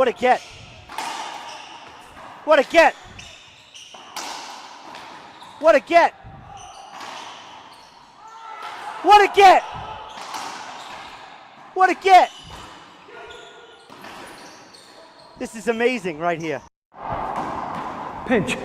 What a get. What a get. What a get. What a get. What a get. This is amazing right here. Pinch.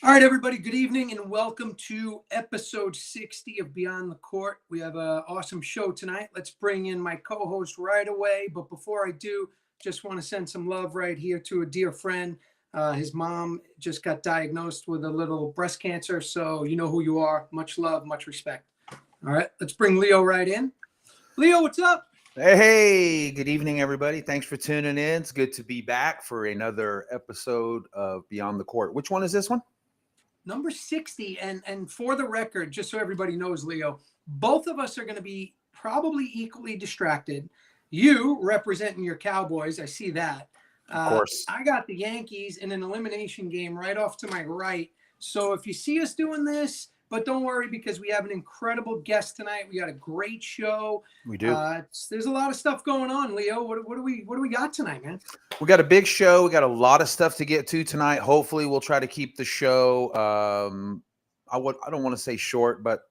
All right, everybody, good evening and welcome to episode 60 of Beyond the Court. We have an awesome show tonight. Let's bring in my co-host right away. But before I do, just want to send some love right here to a dear friend. His mom just got diagnosed with a little breast cancer, so you know who you are. Much love, much respect. All right, let's bring Leo right in. Leo, what's up? Hey, good evening, everybody. Thanks for tuning in. It's good to be back for another episode of Beyond the Court. Which one is this one? Number 60, and for the record, just so everybody knows, Leo, both of us are going to be probably equally distracted. You representing your Cowboys, I see that. Of course. I got the Yankees in an elimination game right off to my right. So if you see us doing this, but don't worry because we have an incredible guest tonight. We got a great show. We do. There's a lot of stuff going on, Leo. What do we got tonight, man? We got a big show. We got a lot of stuff to get to tonight. Hopefully, we'll try to keep the show. I don't want to say short, but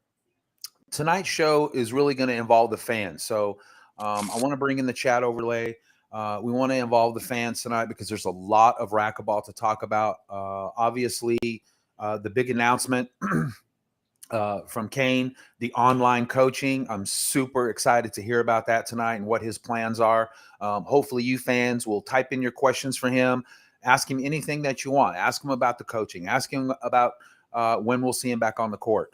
tonight's show is really going to involve the fans. So I want to bring in the chat overlay. We want to involve the fans tonight because there's a lot of racquetball to talk about. Obviously, the big announcement from Kane, the online coaching. I'm super excited to hear about that tonight and what his plans are. Hopefully you fans will type in your questions for him. Ask him anything that you want. Ask him about the coaching. Ask him about when we'll see him back on the court.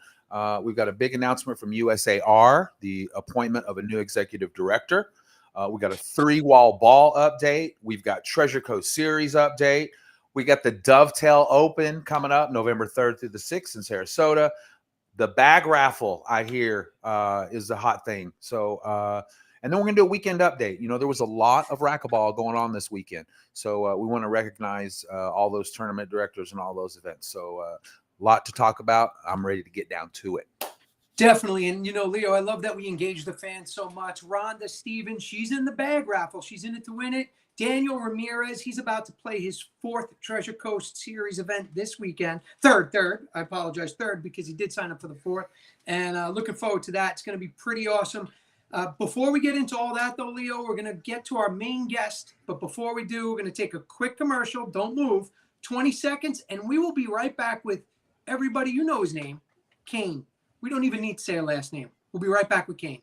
We've got a big announcement from USAR, the appointment of a new executive director. We got a 3-wall ball update. We've got Treasure Coast Series update. We got the Dovetail Open coming up November 3rd through the 6th in Sarasota. The bag raffle, I hear, is the hot thing. So, and then we're going to do a weekend update. You know, there was a lot of racquetball going on this weekend. So we want to recognize all those tournament directors and all those events. So a lot to talk about. I'm ready to get down to it. Definitely. And, you know, Leo, I love that we engage the fans so much. Rhonda Stevens, she's in the bag raffle. She's in it to win it. Daniel Ramirez, he's about to play his 4th Treasure Coast Series event this weekend. Third. I apologize. Third, because he did sign up for the 4th. And looking forward to that. It's going to be pretty awesome. Before we get into all that, though, Leo, we're going to get to our main guest. But before we do, we're going to take a quick commercial. Don't move. 20 seconds. And we will be right back with everybody. You know his name, Kane. We don't even need to say a last name. We'll be right back with Kane.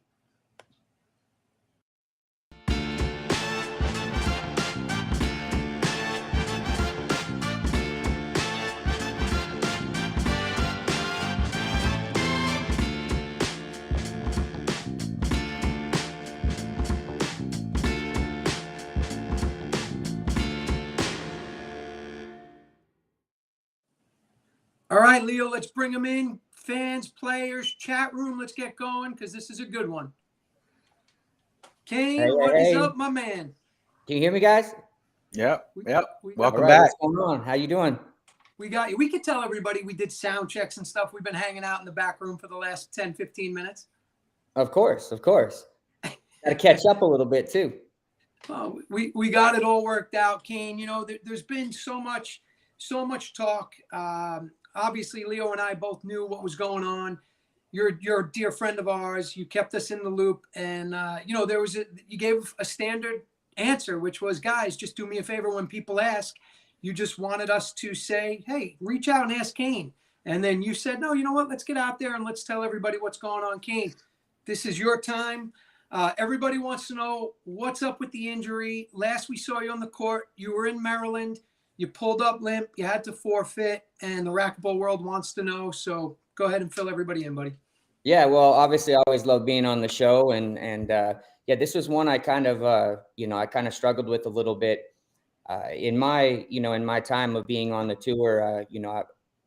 All right, Leo, let's bring them in. Fans, players, chat room, let's get going because this is a good one. Kane, what is up, my man? Can you hear me, guys? Yep. We Welcome All right, back. what's going on? How you doing? We got you. We could tell everybody we did sound checks and stuff. We've been hanging out in the back room for the last 10, 15 minutes. Of course. Got to catch up a little bit too. We got it all worked out, Kane. You know, there's been so much talk. Obviously, Leo and I both knew what was going on. You're a dear friend of ours. You kept us in the loop, and you know, you gave a standard answer, which was, guys, just do me a favor when people ask. You just wanted us to say, hey, reach out and ask Kane. And then you said, no, you know what? Let's get out there and let's tell everybody what's going on. Kane, this is your time. Everybody wants to know what's up with the injury. Last we saw you on the court, you were in Maryland. You pulled up limp. You had to forfeit, and the racquetball world wants to know. So go ahead and fill everybody in, buddy. Yeah, well, obviously, I always love being on the show, and yeah, this was one I kind of struggled with a little bit in my time of being on the tour.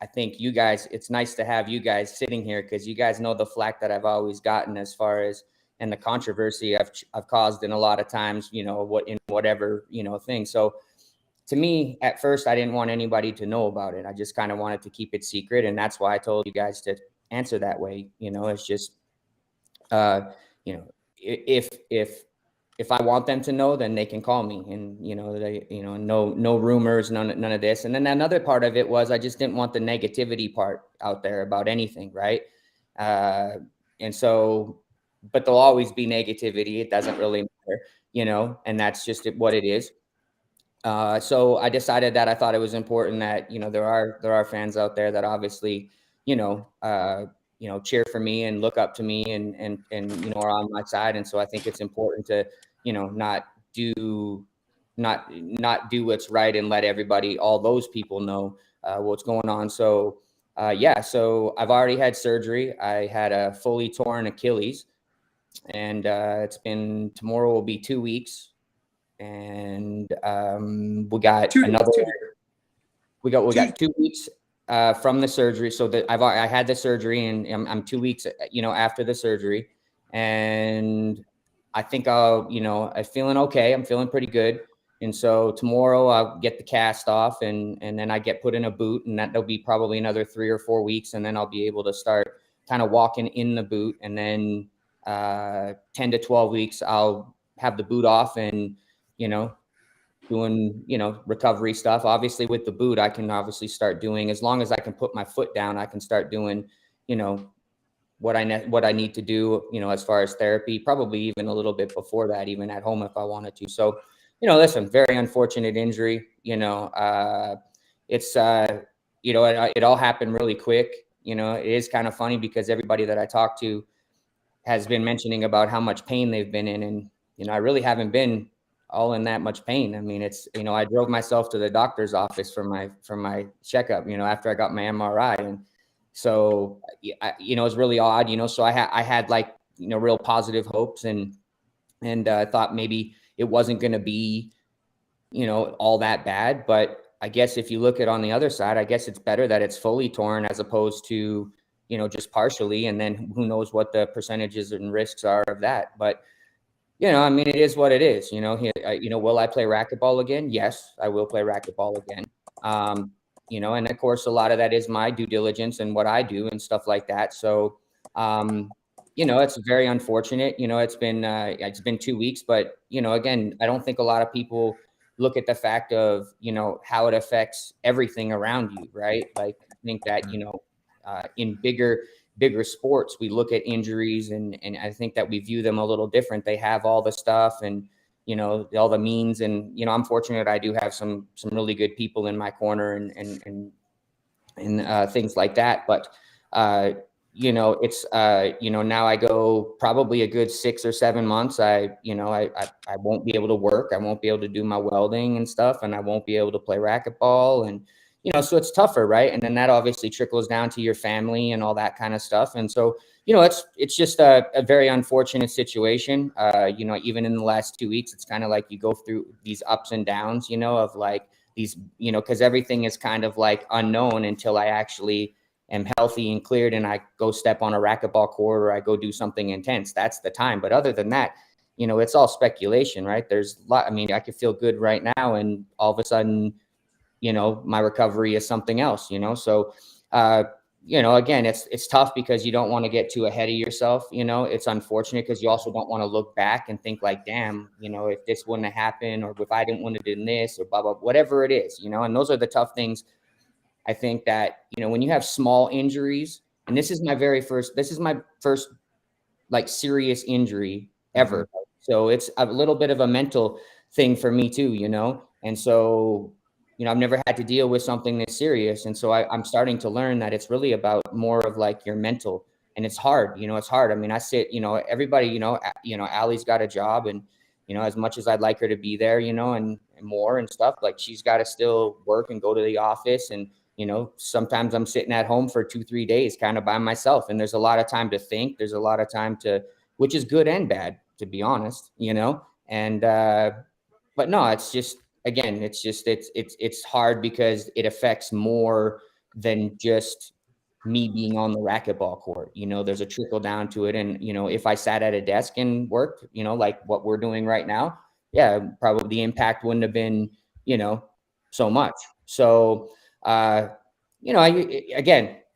I think you guys, it's nice to have you guys sitting here because you guys know the flack that I've always gotten as far as and the controversy I've caused in a lot of times, whatever thing. So to me, at first, I didn't want anybody to know about it. I just kind of wanted to keep it secret, and that's why I told you guys to answer that way. It's just, if I want them to know, then they can call me, and no rumors, none of this. And then another part of it was I just didn't want the negativity part out there about anything, right? And so, but there'll always be negativity. It doesn't really matter, and that's just what it is. So I decided that I thought it was important that there are fans out there that obviously cheer for me and look up to me and are on my side. And so I think it's important to not do what's right and let all those people know what's going on. So so I've already had surgery. I had a fully torn Achilles, and tomorrow will be 2 weeks. And we got 2 weeks from the surgery. So that I had the surgery, and I'm 2 weeks after the surgery, and I think I'm feeling okay. I'm feeling pretty good. And so tomorrow I'll get the cast off, and then I get put in a boot, and that'll be probably another 3 or 4 weeks, and then I'll be able to start kind of walking in the boot. And then 10 to 12 weeks I'll have the boot off and doing, recovery stuff. Obviously with the boot, I can obviously start doing, as long as I can put my foot down, I can start doing, what I need to do, as far as therapy, probably even a little bit before that, even at home if I wanted to. So, listen, very unfortunate injury, it's, it all happened really quick. It is kind of funny because everybody that I talk to has been mentioning about how much pain they've been in. And, I really haven't been all in that much pain. I mean, it's, I drove myself to the doctor's office for my checkup, after I got my MRI. And so, it's really odd, so I had like, real positive hopes and thought maybe it wasn't going to be, all that bad. But I guess if you look at on the other side, I guess it's better that it's fully torn as opposed to, just partially. And then who knows what the percentages and risks are of that. But I mean, it is what it is. Will I play racquetball again? Yes, I will play racquetball again. And of course, a lot of that is my due diligence and what I do and stuff like that. So, it's very unfortunate. It's been 2 weeks, but again, I don't think a lot of people look at the fact of how it affects everything around you, right? Like, I think that in bigger sports, we look at injuries and I think that we view them a little different. They have all the stuff and, all the means. And, I'm fortunate I do have some really good people in my corner and things like that. But, it's, now I go probably a good 6 or 7 months. I won't be able to work. I won't be able to do my welding and stuff. And I won't be able to play racquetball and, so it's tougher, right? And then that obviously trickles down to your family and all that kind of stuff. And so, it's just a very unfortunate situation. Even in the last 2 weeks, it's kind of like you go through these ups and downs, of like these, because everything is kind of like unknown until I actually am healthy and cleared and I go step on a racquetball court or I go do something intense. That's the time. But other than that, it's all speculation, right? There's a lot. I mean, I could feel good right now, and all of a sudden, my recovery is something else, So, again, it's tough because you don't want to get too ahead of yourself. It's unfortunate because you also don't want to look back and think like, damn, if this wouldn't have happened, or if I didn't want to do this, or blah, blah, whatever it is, and those are the tough things. I think that, when you have small injuries, and this is my first like serious injury ever. Mm-hmm. So it's a little bit of a mental thing for me too, And so, I've never had to deal with something this serious. And so I'm starting to learn that it's really about more of like your mental, and it's hard, it's hard. I mean, I sit, everybody, Allie's got a job, and, as much as I'd like her to be there, and more and stuff, like she's got to still work and go to the office. And, sometimes I'm sitting at home for 2-3 days kind of by myself. And there's a lot of time to think. There's a lot of time which is good and bad, to be honest, and, but no, it's just, again, it's hard because it affects more than just me being on the racquetball court. There's a trickle down to it. And, if I sat at a desk and worked, like what we're doing right now, yeah, probably the impact wouldn't have been, so much. So, again,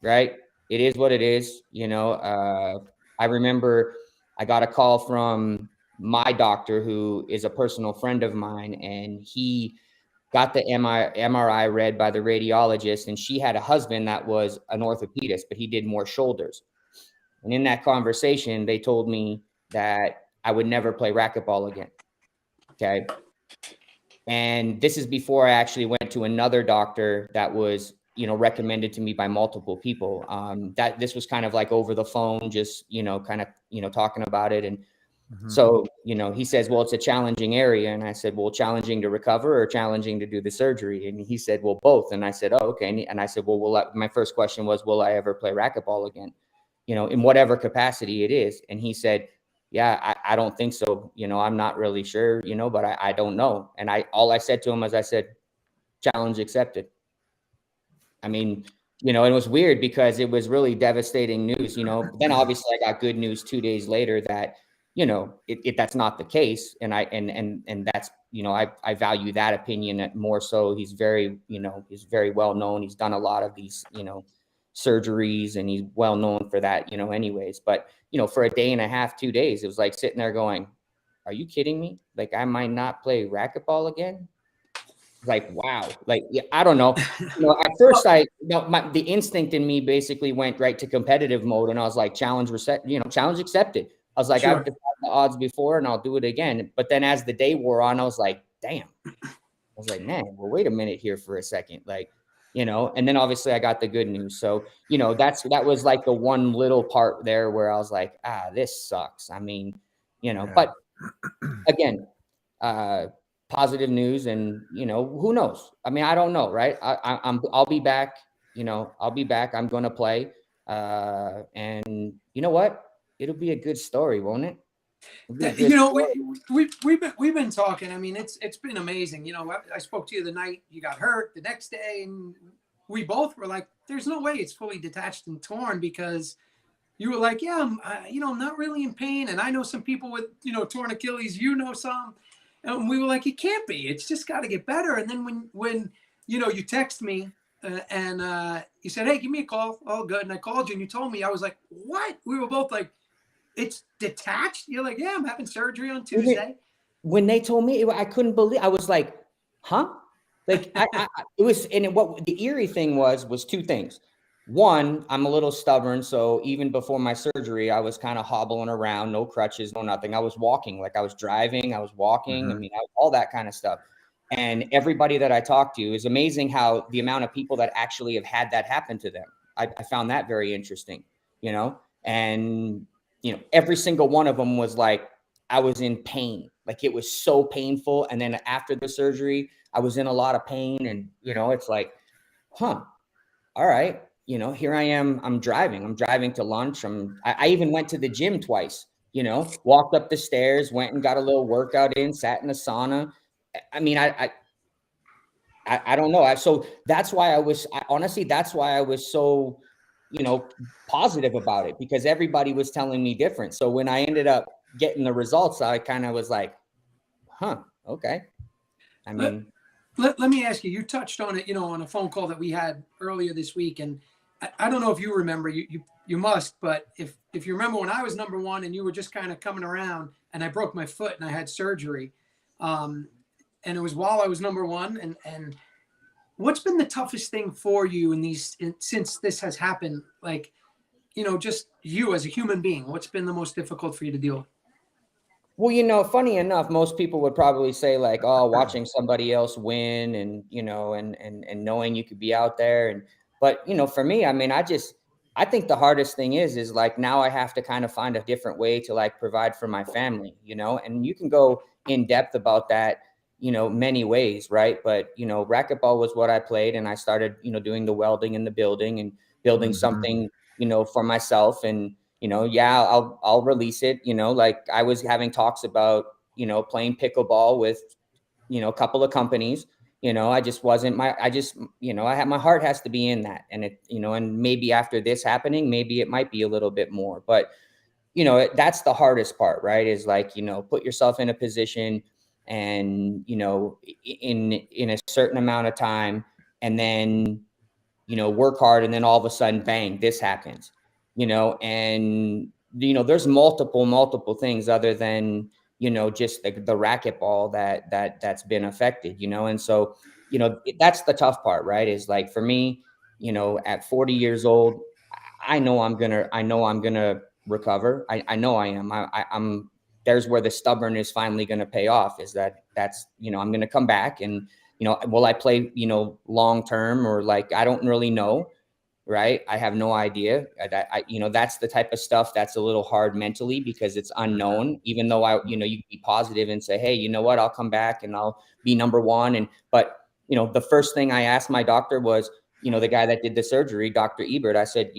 right. It is what it is. I remember I got a call from my doctor, who is a personal friend of mine, and he got the MRI read by the radiologist, and she had a husband that was an orthopedist, but he did more shoulders. And in that conversation, they told me that I would never play racquetball again. Okay. And this is before I actually went to another doctor that was, recommended to me by multiple people. That this was kind of like over the phone, just, kind of, talking about it. And so, he says, well, it's a challenging area. And I said, well, challenging to recover or challenging to do the surgery? And he said, well, both. And I said, oh, okay. And I said, well, my first question was, will I ever play racquetball again? In whatever capacity it is. And he said, yeah, I don't think so. I'm not really sure, but I don't know. And all I said to him was, I said, challenge accepted. I mean, it was weird because it was really devastating news, then obviously I got good news 2 days later that, that's not the case. And that's, I value that opinion more so. He's very, he's very well known. He's done a lot of these, surgeries, and he's well known for that, anyways. But, for a day and a half, 2 days, it was like sitting there going, are you kidding me? Like, I might not play racquetball again. Like, wow. Like, yeah, I don't know. At first the instinct in me basically went right to competitive mode. And I was like, challenge accepted. I was like, sure. I've defied the odds before, and I'll do it again. But then as the day wore on, I was like, damn. I was like, man, well, wait a minute here for a second. Like, and then obviously I got the good news. So, that was like the one little part there where I was like, this sucks. I mean, yeah. But again, positive news, and, who knows? I mean, I don't know. Right. I'll be back, I'll be back. I'm going to play. And you know what? It'll be a good story, won't it? We've been talking. I mean, it's been amazing. I spoke to you the night you got hurt, the next day, and we both were like, "There's no way it's fully detached and torn," because you were like, "Yeah, I'm not really in pain, and I know some people with torn Achilles. Some," and we were like, "It can't be. It's just got to get better." And then when you text me and you said, "Hey, give me a call." All good. And I called you, and you told me. I was like, "What?" We were both like, it's detached? You're like, yeah, I'm having surgery on Tuesday. When they told me, I couldn't believe. I was like, huh? Like, it was, and what the eerie thing was two things. One, I'm a little stubborn, so even before my surgery, I was kind of hobbling around, no crutches, no nothing. I was walking, like I was driving, I was walking. I mean, all that kind of stuff. And everybody that I talked to, is amazing how the amount of people that actually have had that happen to them. I found that very interesting, and every single one of them was like, I was in pain. Like, it was so painful. And then after the surgery, I was in a lot of pain. And, it's like, all right. Here I am. I'm driving to lunch. I even went to the gym twice, walked up the stairs, went and got a little workout in, sat in the sauna. I mean, I don't know. So that's why that's why I was so, positive about it, because everybody was telling me different. So when I ended up getting the results, I kind of was like, huh, okay. I mean, let me ask you, you touched on it, on a phone call that we had earlier this week. And I don't know if you remember, you must, but if you remember when I was number one and you were just kind of coming around and I broke my foot and I had surgery, and it was while I was number one. And what's been the toughest thing for you since this has happened? Like, just you as a human being, what's been the most difficult for you to deal with? Well, funny enough, most people would probably say like, oh, watching somebody else win and, and knowing you could be out there. But for me, I mean, I think the hardest thing is like now I have to kind of find a different way to like provide for my family, and you can go in depth about that, many ways. Right. But, racquetball was what I played, and I started, doing the welding in the building and building something, for myself. And, yeah, I'll release it, like I was having talks about, playing pickleball with, a couple of companies. I just wasn't I had, my heart has to be in that. And it, and maybe after this happening, maybe it might be a little bit more, but that's the hardest part, right? Is like, put yourself in a position and, in a certain amount of time, and then, work hard, and then all of a sudden, bang, this happens, and, there's multiple things other than, just the racquetball that's been affected, and so, that's the tough part, right? Is like, for me, at 40 years old, I know I'm gonna recover. I know I am. I'm there's where the stubbornness finally going to pay off, is that's, I'm going to come back, and, will I play, long term, or like, I don't really know. Right. I have no idea. That's the type of stuff that's a little hard mentally, because it's unknown, even though you can be positive and say, hey, you know what, I'll come back and I'll be number one. But the first thing I asked my doctor was, the guy that did the surgery, Dr. Ebert, I said,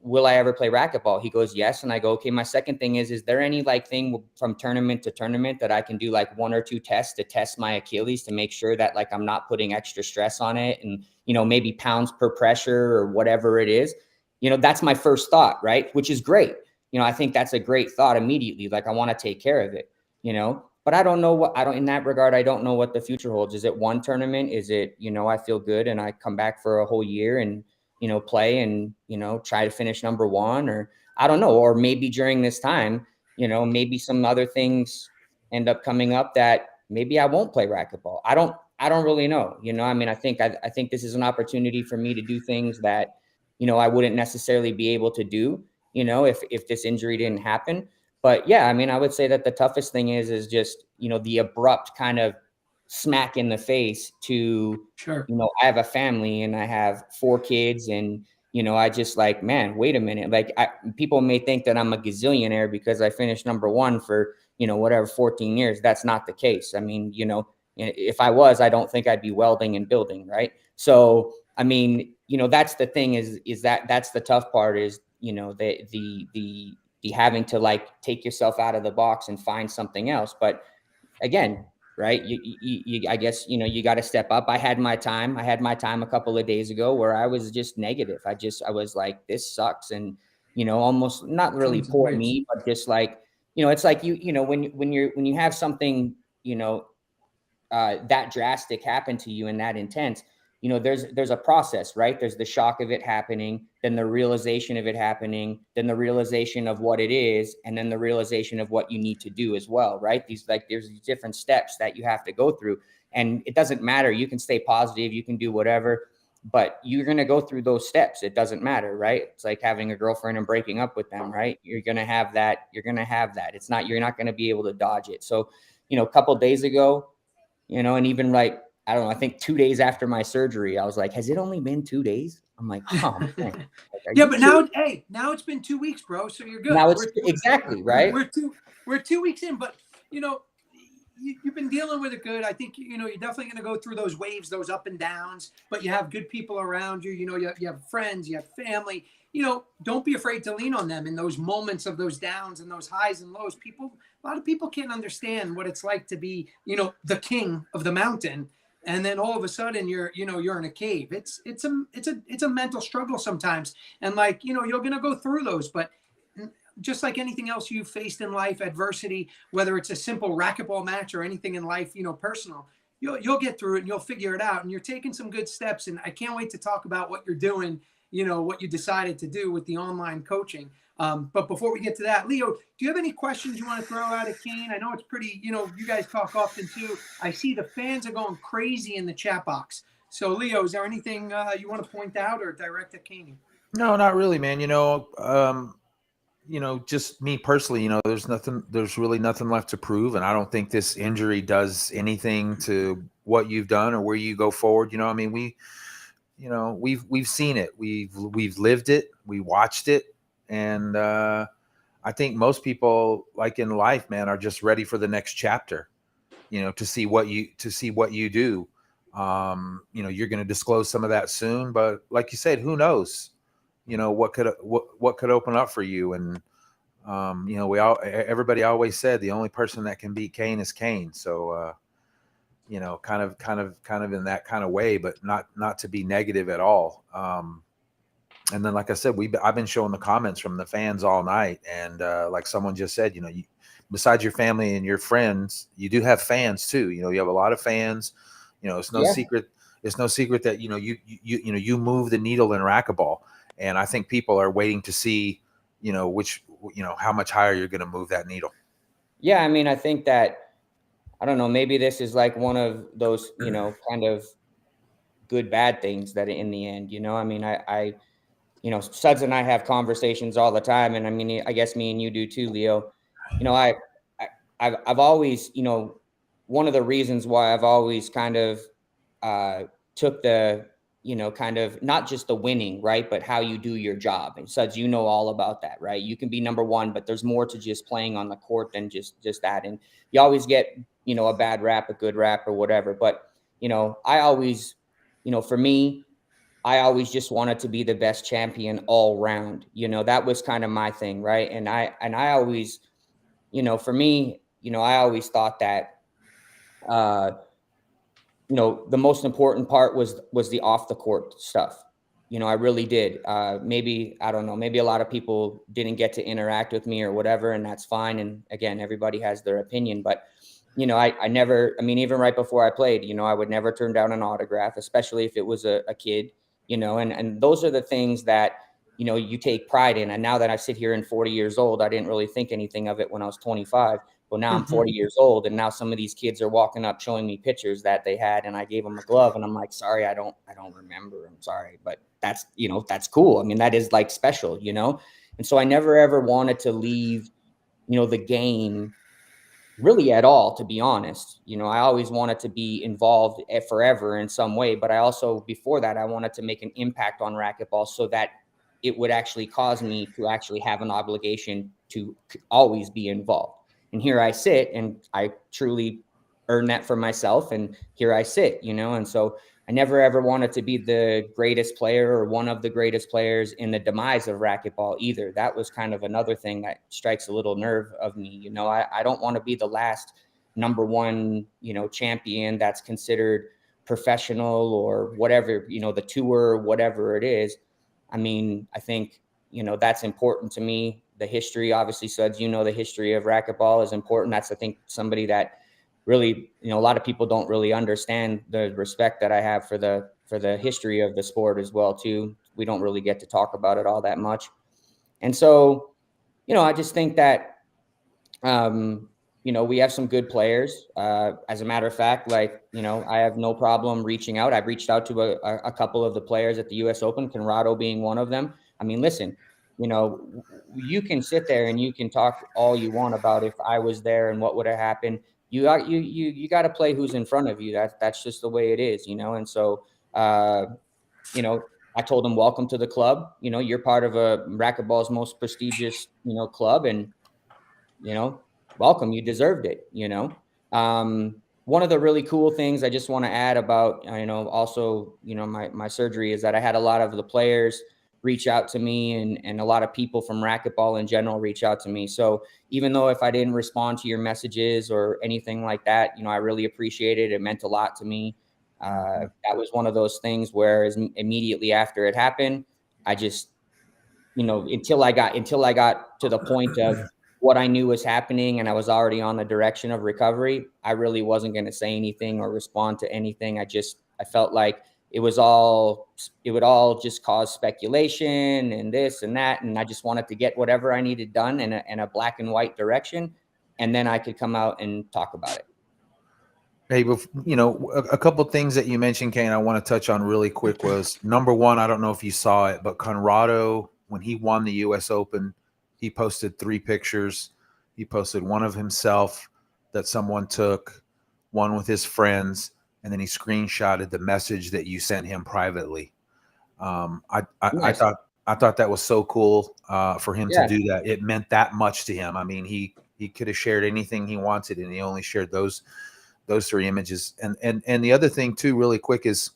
will I ever play racquetball? He goes, yes. And I go, okay, my second thing is there any like thing from tournament to tournament that I can do like 1 or 2 tests to test my Achilles to make sure that like I'm not putting extra stress on it, and, maybe pounds per pressure or whatever it is, that's my first thought, right? Which is great. I think that's a great thought immediately. Like, I want to take care of it, but in that regard, I don't know what the future holds. Is it one tournament? Is it, I feel good and I come back for a whole year and, play and, try to finish number one, or I don't know, or maybe during this time, maybe some other things end up coming up that maybe I won't play racquetball. I don't really know. I mean, I think this is an opportunity for me to do things that, I wouldn't necessarily be able to do, if this injury didn't happen. But yeah, I mean, I would say that the toughest thing is just, the abrupt kind of smack in the face to, Sure. I have a family and I have 4 kids, and, I just like, man, wait a minute. Like, people may think that I'm a gazillionaire because I finished number one for, whatever, 14 years. That's not the case. I mean, if I was, I don't think I'd be welding and building. Right. So, I mean, that's the thing is that's the tough part, is, the having to like take yourself out of the box and find something else. But again, right, I guess, you got to step up. I had my time a couple of days ago where I was just negative. I was like, this sucks. And, almost not really poor me, but just like, it's like, when you have something, that drastic happen to you and that intense, there's a process, right? There's the shock of it happening, then the realization of it happening, then the realization of what it is, and then the realization of what you need to do as well, right? There's these different steps that you have to go through, and it doesn't matter. You can stay positive, you can do whatever, but you're going to go through those steps. It doesn't matter, right? It's like having a girlfriend and breaking up with them, right? You're going to have that. You're not going to be able to dodge it. So, a couple of days ago, and even like, I don't know, I think 2 days after my surgery, I was like, has it only been 2 days? I'm like, oh, man. Like, yeah, but now it's been 2 weeks, bro. So you're good. Now it's exactly right. We're 2 weeks in, but you've been dealing with it good. I think, you're definitely going to go through those waves, those up and downs, but you have good people around you. You have friends, you have family. Don't be afraid to lean on them in those moments of those downs and those highs and lows. A lot of people can't understand what it's like to be, the king of the mountain, and then all of a sudden you're in a cave. It's a mental struggle sometimes, and like, you're gonna go through those. But just like anything else you've faced in life, adversity, whether it's a simple racquetball match or anything in life, personal, you'll get through it and you'll figure it out. And you're taking some good steps. And I can't wait to talk about what you're doing, what you decided to do with the online coaching. But before we get to that, Leo, do you have any questions you want to throw out at Kane? I know it's pretty, you guys talk often too. I see the fans are going crazy in the chat box. So Leo, is there anything you want to point out or direct at Kane? No, not really, man. Just me personally, there's really nothing left to prove. And I don't think this injury does anything to what you've done or where you go forward. I mean, we've seen it. We've lived it. We watched it. And I think most people, like in life, man, are just ready for the next chapter, to see what you do. You're going to disclose some of that soon, but like you said, who knows? What could open up for you. And everybody always said the only person that can beat Kane is Kane. So kind of in that kind of way, but not to be negative at all. And then, like I said, I've been showing the comments from the fans all night, and like someone just said, besides your family and your friends, you do have fans too. You have a lot of fans. It's no secret. It's no secret that you move the needle in racquetball. And I think people are waiting to see, how much higher you're going to move that needle. Yeah. I mean, I think that, I don't know, maybe this is like one of those, kind of good, bad things that in the end, I mean, I Suds and I have conversations all the time. And I mean, I guess me and you do too, Leo. I've always, one of the reasons why I've always kind of took the, kind of not just the winning, right, but how you do your job. And Suds, all about that, right? You can be number one, but there's more to just playing on the court than just that. And you always get, a bad rap, a good rap, or whatever. But, I always, for me, I always just wanted to be the best champion all round. That was kind of my thing, right? And I always, for me, I always thought that, the most important part was the off the court stuff. I really did. Maybe, I don't know, maybe a lot of people didn't get to interact with me or whatever, and that's fine. And again, everybody has their opinion, but I never, even right before I played, I would never turn down an autograph, especially if it was a kid, and those are the things that, you take pride in. And now that I sit here and 40 years old, I didn't really think anything of it when I was 25. Well, now I'm 40 years old, and now some of these kids are walking up showing me pictures that they had, and I gave them a glove, and I'm like, sorry, I don't remember. I'm sorry, but that's, that's cool. I mean, that is like special, And so I never ever wanted to leave, the game really at all, to be honest. I always wanted to be involved forever in some way, but I also, before that, I wanted to make an impact on racquetball so that it would actually cause me to actually have an obligation to always be involved. And here I sit, and I truly earned that for myself. And here I sit, and so I never ever wanted to be the greatest player or one of the greatest players in the demise of racquetball either. That was kind of another thing that strikes a little nerve of me. I don't want to be the last number one, champion that's considered professional or whatever, the tour, whatever it is. I mean, I think, that's important to me. The history, obviously, Suds, the history of racquetball is important. That's, I think, somebody that really, a lot of people don't really understand the respect that I have for the history of the sport as well, too. We don't really get to talk about it all that much. And so, I just think that, we have some good players. As a matter of fact, like, I have no problem reaching out. I've reached out to a couple of the players at the US Open, Conrado being one of them. I mean, listen, you can sit there and you can talk all you want about if I was there and what would have happened. You got to play who's in front of you. That's just the way it is, And so, I told them, welcome to the club. You're part of a racquetball's most prestigious, club, and, welcome. You deserved it. One of the really cool things I just want to add about, also, my surgery is that I had a lot of the players reach out to me, and a lot of people from racquetball in general reach out to me. So even though if I didn't respond to your messages or anything like that, I really appreciate it. It meant a lot to me. That was one of those things where immediately after it happened, I just until I got to the point of what I knew was happening and I was already on the direction of recovery, I really wasn't going to say anything or respond to anything. I felt like it would all just cause speculation and this and that. And I just wanted to get whatever I needed done in a black and white direction. And then I could come out and talk about it. Hey, a couple things that you mentioned, Kane, I want to touch on really quick was, number one, I don't know if you saw it, but Conrado, when he won the US Open, he posted 3 pictures. He posted one of himself that someone took, one with his friends, and then he screenshotted the message that you sent him privately. Nice. I thought that was so cool for him to do that. It meant that much to him. I mean, he could have shared anything he wanted, and he only shared those 3 images. And the other thing too, really quick, is,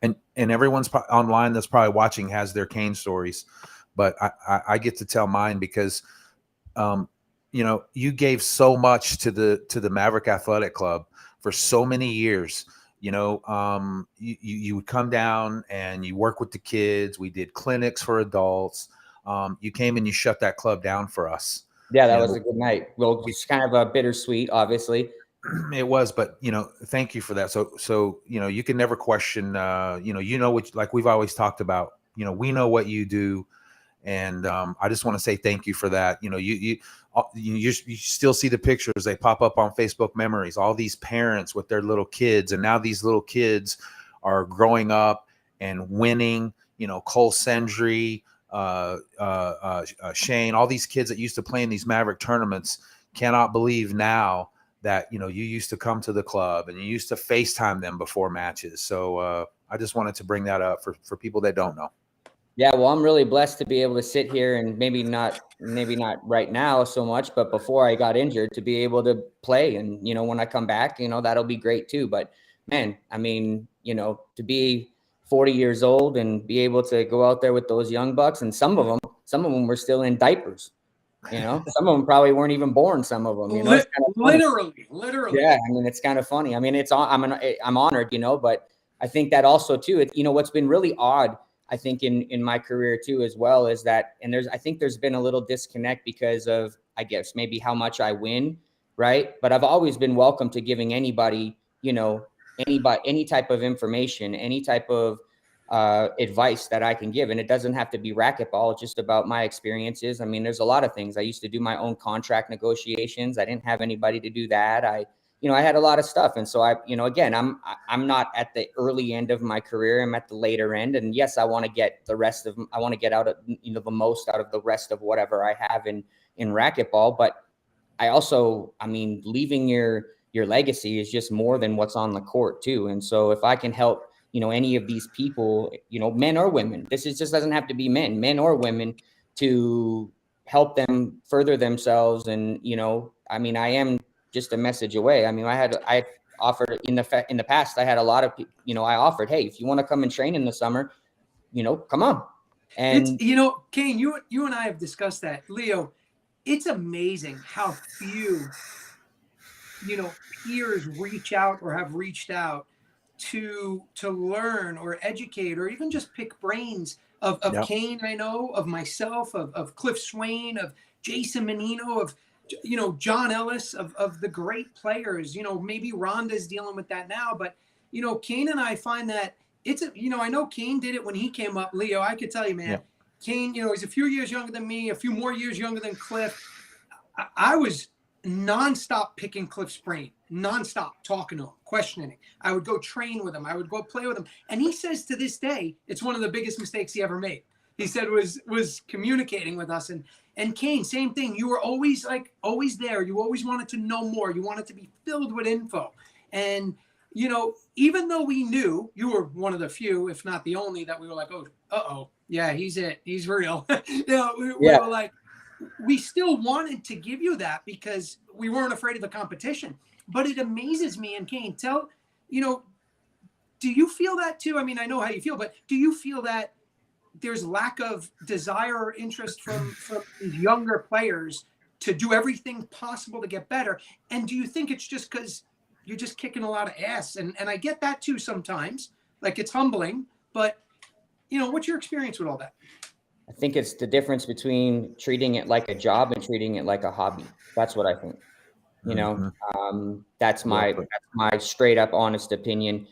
and everyone's online that's probably watching has their Kane stories, but I get to tell mine because, you gave so much to the Maverick Athletic Club for so many years. You would come down and you work with the kids. We did clinics for adults. You came and you shut that club down for us. Yeah, that was a good night. Well, it's kind of a bittersweet, obviously. It was, but thank you for that. So you can never question. What, like we've always talked about. We know what you do, and I just want to say thank you for that. You still see the pictures. They pop up on Facebook memories. All these parents with their little kids, and now these little kids are growing up and winning. Cole Sendry, Shane, all these kids that used to play in these Maverick tournaments cannot believe now that you used to come to the club and you used to FaceTime them before matches. So I just wanted to bring that up for people that don't know. Yeah, well, I'm really blessed to be able to sit here and maybe not right now so much, but before I got injured, to be able to play. And when I come back, that'll be great too. But man, I mean, to be 40 years old and be able to go out there with those young bucks, and some of them were still in diapers. Some of them probably weren't even born. Some of them, it's kind of literally. Yeah, I mean, it's kind of funny. I mean, I'm honored, but I think that also too. What's been really odd, I think in my career too, as well, is that, and I think there's been a little disconnect because of, I guess, maybe how much I win, right? But I've always been welcome to giving anybody, any type of information, any type of advice that I can give. And it doesn't have to be racquetball. It's just about my experiences. I mean, there's a lot of things. I used to do my own contract negotiations. I didn't have anybody to do that. I had a lot of stuff. And so again, I'm not at the early end of my career. I'm at the later end. And yes, I want to get out of, the most out of the rest of whatever I have in racquetball. But I also, leaving your legacy is just more than what's on the court too. And so if I can help, any of these people, men or women, just doesn't have to be men or women, to help them further themselves. And, I am just a message away. I mean, I offered in the past, I had a lot of people, I offered, hey, if you want to come and train in the summer, come on. And Kane, you and I have discussed that. Leo, it's amazing how few, peers reach out or have reached out to learn or educate or even just pick brains of Kane, I know, of myself, of Cliff Swain, of Jason Menino, of John Ellis, of the great players. Maybe Rhonda's dealing with that now, but Kane and I find that it's I know Kane did it when he came up. Leo, I could tell you, man, Kane, he's a few years younger than me, a few more years younger than Cliff. I was nonstop picking Cliff's brain, nonstop talking to him, questioning him. I would go train with him. I would go play with him. And he says to this day, it's one of the biggest mistakes he ever made. He said was communicating with us. And Kane, same thing. You were always there. You always wanted to know more. You wanted to be filled with info. And, even though we knew you were one of the few, if not the only, that we were like, oh, yeah, he's it. He's real. We were like, we still wanted to give you that because we weren't afraid of the competition. But it amazes me, and Kane, do you feel that too? I mean, I know how you feel, but do you feel that there's lack of desire or interest from younger players to do everything possible to get better? And do you think it's just because you're just kicking a lot of ass? And I get that too sometimes, like it's humbling, but what's your experience with all that? I think it's the difference between treating it like a job and treating it like a hobby. That's what I think. You know, that's my straight up honest opinion.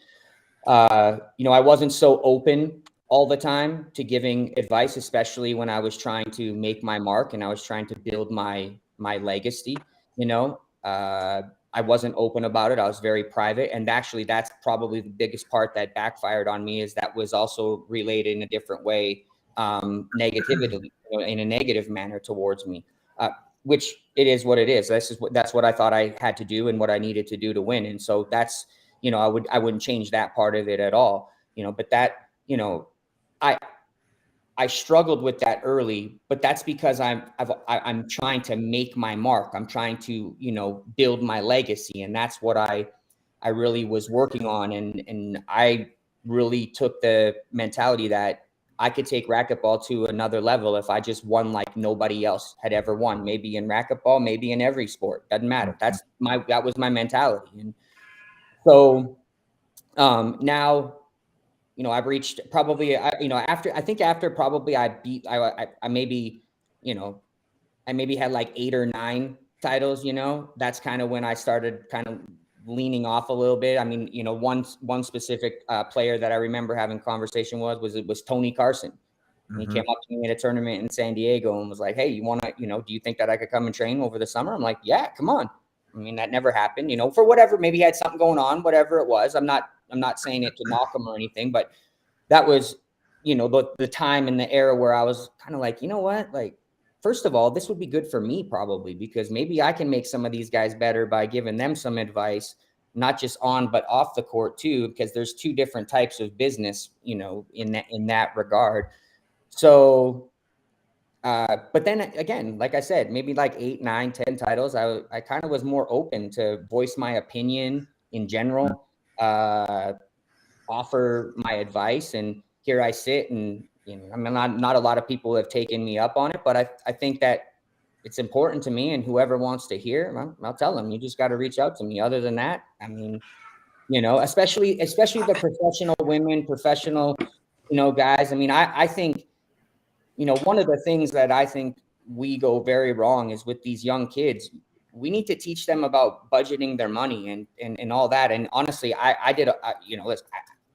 You know, I wasn't so open all the time to giving advice, especially when I was trying to make my mark and I was trying to build my legacy. You know, I wasn't open about it. I was very private, and actually, that's probably the biggest part that backfired on me. Is that was also related in a different way, negatively, you know, in a negative manner towards me. Which it is what it is. That's what I thought I had to do and what I needed to do to win. And so that's, you know, I wouldn't change that part of it at all, you know, but that, you know, I struggled with that early, but that's because I'm trying to make my mark. I'm trying to, you know, build my legacy. And that's what I really was working on. And I really took the mentality that I could take racquetball to another level if I just won like nobody else had ever won. Maybe in racquetball, maybe in every sport. Doesn't matter. That was my mentality. And so now, you know, I've reached probably, you know, after probably I maybe, you know, I maybe had like 8 or 9 titles, you know. That's kind of when I started kind of leaning off a little bit. I mean, you know, one specific player that I remember having conversation was Tony Carson. And he came up to me at a tournament in San Diego and was like, "Hey, you want to, you know, do you think that I could come and train over the summer?" I'm like, "Yeah, come on." I mean, that never happened, you know, for whatever, maybe he had something going on, whatever it was. I'm not saying it to knock him or anything, but that was, you know, the time and the era where I was kind of like, you know what, like, first of all, this would be good for me probably, because maybe I can make some of these guys better by giving them some advice, not just on, but off the court too, because there's 2 different types of business, you know, in that regard. So, but then again, like I said, maybe like 8, 9, 10 titles. I kind of was more open to voice my opinion in general, offer my advice, and here I sit. And, you know, I mean, not a lot of people have taken me up on it, but I think that it's important to me, and whoever wants to hear, I'll tell them, you just got to reach out to me. Other than that, I mean, you know, especially the professional women, professional, you know, guys. I mean, I think, you know, one of the things that I think we go very wrong is with these young kids. We need to teach them about budgeting their money and all that. And honestly, I did, you know,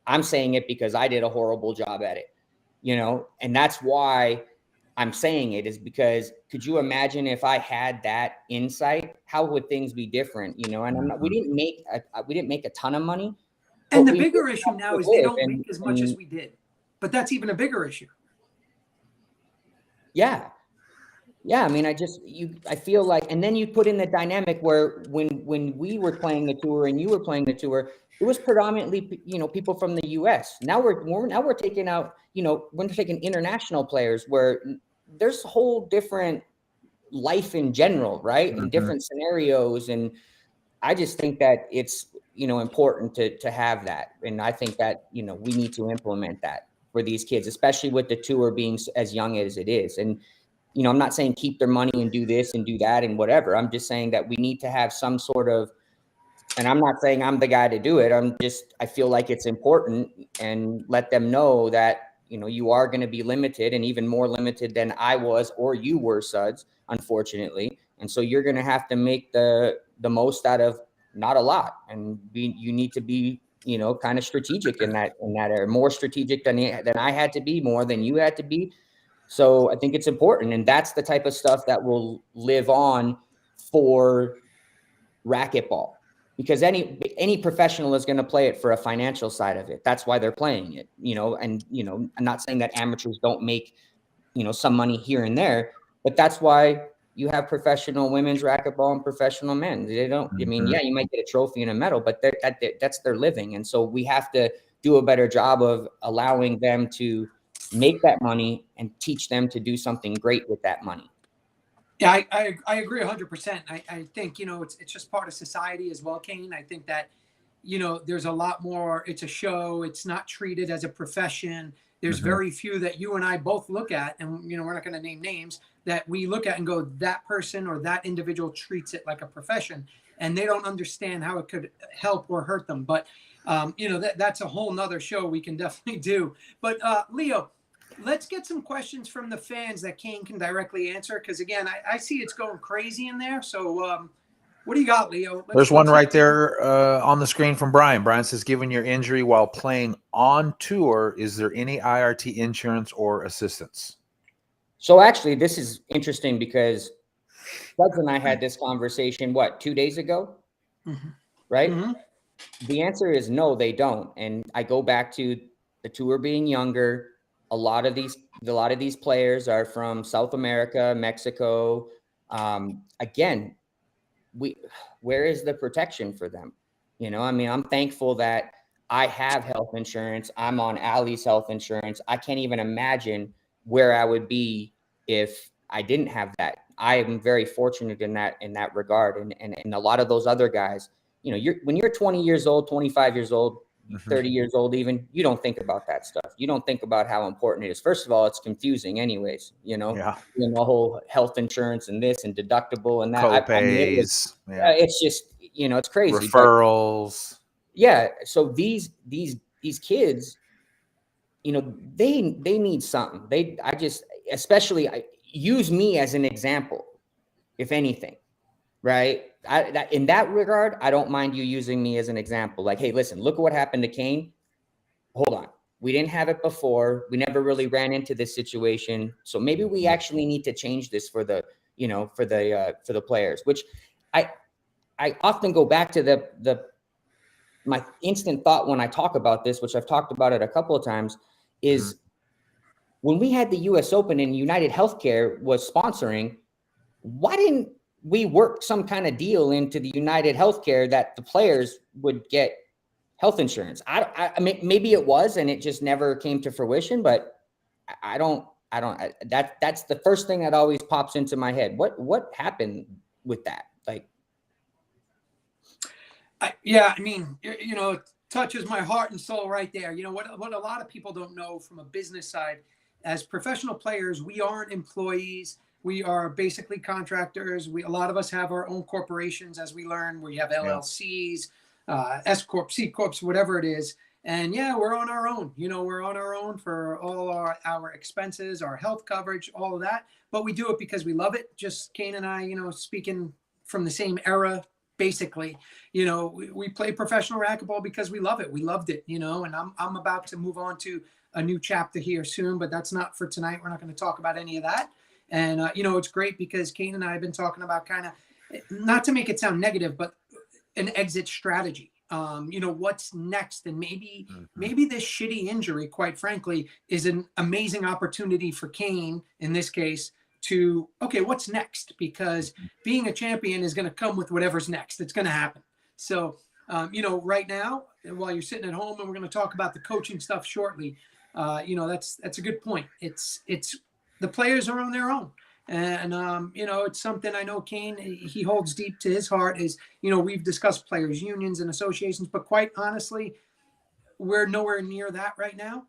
I'm saying it because I did a horrible job at it, you know, and that's why I'm saying it, is because could you imagine if I had that insight, how would things be different, you know? And we didn't make a ton of money. And the bigger issue now is they don't make as much as we did, but that's even a bigger issue. Yeah. Yeah. I mean, I feel like, and then you put in the dynamic where when we were playing the tour and you were playing the tour, it was predominantly, you know, people from the US. Now we're taking out, you know, we're taking international players where there's a whole different life in general, right? And different scenarios. And I just think that it's, you know, important to have that. And I think that, you know, we need to implement that for these kids, especially with the tour being as young as it is. And, you know, I'm not saying keep their money and do this and do that and whatever. I'm just saying that we need to have some sort of, and I'm not saying I'm the guy to do it. I feel like it's important, and let them know that, you know, you are going to be limited, and even more limited than I was or you were, Suds, unfortunately. And so you're going to have to make the most out of not a lot. And you need to be, you know, kind of strategic in that area, more strategic than I had to be, more than you had to be. So I think it's important. And that's the type of stuff that will live on for racquetball, because any professional is going to play it for a financial side of it. That's why they're playing it, you know. And, you know, I'm not saying that amateurs don't make, you know, some money here and there, but that's why you have professional women's racquetball and professional men. They don't, I mean, yeah, you might get a trophy and a medal, but that's their living. And so we have to do a better job of allowing them to make that money and teach them to do something great with that money. Yeah, I agree 100%. I think, you know, it's just part of society as well, Kane. I think that, you know, there's a lot more, it's a show. It's not treated as a profession. There's very few that you and I both look at, and, you know, we're not going to name names, that we look at and go, that person or that individual treats it like a profession, and they don't understand how it could help or hurt them. But, you know, that's a whole nother show we can definitely do. But Leo, let's get some questions from the fans that Kane can directly answer. Because again, I see it's going crazy in there. So what do you got, Leo? There's one right there on the screen from Brian. Brian says, given your injury while playing on tour, is there any IRT insurance or assistance? So actually, this is interesting because Doug and I had this conversation, 2 days ago? Mm-hmm. Right? Mm-hmm. The answer is no, they don't. And I go back to the tour being younger. A lot of these players are from South America, Mexico. Again, where is the protection for them? You know, I mean, I'm thankful that I have health insurance. I'm on Ali's health insurance. I can't even imagine where I would be if I didn't have that. I am very fortunate in that regard. And a lot of those other guys, you know, when you're 20 years old, 25 years old, 30 years old, even, you don't think about that stuff. You don't think about how important it is. First of all, it's confusing anyways, you know, the whole health insurance and this and deductible and that. Co-pays. It's just, you know, it's crazy. Referrals. But, so these kids, you know, they need something. Especially use me as an example, if anything, right? In that regard, I don't mind you using me as an example. Like, hey, listen, look at what happened to Kane. Hold on. We didn't have it before. We never really ran into this situation. So maybe we actually need to change this for the players, which I often go back to my instant thought when I talk about this, which I've talked about it a couple of times, is when we had the US Open and United Healthcare was sponsoring, why didn't we work some kind of deal into the United Healthcare that the players would get health insurance? I mean, maybe it was, and it just never came to fruition, but that's the first thing that always pops into my head. What happened with that? Like, I mean, you know, it touches my heart and soul right there. You know, what a lot of people don't know from a business side, as professional players, we aren't employees. We are basically contractors. A lot of us have our own corporations, as we learn. We have LLCs, S Corp, C Corps, whatever it is. And we're on our own. You know, we're on our own for all our expenses, our health coverage, all of that. But we do it because we love it. Just Kane and I, you know, speaking from the same era, basically, you know, we play professional racquetball because we love it. We loved it, you know, and I'm about to move on to a new chapter here soon, but that's not for tonight. We're not going to talk about any of that. And, you know, it's great because Kane and I have been talking about kind of, not to make it sound negative, but an exit strategy. You know, what's next? And maybe this shitty injury, quite frankly, is an amazing opportunity for Kane, in this case, to, okay, what's next? Because being a champion is going to come with whatever's next. It's going to happen. So, you know, right now, while you're sitting at home, and we're going to talk about the coaching stuff shortly, you know, that's a good point. It's the players are on their own. And, you know, it's something I know Kane, he holds deep to his heart is, you know, we've discussed players unions and associations, but quite honestly, we're nowhere near that right now.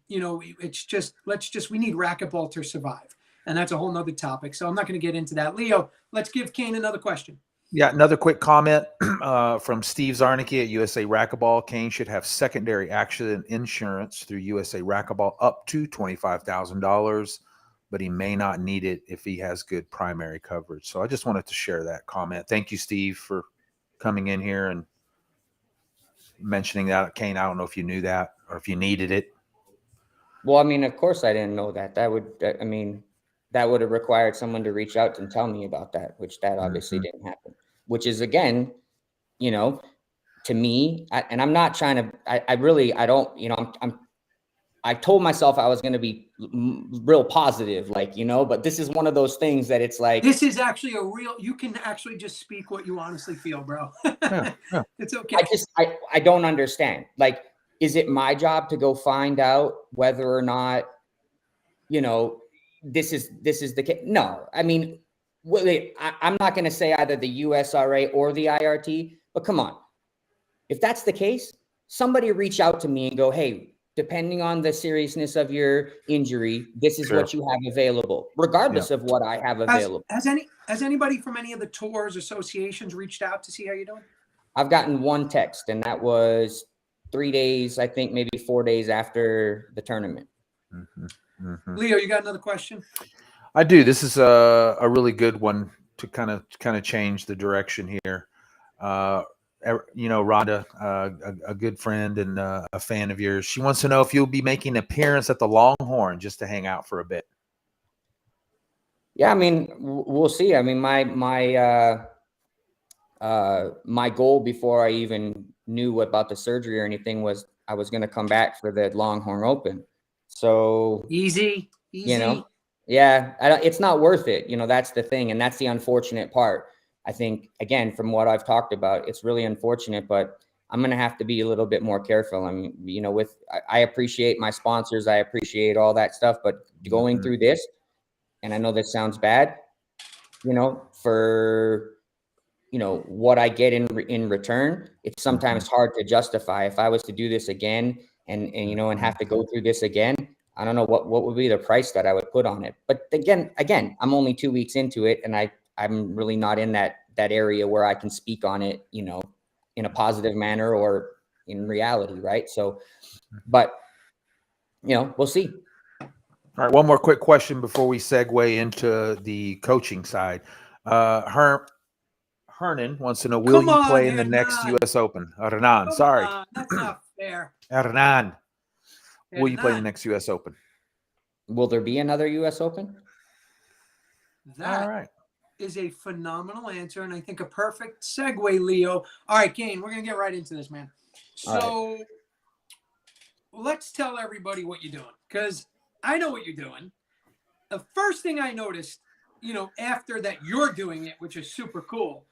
You know, it's just, we need racquetball to survive. And that's a whole nother topic. So I'm not going to get into that. Leo, let's give Kane another question. Yeah, another quick comment from Steve Zarnicki at USA Racquetball. Kane should have secondary accident insurance through USA Racquetball up to $25,000, but he may not need it if he has good primary coverage. So I just wanted to share that comment. Thank you, Steve, for coming in here and mentioning that. Kane, I don't know if you knew that or if you needed it. Well, I mean, of course I didn't know that. That would have required someone to reach out and tell me about that, which that obviously didn't happen, which is, again, you know, to me, and I'm not trying to, I don't, you know, I told myself I was going to be real positive, like, you know, but this is one of those things that it's like, this is actually you can actually just speak what you honestly feel, bro. It's okay. I don't understand. Like, is it my job to go find out whether or not, you know, this is the case? No, I mean, I'm not going to say either the USRA or the IRT, but come on. If that's the case, somebody reach out to me and go, hey, depending on the seriousness of your injury, this is what you have available, regardless of what I have available. Has anybody from any of the tours, associations reached out to see how you're doing? I've gotten one text, and that was 3 days, I think maybe 4 days after the tournament. Leo, you got another question? I do. This is a really good one to kind of change the direction here. Rhonda, a good friend and a fan of yours, she wants to know if you'll be making an appearance at the Longhorn just to hang out for a bit. Yeah, I mean, we'll see. I mean, my goal before I even knew about the surgery or anything was I was going to come back for the Longhorn Open. So Easy. Yeah, it's not worth it. That's the thing. And that's the unfortunate part. I think, again, from what I've talked about, it's really unfortunate, but I'm going to have to be a little bit more careful. I mean, I appreciate my sponsors. I appreciate all that stuff, but going through this, and I know this sounds bad, for, what I get in return, it's sometimes hard to justify. If I was to do this again and have to go through this again, I don't know what would be the price that I would put on it. But again, I'm only 2 weeks into it, and I'm really not in that area where I can speak on it, in a positive manner or in reality. Right. So, but, we'll see. All right. One more quick question before we segue into the coaching side. Hernan wants to know, will you play in the next U.S. Open? Hernan, sorry. That's not fair. Hernan, will you play in the next U.S. Open? Will there be another U.S. Open? That is a phenomenal answer, and I think a perfect segue, Leo. All right, Kane, we're going to get right into this, man. So let's tell everybody what you're doing, because I know what you're doing. The first thing I noticed, after that you're doing it, which is super cool,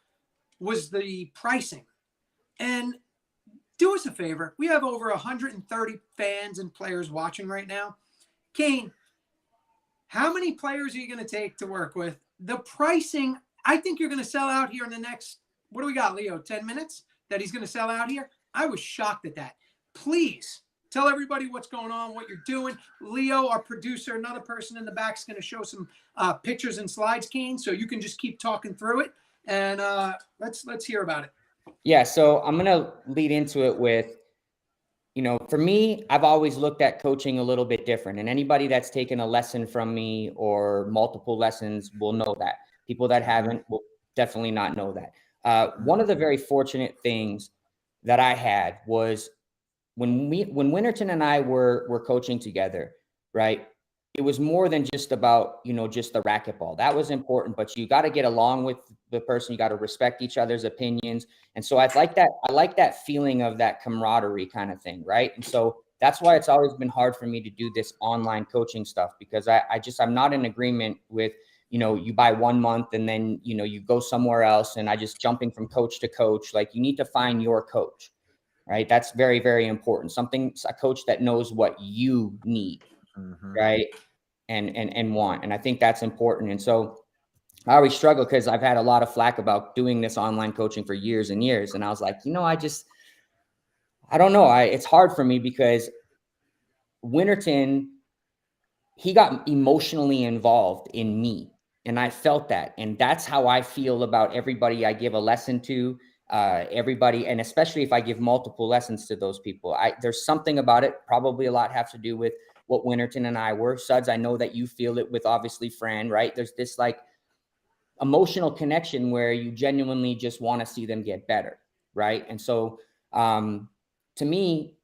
was the pricing. And do us a favor. We have over 130 fans and players watching right now. Kane, how many players are you going to take to work with? The pricing, I think you're going to sell out here in the next, what do we got, Leo, 10 minutes that he's going to sell out here? I was shocked at that. Please tell everybody what's going on, what you're doing. Leo, our producer, another person in the back, is going to show some pictures and slides, Kane, so you can just keep talking through it. And let's hear about it. Yeah, so I'm going to lead into it with, for me, I've always looked at coaching a little bit different. And anybody that's taken a lesson from me or multiple lessons will know that. People that haven't will definitely not know that. One of the very fortunate things that I had was when Winterton and I were coaching together, right? It was more than just about, just the racquetball. That was important, but you got to get along with the person. You got to respect each other's opinions. And so I like that feeling of that camaraderie kind of thing. Right. And so that's why it's always been hard for me to do this online coaching stuff, because I'm not in agreement with, you buy 1 month and then, you go somewhere else and I just jumping from coach to coach. Like, you need to find your coach, right? That's very, very important. A coach that knows what you need. Right. And want. And I think that's important. And so I always struggle because I've had a lot of flack about doing this online coaching for years and years. And I was like, I don't know. It's hard for me because Winterton, he got emotionally involved in me. And I felt that. And that's how I feel about everybody I give a lesson to. Everybody, and especially if I give multiple lessons to those people, there's something about it. Probably a lot has to do with what Winterton and I were. Suds, I know that you feel it with obviously Fran, right? There's this like emotional connection where you genuinely just want to see them get better, right? And so to me,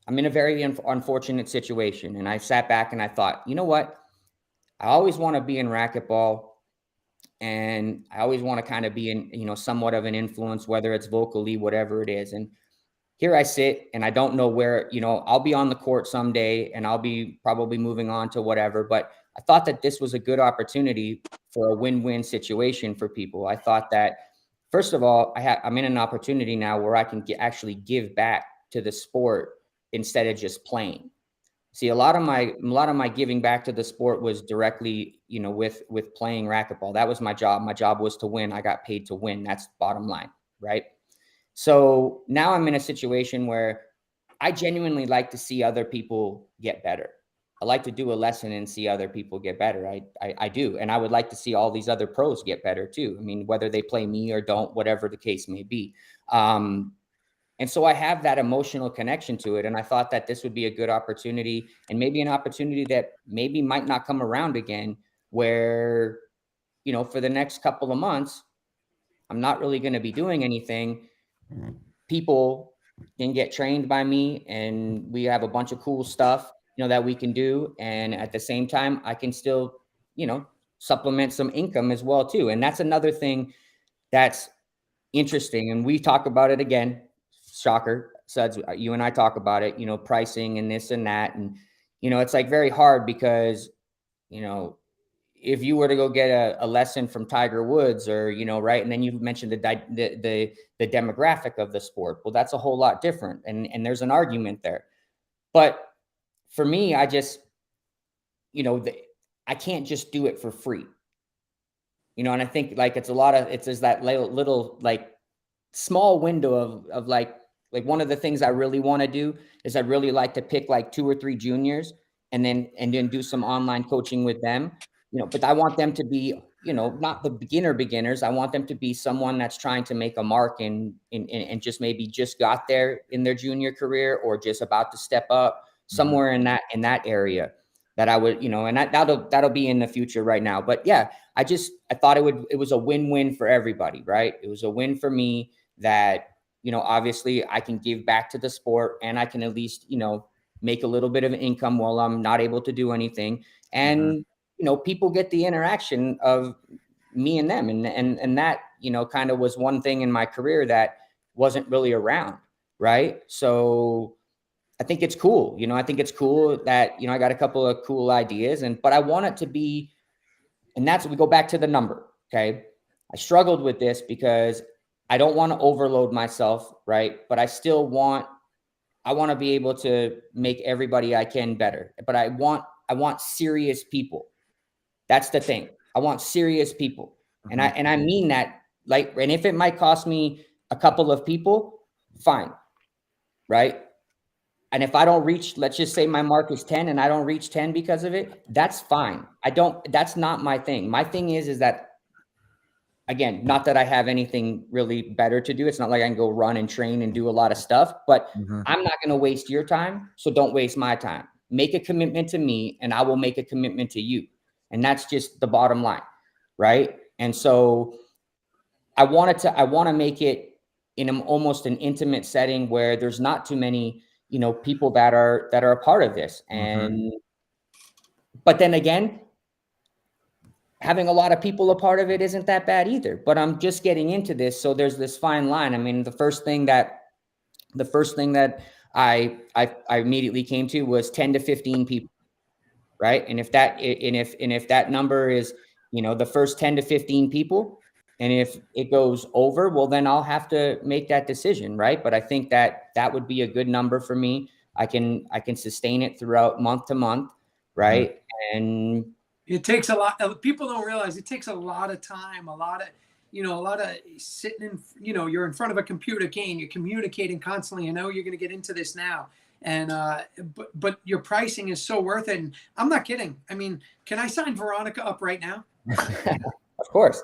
I'm in a very unfortunate situation. And I sat back and I thought, you know what? I always want to be in racquetball. And I always want to kind of be in, somewhat of an influence, whether it's vocally, whatever it is. And here I sit and I don't know where, I'll be on the court someday and I'll be probably moving on to whatever. But I thought that this was a good opportunity for a win-win situation for people. I thought that, first of all, I'm in an opportunity now where I can actually give back to the sport instead of just playing. See, a lot of my giving back to the sport was directly, with playing racquetball. That was my job. My job was to win. I got paid to win. That's bottom line, right? So now I'm in a situation where I genuinely like to see other people get better. I like to do a lesson and see other people get better. I do. And I would like to see all these other pros get better too. I mean, whether they play me or don't, whatever the case may be. And And so I have that emotional connection to it. And I thought that this would be a good opportunity, and maybe an opportunity that maybe might not come around again, where, you know, for the next couple of months, I'm not really going to be doing anything. People can get trained by me, and we have a bunch of cool stuff, you know, that we can do. And at the same time, I can still, you know, supplement some income as well too. And that's another thing that's interesting. And we talk about it again, shocker, Suds, you and I talk about it, you know, pricing and this and that. And, you know, it's like very hard because, you know, if you were to go get a lesson from Tiger Woods, or, you know, right. And then you mentioned the demographic of the sport. Well, that's a whole lot different. And there's an argument there. But for me, I just, you know, I can't just do it for free. You know, and I think like it's just that little like small window of like one of the things I really want to do is I'd really like to pick like 2 or 3 juniors and then do some online coaching with them, you know, but I want them to be, you know, not the beginners. I want them to be someone that's trying to make a mark and just maybe just got there in their junior career, or just about to step up somewhere in that area that I would, you know, and that'll be in the future right now. But yeah, I thought it was a win-win for everybody, right? It was a win for me that, you know, obviously I can give back to the sport, and I can at least, you know, make a little bit of income while I'm not able to do anything. And, you know, people get the interaction of me and them. And that, you know, kind of was one thing in my career that wasn't really around. Right. So I think it's cool. You know, I think it's cool that, you know, I got a couple of cool ideas, but I want it to be, and that's, we go back to the number. Okay. I struggled with this because I don't want to overload myself. Right. But I want to be able to make everybody I can better, but I want serious people. That's the thing. I want serious people. And I mean that, like, and if it might cost me a couple of people, fine. Right. And if I don't reach, let's just say my mark is 10 and I don't reach 10 because of it, that's fine. That's not my thing. My thing is that, again, not that I have anything really better to do. It's not like I can go run and train and do a lot of stuff, but I'm not going to waste your time. So don't waste my time. Make a commitment to me and I will make a commitment to you. And that's just the bottom line. Right. And so I want to make it in almost an intimate setting where there's not too many, you know, people that are a part of this. And, but then again, having a lot of people a part of it isn't that bad either, but I'm just getting into this. So there's this fine line. I mean, the first thing that I immediately came to was 10 to 15 people. Right. And if that number is, you know, the first 10 to 15 people, and if it goes over, well, then I'll have to make that decision. Right. But I think that would be a good number for me. I can sustain it throughout month to month. Right. And it takes a lot. People don't realize it takes a lot of time, a lot of sitting in, you know, you're in front of a computer, Kane, you're communicating constantly. I know you're going to get into this now. And, but your pricing is so worth it. And I'm not kidding. I mean, can I sign Veronica up right now? Of course.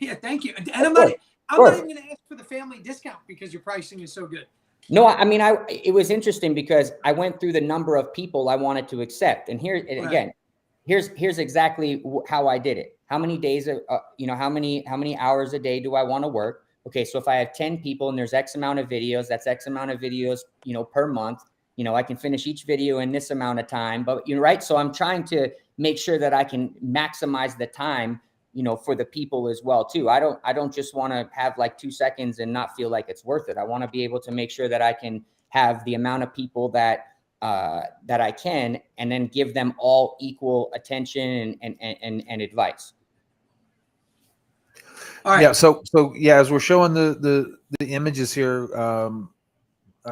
Yeah. Thank you. And I'm not even going to ask for the family discount because your pricing is so good. No, I mean, it was interesting because I went through the number of people I wanted to accept. And here, again, here's exactly how I did it. How many days, you know, how many hours a day do I want to work? Okay. So if I have 10 people and there's X amount of videos, that's X amount of videos, you know, per month, you know, I can finish each video in this amount of time, but you know, right. So I'm trying to make sure that I can maximize the time, you know, for the people as well too. I don't just want to have like 2 seconds and not feel like it's worth it. I want to be able to make sure that I can have the amount of people that I can, and then give them all equal attention and advice. All right. Yeah. So yeah, as we're showing the images here,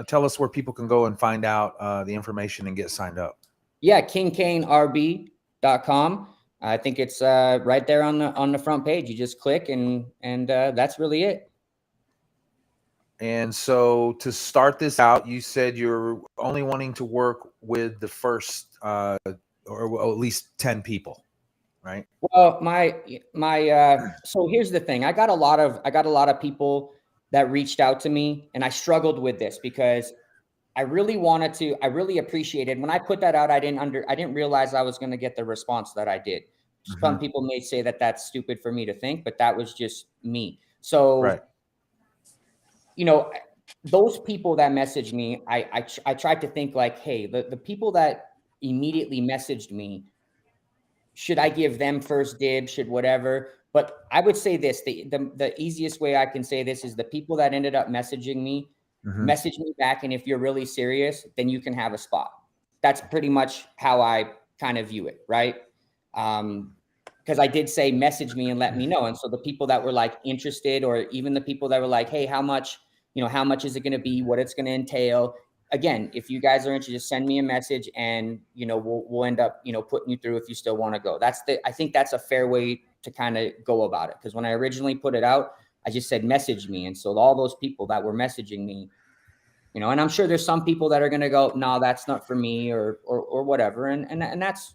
tell us where people can go and find out the information and get signed up. Yeah, kingkanerb.com. I think it's right there on the front page. You just click and that's really it. And so to start this out, you said you're only wanting to work with the first or at least 10 people, right? Well, so here's the thing. I got a lot of people that reached out to me, and I struggled with this because I really appreciated when I put that out. I didn't realize I was going to get the response that I did. Some people may say that that's stupid for me to think, but that was just me. So, those people that messaged me, I tried to think like, hey, the people that immediately messaged me, should I give them first dibs? Should whatever? But I would say this, the easiest way I can say this is the people that ended up messaging me, message me back. And if you're really serious, then you can have a spot. That's pretty much how I kind of view it. Right. Because I did say, message me and let me know. And so the people that were like interested, or even the people that were like, hey, how much is it going to be, what it's going to entail? Again, if you guys are interested, just send me a message and, we'll end up, putting you through if you still want to go. I think that's a fair way to kind of go about it. Because when I originally put it out, I just said, message me. And so all those people that were messaging me, and I'm sure there's some people that are going to go, no, that's not for me or whatever. And that's,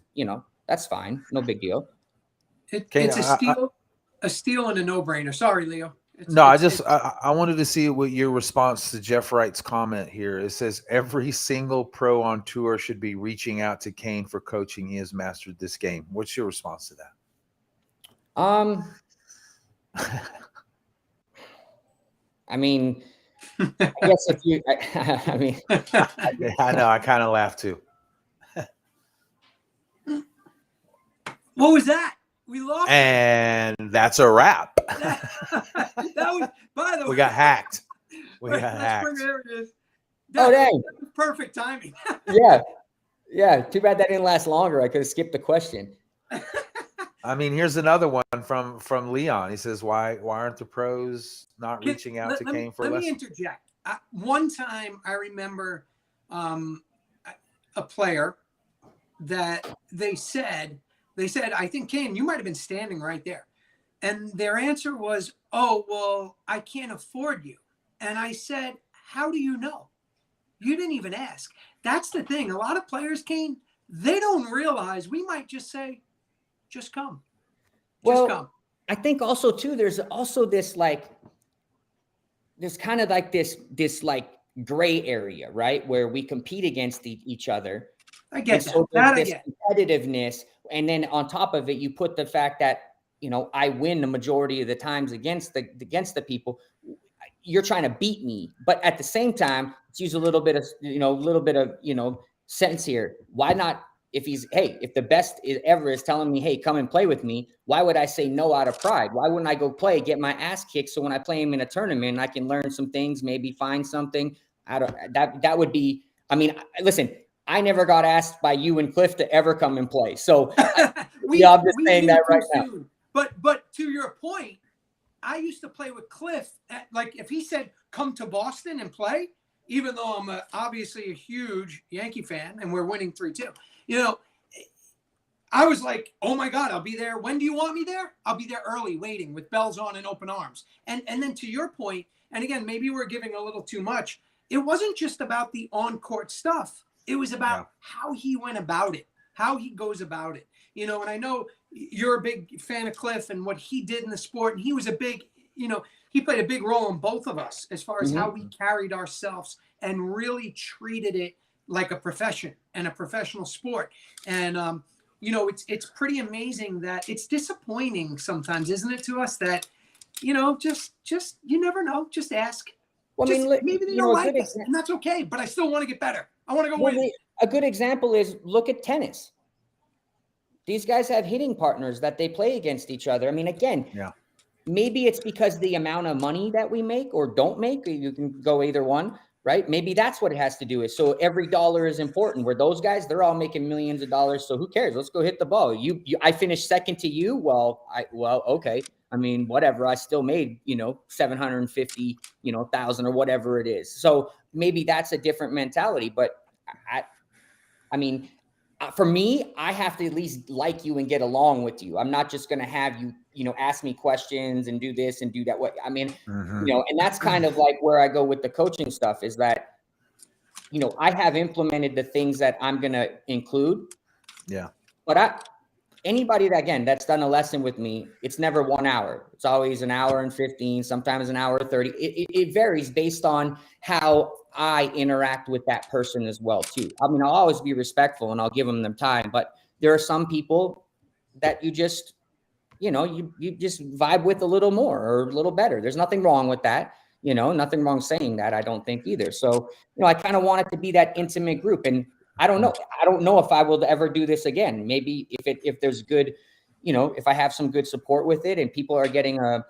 that's fine. No big deal. It's a steal and a no-brainer. Sorry, Leo. I wanted to see what your response to Jeff Wright's comment here. It says every single pro on tour should be reaching out to Kane for coaching. He has mastered this game. What's your response to that? I mean, I guess if you, I mean, I know, I kind of laughed too. What was that? We lost. And that's a wrap. That was, by the way, we got hacked. There it is. Dang. That was perfect timing. Yeah. Too bad that didn't last longer. I could have skipped the question. I mean, here's another one from Leon. He says, why aren't the pros not reaching out to Kane for lessons? Let me interject. One time I remember a player that they said, I think, Kane, you might have been standing right there. And their answer was, oh, well, I can't afford you. And I said, how do you know? You didn't even ask. That's the thing. A lot of players, Kane, they don't realize we might just say, just come. Just come. I think also too, there's also this there's kind of like this like gray area, right? Where we compete against each other. I get so that. There's this competitiveness. And then on top of it, you put the fact that, I win the majority of the times against the people. You're trying to beat me. But at the same time, let's use a little bit of sense here. Why not? If the best ever is telling me, hey, come and play with me, why would I say no out of pride? Why wouldn't I go play, get my ass kicked? So when I play him in a tournament, I can learn some things, maybe find something out of that would be, I mean, listen, I never got asked by you and Cliff to ever come and play. So I'm just saying that right now. But to your point, I used to play with Cliff. Like if he said, come to Boston and play, even though I'm obviously a huge Yankee fan and we're winning 3-2, I was like, oh my God, I'll be there. When do you want me there? I'll be there early, waiting with bells on and open arms. And then to your point, and again, maybe we're giving a little too much. It wasn't just about the on-court stuff. It was about how he went about it, how he goes about it. And I know you're a big fan of Cliff and what he did in the sport. And he was a big, he played a big role in both of us as far as how we carried ourselves and really treated it like a profession and a professional sport. And, it's pretty amazing that it's disappointing sometimes, isn't it, to us that, just you never know, just ask. Well, maybe they don't like us, and that's okay. But I still want to get better. I want to go win. A good example is look at tennis. These guys have hitting partners that they play against each other. I mean, again, maybe it's because the amount of money that we make or don't make. You can go either one, right? Maybe that's what it has to do with. So every dollar is important. Where those guys, they're all making millions of dollars. So who cares? Let's go hit the ball. I finished second to you. Well, okay. I mean, whatever. I still made, 750, 1,000 or whatever it is. So maybe that's a different mentality. But I mean, for me, I have to at least like you and get along with you. I'm not just going to have you, ask me questions and do this and do that. What I mean, and that's kind of like where I go with the coaching stuff is that, I have implemented the things that I'm going to include. Yeah. But anybody that, again, that's done a lesson with me, it's never 1 hour. It's always an hour and 15, sometimes an hour 30. It varies based on how I interact with that person as well too. I mean, I'll always be respectful and I'll give them time, but there are some people that you just, you just vibe with a little more or a little better. There's nothing wrong with that. Nothing wrong saying that, I don't think either. So, I kind of want it to be that intimate group. And I don't know. I don't know if I will ever do this again. Maybe if there's good, if I have some good support with it and people are getting a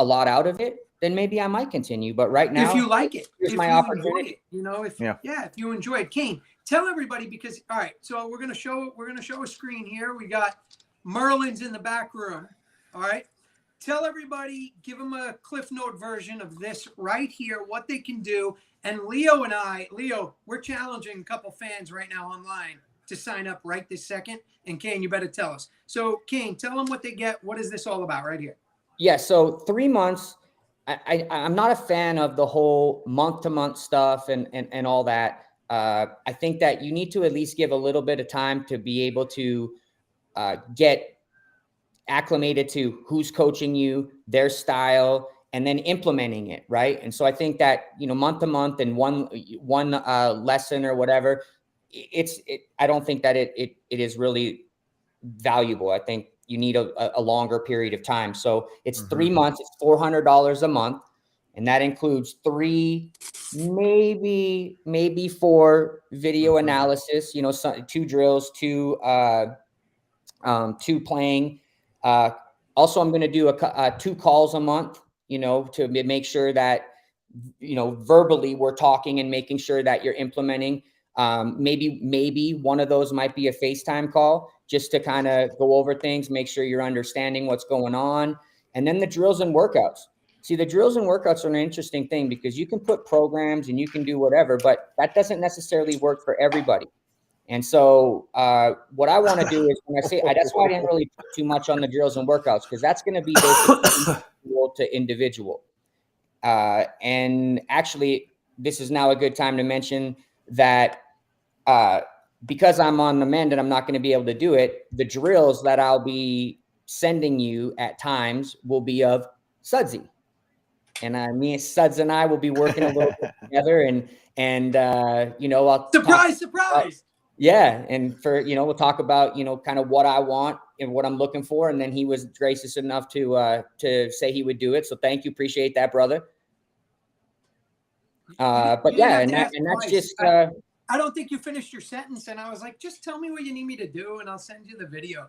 lot out of it, then maybe I might continue. But right now, if you like it, here's if my you opportunity. enjoy it, if you enjoy it. Kane, tell everybody, because all right, so we're gonna show a screen here. We got Merlin's in the back room. All right. Tell everybody, give them a Cliff Note version of this right here, what they can do. And Leo, we're challenging a couple fans right now online to sign up right this second. And Kane, you better tell us. So Kane, tell them what they get. What is this all about right here? Yeah. So 3 months. I'm not a fan of the whole month-to-month stuff and all that. I think that you need to at least give a little bit of time to be able to get acclimated to who's coaching you, their style, and then implementing it, right? And so I think that, month to month and one lesson or whatever, I don't think that it is really valuable. I think you need a longer period of time. So it's 3 months, it's $400 a month, and that includes 3, maybe 4 video analysis, 2 drills, 2 playing. Also, I'm going to do 2 calls a month, to make sure that, verbally we're talking and making sure that you're implementing. Maybe one of those might be a FaceTime call just to kind of go over things, make sure you're understanding what's going on. And then the drills and workouts. See, the drills and workouts are an interesting thing because you can put programs and you can do whatever, but that doesn't necessarily work for everybody. And so what I want to do is when I say that's why I didn't really put too much on the drills and workouts, because that's going to be basically individual to individual. And actually, this is now a good time to mention that because I'm on the mend and I'm not going to be able to do it, the drills that I'll be sending you at times will be of Sudsy. And me, Suds, and I will be working a little bit together. And I'll surprise. Yeah. And we'll talk about, kind of what I want and what I'm looking for. And then he was gracious enough to say he would do it. So thank you. Appreciate that, brother. But yeah, and that's just, I don't think you finished your sentence. And I was like, just tell me what you need me to do and I'll send you the video.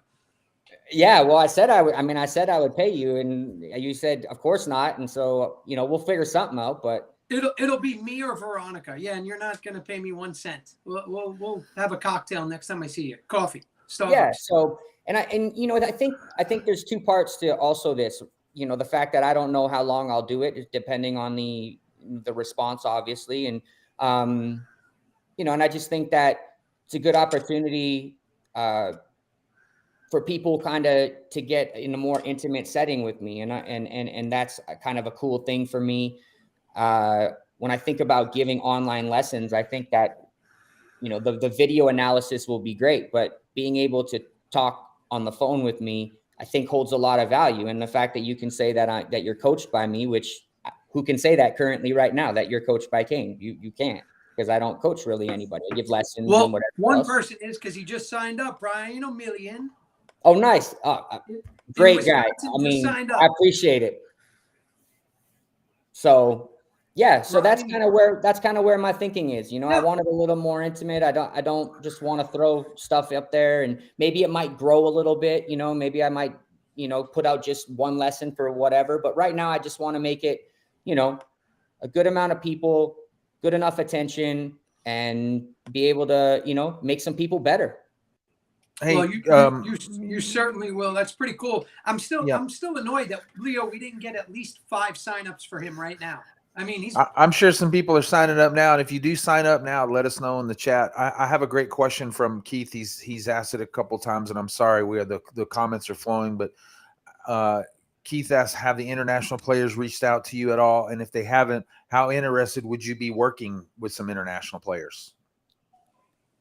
Yeah. Well, I said I would pay you, and you said, of course not. And so, we'll figure something out, but it'll be me or Veronica. Yeah. And you're not going to pay me 1 cent. We'll have a cocktail next time I see you. Coffee. Starbucks. Yeah. So, I think there's 2 parts to also this, the fact that I don't know how long I'll do it, depending on the response, obviously. And, and I just think that it's a good opportunity, for people kind of to get in a more intimate setting with me. And that's kind of a cool thing for me. When I think about giving online lessons, I think that, the video analysis will be great, but being able to talk on the phone with me, I think holds a lot of value. And the fact that you can say that that you're coached by me, which who can say that currently right now that you're coached by Kane? You can't, because I don't coach really anybody. I give lessons. Well, and whatever one else. person is, because he just signed up, Brian O'Million. Oh, nice. Great guy. I mean, I appreciate it. So yeah, so that's kind of where my thinking is. I want it a little more intimate. I don't just want to throw stuff up there, and maybe it might grow a little bit, maybe I might, put out just 1 lesson for whatever. But right now I just want to make it, a good amount of people, good enough attention, and be able to, make some people better. Hey, well, you certainly will. That's pretty cool. I'm still annoyed that, Leo, we didn't get at least 5 signups for him right now. I mean, I'm sure some people are signing up now, and if you do sign up now, let us know in the chat. I have a great question from Keith. He's asked it a couple times, and I'm sorry, the comments are flowing, but Keith asked, have the international players reached out to you at all? And if they haven't, how interested would you be working with some international players?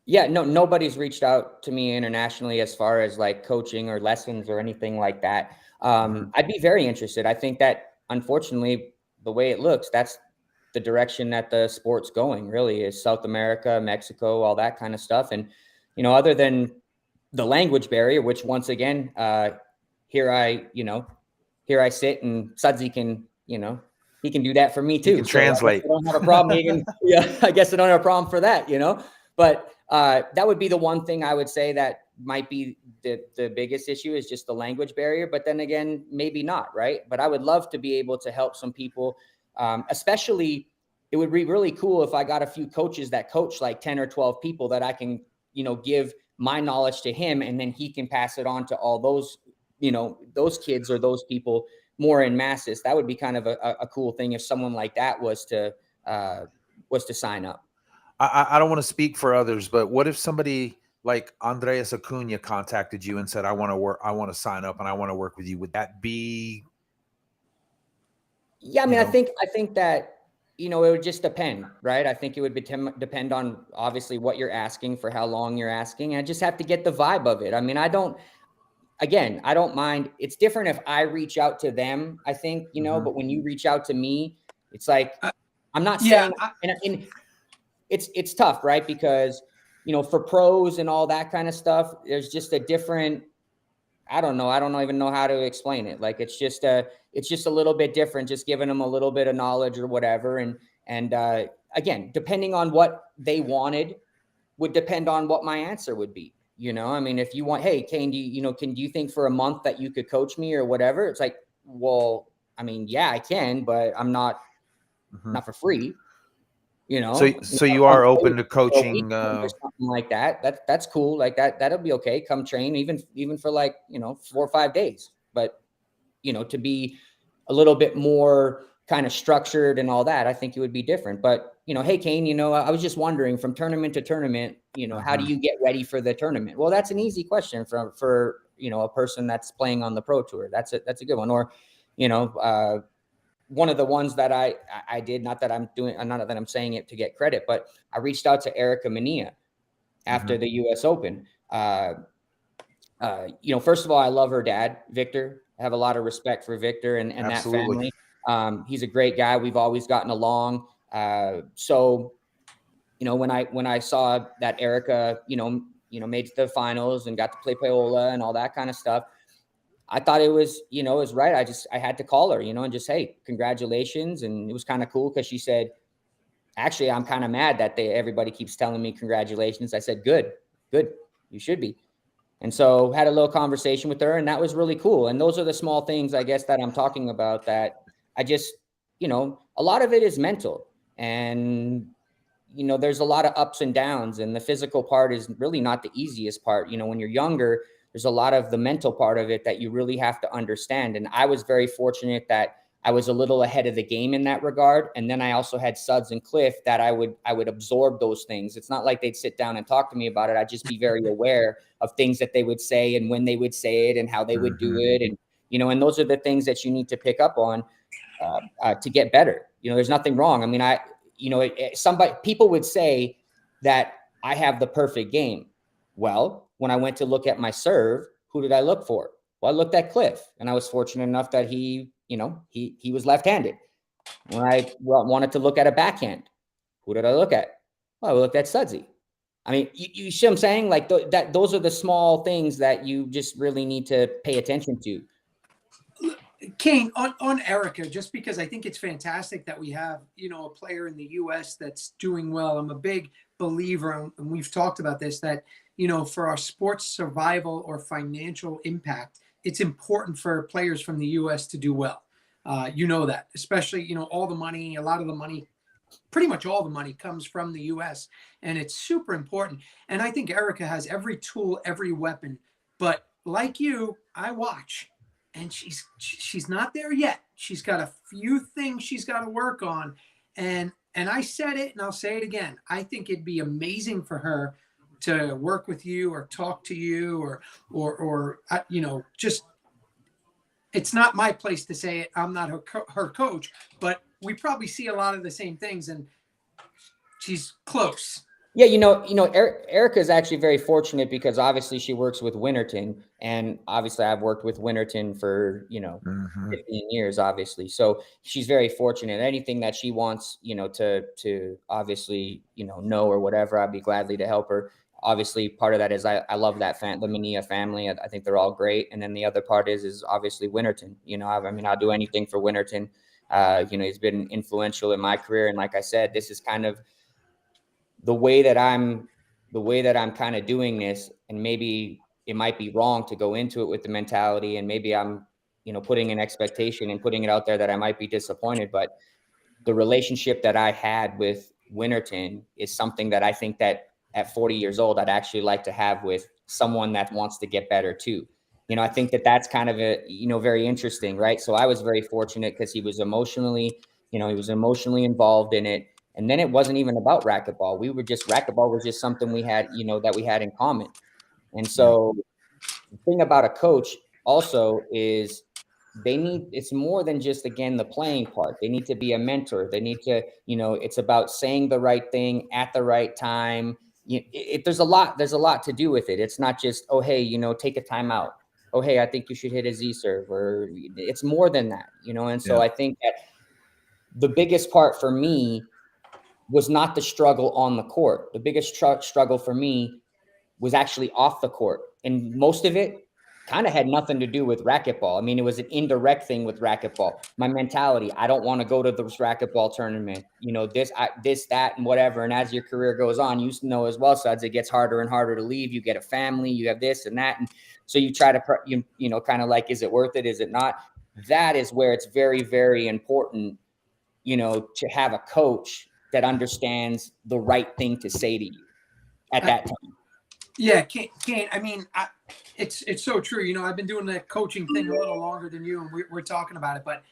Yeah, no, nobody's reached out to me internationally as far as like coaching or lessons or anything like that. I'd be very interested. I think that unfortunately, the way it looks, that's the direction that the sport's going, really, is South America, Mexico, all that kind of stuff. And, other than the language barrier, which once again, here I sit, and Sudsy can, he can do that for me too. You can translate. I don't have a problem. I guess I don't have a problem for that, but that would be the one thing I would say that might be the biggest issue, is just the language barrier. But then again, maybe not, right? But I would love to be able to help some people, especially it would be really cool if I got a few coaches that coach like 10 or 12 people that I can, give my knowledge to him, and then he can pass it on to all those, those kids or those people more in masses. That would be kind of a cool thing if someone like that was to sign up. I don't want to speak for others, but what if somebody like Andreas Acuna contacted you and said, I want to sign up and I want to work with you? Would that be? Yeah, I mean, I think that, it would just depend, right? I think it would depend on obviously what you're asking, for how long you're asking. I just have to get the vibe of it. I mean, I don't mind. It's different if I reach out to them, I think, but when you reach out to me, it's like, I'm not saying, and it's tough, right? Because, for pros and all that kind of stuff, there's just a different, I don't even know how to explain it. Like, it's just a little bit different, just giving them a little bit of knowledge or whatever. And again, depending on what they wanted would depend on what my answer would be. I mean, if you want, hey, Kane, do you think for a month that you could coach me or whatever? It's like, well, I mean, yeah, I can, but I'm not for free. So you are open to coaching or something like that. That's cool. Like that'll be okay. Come train even for like, 4 or 5 days. But, to be a little bit more kind of structured and all that, I think it would be different. But, hey, Kane, I was just wondering, from tournament to tournament, how do you get ready for the tournament? Well, that's an easy question for a person that's playing on the pro tour. That's a good one. Or, one of the ones that I did, not that I'm saying it to get credit, but I reached out to Erica Mania after the US Open. First of all, I love her dad, Victor. I have a lot of respect for Victor and that family. He's a great guy. We've always gotten along. So, when I saw that Erica, made the finals and got to play Paola and all that kind of stuff, I thought it was, it was right. I had to call her, and just, hey, congratulations. And it was kind of cool because she said, actually, I'm kind of mad that everybody keeps telling me congratulations. I said, good, you should be. And so had a little conversation with her, and that was really cool. And those are the small things, I guess, that I'm talking about, that I just, a lot of it is mental, and, there's a lot of ups and downs, and the physical part is really not the easiest part. When you're younger, there's a lot of the mental part of it that you really have to understand. And I was very fortunate that I was a little ahead of the game in that regard. And then I also had Suds and Cliff that I would absorb those things. It's not like they'd sit down and talk to me about it. I'd just be very aware of things that they would say and when they would say it and how they would do it. And, and those are the things that you need to pick up on to get better. There's nothing wrong. I mean, people would say that I have the perfect game. Well, when I went to look at my serve, who did I look for? Well, I looked at Cliff, and I was fortunate enough that he was left-handed. When I wanted to look at a backhand, who did I look at? Well, I looked at Sudsy. I mean, you see what I'm saying? Like those are the small things that you just really need to pay attention to. Kane, on Erica, just because I think it's fantastic that we have, a player in the U.S. that's doing well. I'm a big believer, and we've talked about this, that, for our sports survival or financial impact, it's important for players from the U.S. to do well. That, especially, all the money, a lot of the money, pretty much all the money comes from the U.S. and it's super important. And I think Erica has every tool, every weapon. But like you, I watch, and she's not there yet. She's got a few things she's got to work on. And I said it, and I'll say it again. I think it'd be amazing for her to work with you or talk to you or just, it's not my place to say it. I'm not her coach, but we probably see a lot of the same things, and she's close. Yeah, Erica is actually very fortunate because obviously she works with Winterton, and obviously I've worked with Winterton for, 15 years, obviously. So she's very fortunate. Anything that she wants, to obviously, know or whatever, I'd be gladly to help her. Obviously, part of that is I love that the Mania family. I think they're all great. And then the other part is obviously Winterton. I'll do anything for Winterton. He's been influential in my career. And like I said, this is kind of the way that I'm kind of doing this, and maybe it might be wrong to go into it with the mentality, and maybe I'm, putting an expectation and putting it out there that I might be disappointed, but the relationship that I had with Winterton is something that I think that at 40 years old, I'd actually like to have with someone that wants to get better too. I think that that's kind of very interesting, right? So I was very fortunate because he was emotionally involved in it. And then it wasn't even about racquetball. Racquetball was just something we had, that we had in common. And so the thing about a coach also is it's more than just, again, the playing part. They need to be a mentor. They need to, it's about saying the right thing at the right time. There's a lot to do with it. It's not just, oh, hey, take a timeout. Oh, hey, I think you should hit a Z serve, or it's more than that, And so I think that the biggest part for me was not the struggle on the court. The biggest struggle for me was actually off the court. And most of it kind of had nothing to do with racquetball. I mean, it was an indirect thing with racquetball. My mentality, I don't want to go to this racquetball tournament, this, that, and whatever. And as your career goes on, you know as well, Suds, it gets harder and harder to leave. You get a family, you have this and that. And so you try to, kind of like, is it worth it? Is it not? That is where it's very, very important, to have a coach that understands the right thing to say to you at that time. Yeah, Kane. I mean, it's so true. I've been doing the coaching thing a little longer than you, and we're talking about it. But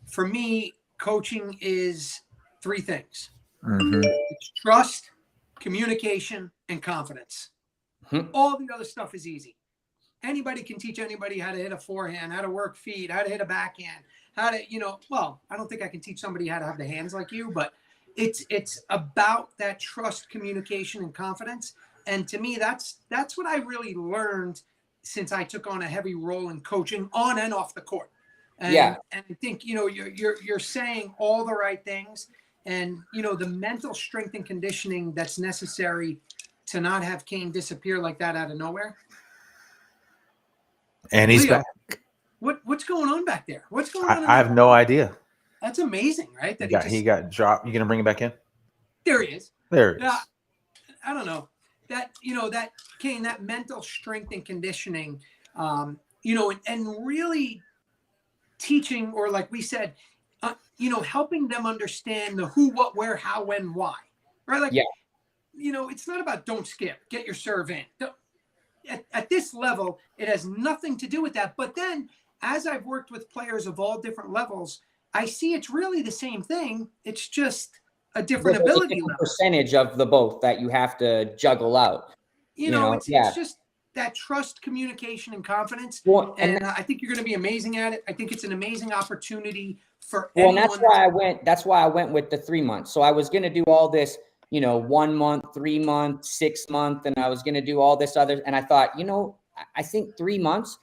for me, coaching is three things: it's trust, communication, and confidence. All the other stuff is easy. Anybody can teach anybody how to hit a forehand, how to work feet, how to hit a backhand, how to, well, I don't think I can teach somebody how to have the hands like you, but it's about that trust, communication, and confidence. And to me, that's what I really learned since I took on a heavy role in coaching on and off the court. And, and I think, you're saying all the right things, and, the mental strength and conditioning that's necessary to not have Kane disappear like that out of nowhere. And he's Leo, back. What's going on back there? What's going on? I have no idea. That's amazing, right? That he got dropped. You gonna bring him back in? There he is. There he is. I don't know. That, that Kane, that mental strength and conditioning, and really teaching, or like we said, helping them understand the who, what, where, how, when, why, right? Like, it's not about don't skip, get your serve in. At this level, it has nothing to do with that. But then as I've worked with players of all different levels, I see it's really the same thing. It's just a different ability level. Percentage of the both that you have to juggle out. It's just that trust, communication, and confidence. Well, and I think you're going to be amazing at it. I think it's an amazing opportunity for anyone. And that's why I went with the 3 months. So I was going to do all this, 1 month, 3 month, 6 month, and I was going to do all this other. And I thought, I think 3 months,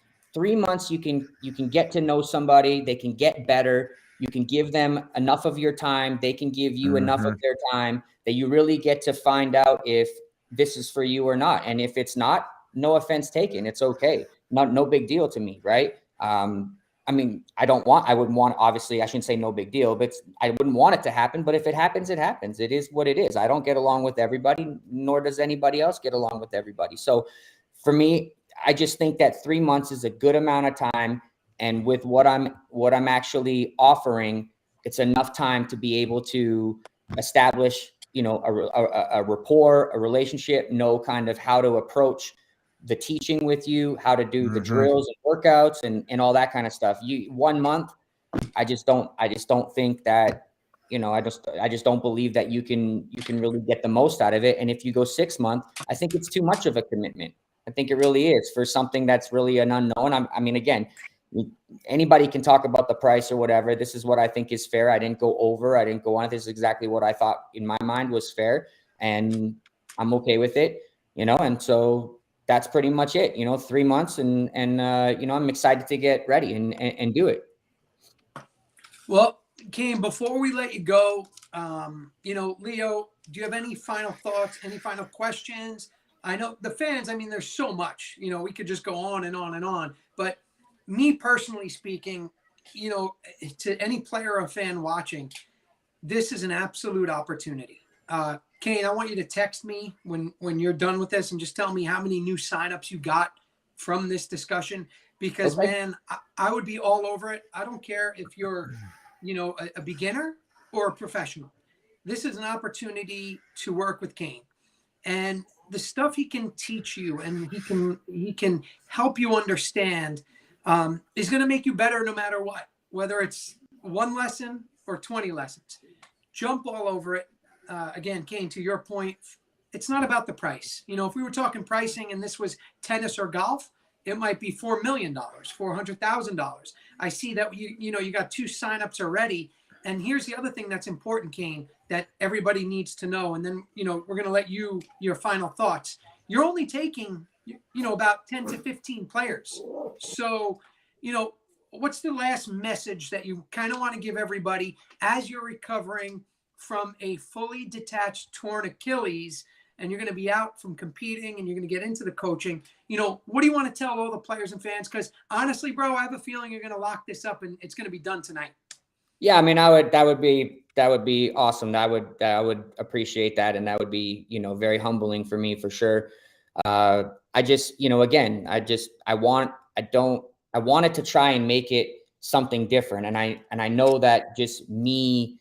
you can get to know somebody. They can get better. You can give them enough of your time. They can give you enough of their time that you really get to find out if this is for you or not. And if it's not, no offense taken. It's okay. No big deal to me. Right. I wouldn't want, obviously I shouldn't say no big deal, but I wouldn't want it to happen. But if it happens, it happens. It is what it is. I don't get along with everybody, nor does anybody else get along with everybody. So for me, I just think that 3 months is a good amount of time. And with what I'm actually offering, it's enough time to be able to establish, a rapport, a relationship, know kind of how to approach the teaching with you, how to do the drills and workouts and all that kind of stuff. 1 month, I just don't think that, I just don't believe that you can really get the most out of it. And if you go 6 months, I think it's too much of a commitment. I think it really is for something that's really an unknown. Again, anybody can talk about the price or whatever. This is what I think is fair. I didn't go over. I didn't go on. This is exactly what I thought in my mind was fair. And I'm okay with it, you know, and so that's pretty much it, you know, 3 months and you know, I'm excited to get ready and do it. Well, Kane, before we let you go, you know, Leo, do you have any final thoughts, any final questions? I know the fans, I mean, there's so much, you know, we could just go on and on and on, but me personally speaking, you know, to any player or fan watching, this is an absolute opportunity. Kane, I want you to text me when you're done with this and just tell me how many new signups you got from this discussion, because Okay. man, I would be all over it. I don't care if you're, you know, a beginner or a professional. This is an opportunity to work with Kane, and the stuff he can teach you and he can help you understand is going to make you better no matter what, whether it's one lesson or 20 lessons. Jump all over it. Again, Kane, to your point, it's not about the price. You know, if we were talking pricing and this was tennis or golf, it might be $4 million, $400,000. I see that you know, you got 2 signups already. And here's the other thing that's important, Kane, that everybody needs to know. And then, you know, we're going to let you, your final thoughts. You're only taking, you know, about 10 to 15 players. So, you know, what's the last message that you kind of want to give everybody as you're recovering from a fully detached torn Achilles and you're going to be out from competing and you're going to get into the coaching? You know, what do you want to tell all the players and fans? Because honestly, bro, I have a feeling you're going to lock this up and it's going to be done tonight. Yeah, I mean, that would be awesome. I would appreciate that, and that would be, you know, very humbling for me for sure. I just, you know, again, I wanted to try and make it something different, and I know that just me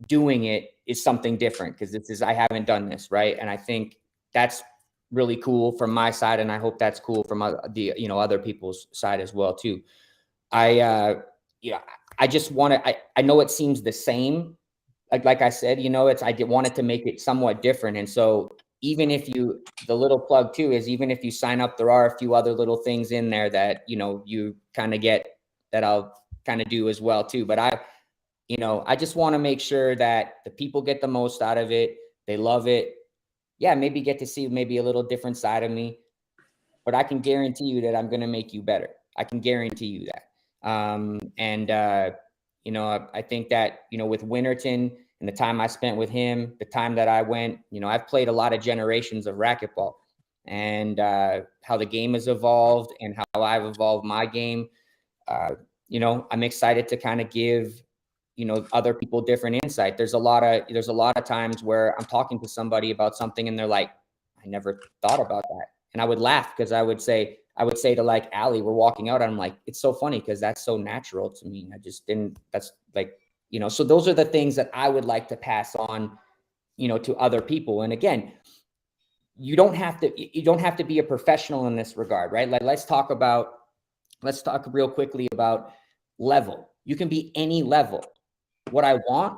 doing it is something different because I haven't done this, right? And I think that's really cool from my side, and I hope that's cool from the, you know, other people's side as well too. Yeah, I just want to, I know it seems the same. Like I said, you know, I wanted to make it somewhat different. And so even if the little plug too is, even if you sign up, there are a few other little things in there that, you know, you kind of get that I'll kind of do as well too. But I just want to make sure that the people get the most out of it. They love it. Yeah, maybe get to see maybe a little different side of me, but I can guarantee you that I'm going to make you better. I can guarantee you that. You know, I think that, you know, with Winterton and the time I spent with him, the time that I went, you know, I've played a lot of generations of racquetball, and how the game has evolved and how I've evolved my game. You know, I'm excited to kind of give, you know, other people different insight. There's a lot of times where I'm talking to somebody about something and they're like, I never thought about that. And I would laugh because I would say to like Allie, we're walking out, and I'm like, it's so funny because that's so natural to me. I just didn't, that's like, you know, so those are the things that I would like to pass on, you know, to other people. And again, you don't have to be a professional in this regard, right? Like, let's talk real quickly about level. You can be any level. What I want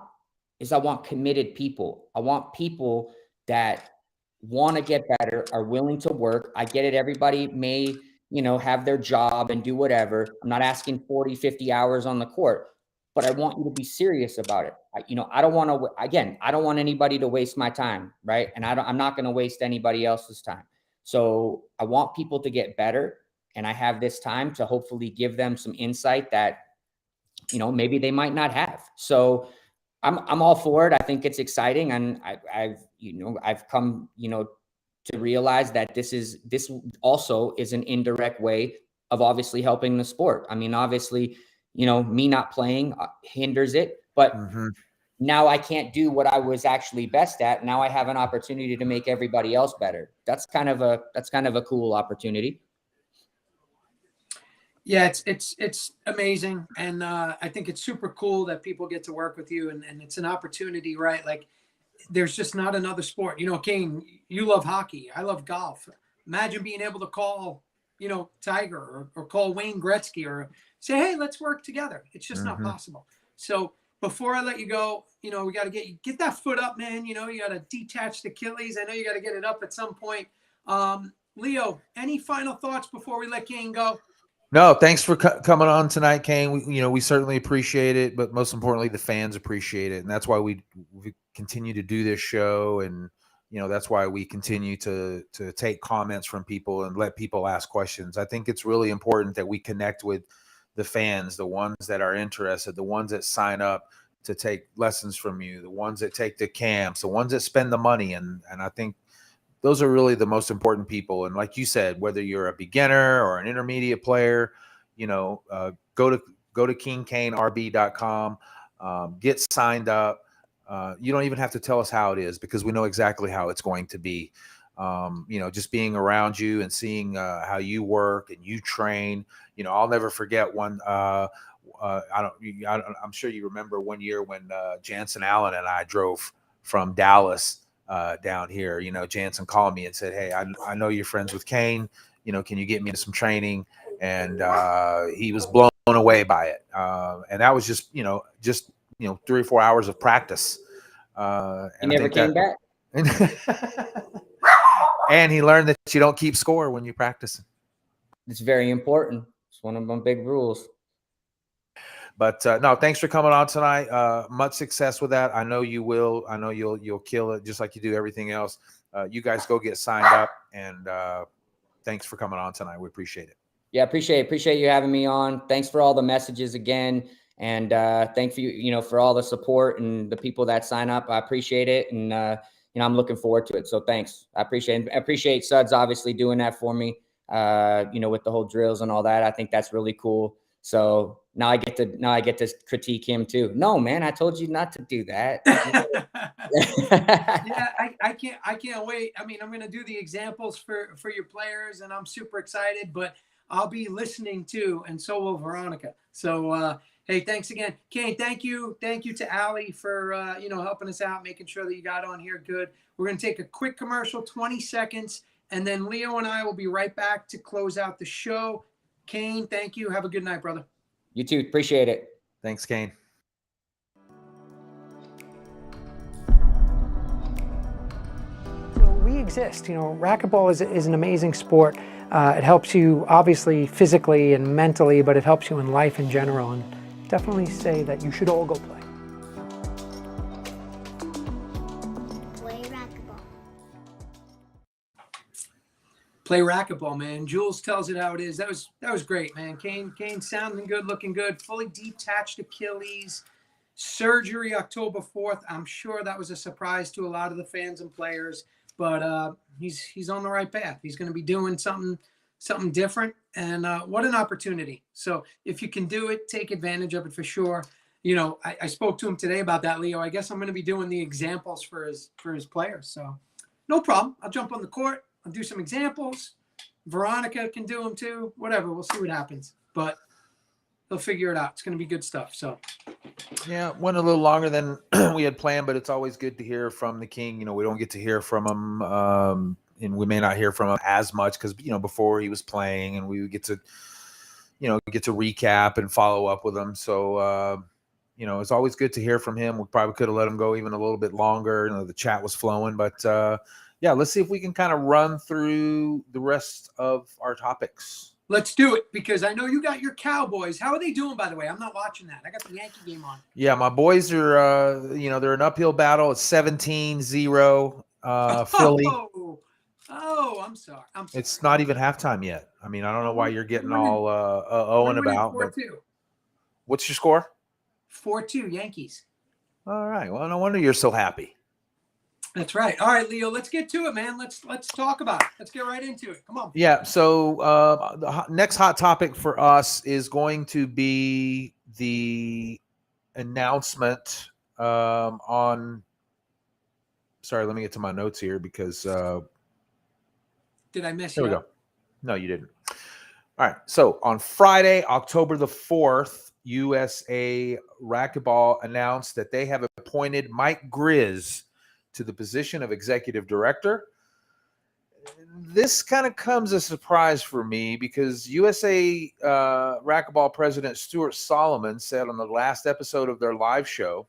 committed people. I want people that want to get better, are willing to work. I get it. Everybody may, you know, have their job and do whatever. I'm not asking 40, 50 hours on the court, but I want you to be serious about it. I don't want anybody to waste my time. Right. And I'm not going to waste anybody else's time. So I want people to get better. And I have this time to hopefully give them some insight that, you know, maybe they might not have. So I'm all for it. I think it's exciting. And I've come, you know, to realize that this also is an indirect way of obviously helping the sport. I mean, obviously, you know, me not playing hinders it, but now I can't do what I was actually best at. Now I have an opportunity to make everybody else better. That's kind of a cool opportunity. Yeah, it's amazing. And I think it's super cool that people get to work with you, and it's an opportunity, right? Like, there's just not another sport. You know, Kane, you love hockey. I love golf. Imagine being able to call, you know, Tiger or call Wayne Gretzky or say, hey, let's work together. It's just not possible. So before I let you go, you know, we got to get that foot up, man. You know, you got to detach the Achilles. I know you got to get it up at some point. Leo, any final thoughts before we let Kane go? No, thanks for coming on tonight, Kane. We certainly appreciate it, but most importantly, the fans appreciate it, and that's why we continue to do this show. And that's why we continue to take comments from people and let people ask questions. I think it's really important that we connect with the fans, the ones that are interested, the ones that sign up to take lessons from you, the ones that take the camps, the ones that spend the money. And I think those are really the most important people. And like you said, whether you're a beginner or an intermediate player, go to kingkanerb.com, get signed up. You don't even have to tell us how it is, because we know exactly how it's going to be. Just being around you and seeing how you work and you train. I'll never forget one. I'm sure you remember one year when Jansen Allen and I drove from Dallas down here. Jansen called me and said, "Hey, I know you're friends with Kane. Can you get me into some training?" And he was blown away by it. And that was just 3 or 4 hours of practice. And he never came back. And he learned that you don't keep score when you practice. It's very important. It's one of my big rules. But no, thanks for coming on tonight. Much success with that. I know you will. I know you'll kill it just like you do everything else. You guys go get signed up, and thanks for coming on tonight. We appreciate it. Yeah, appreciate you having me on. Thanks for all the messages again, and thank you, for all the support and the people that sign up. I appreciate it, and I'm looking forward to it. So thanks. I appreciate Suds obviously doing that for me. With the whole drills and all that. I think that's really cool. So now I get to critique him too. No, man, I told you not to do that. Yeah, I can't wait. I mean, I'm going to do the examples for your players, and I'm super excited, but I'll be listening too. And so will Veronica. So, hey, thanks again. Kane, thank you. Thank you to Allie for, helping us out, making sure that you got on here good. We're going to take a quick commercial, 20 seconds. And then Leo and I will be right back to close out the show. Kane, thank you. Have a good night, brother. You too. Appreciate it. Thanks, Kane. So we exist. Racquetball is an amazing sport. It helps you obviously physically and mentally, but it helps you in life in general. And definitely say that you should all go play. Play racquetball, man. Jules tells it how it is. That was great, man. Kane sounding good, looking good. Fully detached Achilles. Surgery October 4th. I'm sure that was a surprise to a lot of the fans and players, but he's on the right path. He's going to be doing something different, and what an opportunity. So if you can do it, take advantage of it for sure. I spoke to him today about that, Leo. I guess I'm going to be doing the examples for his players. So no problem. I'll jump on the court. I'll do some examples. Veronica can do them too. Whatever. We'll see what happens. But they'll figure it out. It's going to be good stuff. So, yeah, went a little longer than we had planned, but it's always good to hear from the King. We don't get to hear from him, and we may not hear from him as much because before he was playing, and we would get to recap and follow up with him. So it's always good to hear from him. We probably could have let him go even a little bit longer. The chat was flowing, but yeah, let's see if we can kind of run through the rest of our topics. Let's do it, because I know you got your Cowboys. How are they doing, by the way? I'm not watching that. I got the Yankee game on. Yeah, my boys are, they're an uphill battle. It's 17-0 Philly. Oh, I'm sorry. It's not even halftime yet. I mean, I don't know why you're getting all Owen about. 4-2. What's your score? 4-2 Yankees. All right. Well, no wonder you're so happy. That's right. All right, Leo, let's get to it, man. Let's talk about it. Let's get right into it. Come on. Yeah. So the next hot topic for us is going to be the announcement on. Sorry, let me get to my notes here because. Did I miss Here you? we go. No, you didn't. All right. So on Friday, October the 4th, USA Racquetball announced that they have appointed Mike Grizz to the position of executive director. This kind of comes as a surprise for me because USA Racquetball president Stuart Solomon said on the last episode of their live show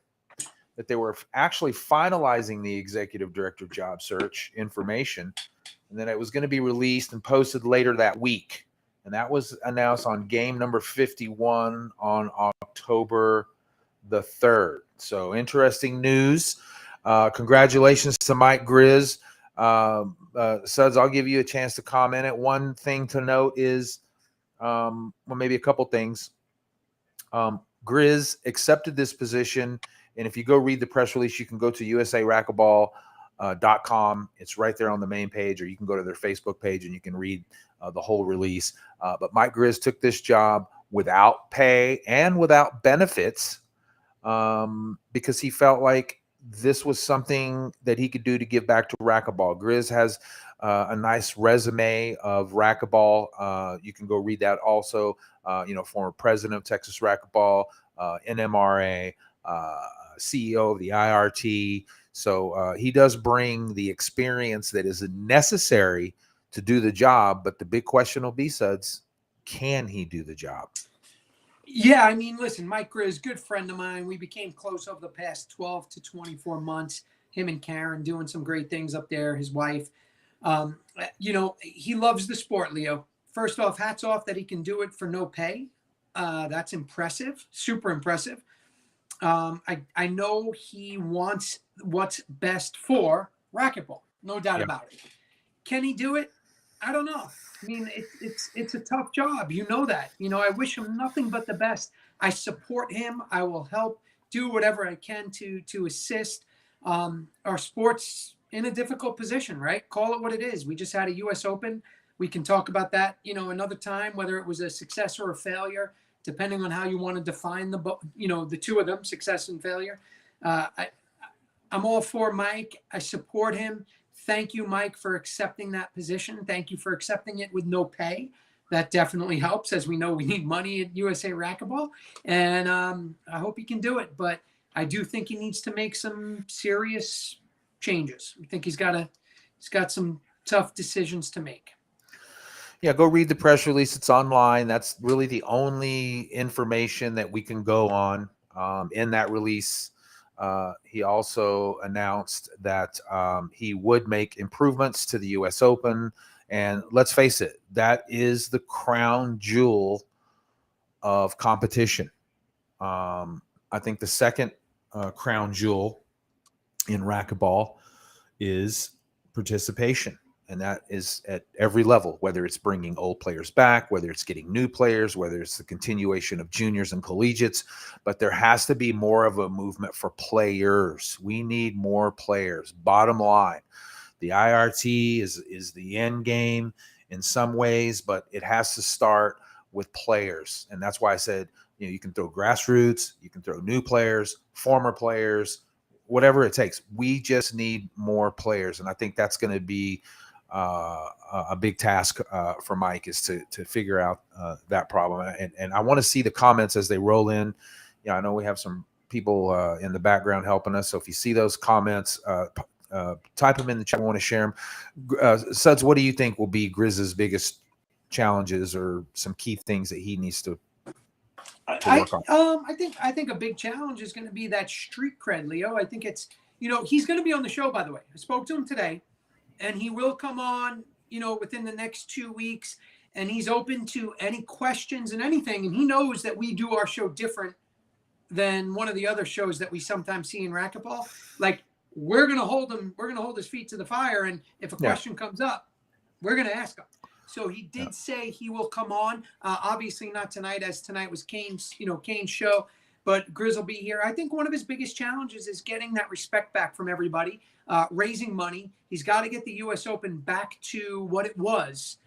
that they were actually finalizing the executive director job search information, and then it was going to be released and posted later that week. And that was announced on game number 51 on October the 3rd. So interesting news. Congratulations to Mike Grizz. Suds, I'll give you a chance to comment it. One thing to note is, well, maybe a couple things. Grizz accepted this position, and if you go read the press release, you can go to USARacquetball.com. It's right there on the main page, or you can go to their Facebook page and you can read the whole release. But Mike Grizz took this job without pay and without benefits because he felt like this was something that he could do to give back to racquetball. Grizz has a nice resume of racquetball. You can go read that also. Former president of Texas Racquetball, NMRA, CEO of the IRT. So he does bring the experience that is necessary to do the job. But the big question will be, Suds, can he do the job? Yeah, I mean, listen, Mike Grizz, good friend of mine. We became close over the past 12 to 24 months. Him and Karen doing some great things up there, his wife. He loves the sport, Leo. First off, hats off that he can do it for no pay. That's impressive, super impressive. I know he wants what's best for racquetball, no doubt about it. Can he do it? I don't know. I mean, it's a tough job. You know that. I wish him nothing but the best. I support him. I will help do whatever I can to assist our sports in a difficult position, right? Call it what it is. We just had a U.S. Open. We can talk about that, another time, whether it was a success or a failure, depending on how you want to define the two of them, success and failure. I'm all for Mike. I support him. Thank you, Mike, for accepting that position. Thank you for accepting it with no pay. That definitely helps. As we know, we need money at USA Racquetball. And I hope he can do it. But I do think he needs to make some serious changes. I think he's got some tough decisions to make. Yeah, go read the press release. It's online. That's really the only information that we can go on in that release. He also announced that he would make improvements to the U.S. Open. And let's face it, that is the crown jewel of competition. I think the second crown jewel in racquetball is participation. And that is at every level, whether it's bringing old players back, whether it's getting new players, whether it's the continuation of juniors and collegiates. But there has to be more of a movement for players. We need more players. Bottom line, the IRT is the end game in some ways, but it has to start with players. And that's why I said, you can throw grassroots, you can throw new players, former players, whatever it takes. We just need more players. And I think that's going to be a big task for Mike, is to figure out that problem. And I want to see the comments as they roll in. I know we have some people in the background helping us. So if you see those comments, type them in the chat. I want to share them. Suds, what do you think will be Grizz's biggest challenges or some key things that he needs to work on? I think a big challenge is going to be that street cred, Leo. I think it's, he's going to be on the show, by the way. I spoke to him today. And he will come on, within the next 2 weeks. And he's open to any questions and anything. And he knows that we do our show different than one of the other shows that we sometimes see in racquetball. Like, we're going to hold him. We're going to hold his feet to the fire. And if a question comes up, we're going to ask him. So he did say he will come on. Obviously not tonight, as tonight was Kane's show. But Grizz will be here. I think one of his biggest challenges is getting that respect back from everybody, raising money. He's got to get the U.S. Open back to what it was.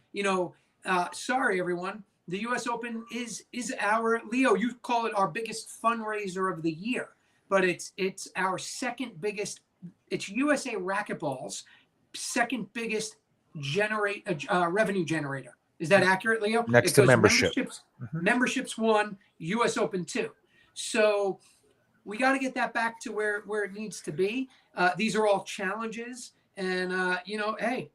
Sorry, everyone. The U.S. Open is our, Leo, you call it our biggest fundraiser of the year. But it's our second biggest. It's USA Racquetball's second biggest revenue generator. Is that accurate, Leo? Next to membership. Memberships 1, U.S. Open 2. So we got to get that back to where it needs to be. These are all challenges. And, hey,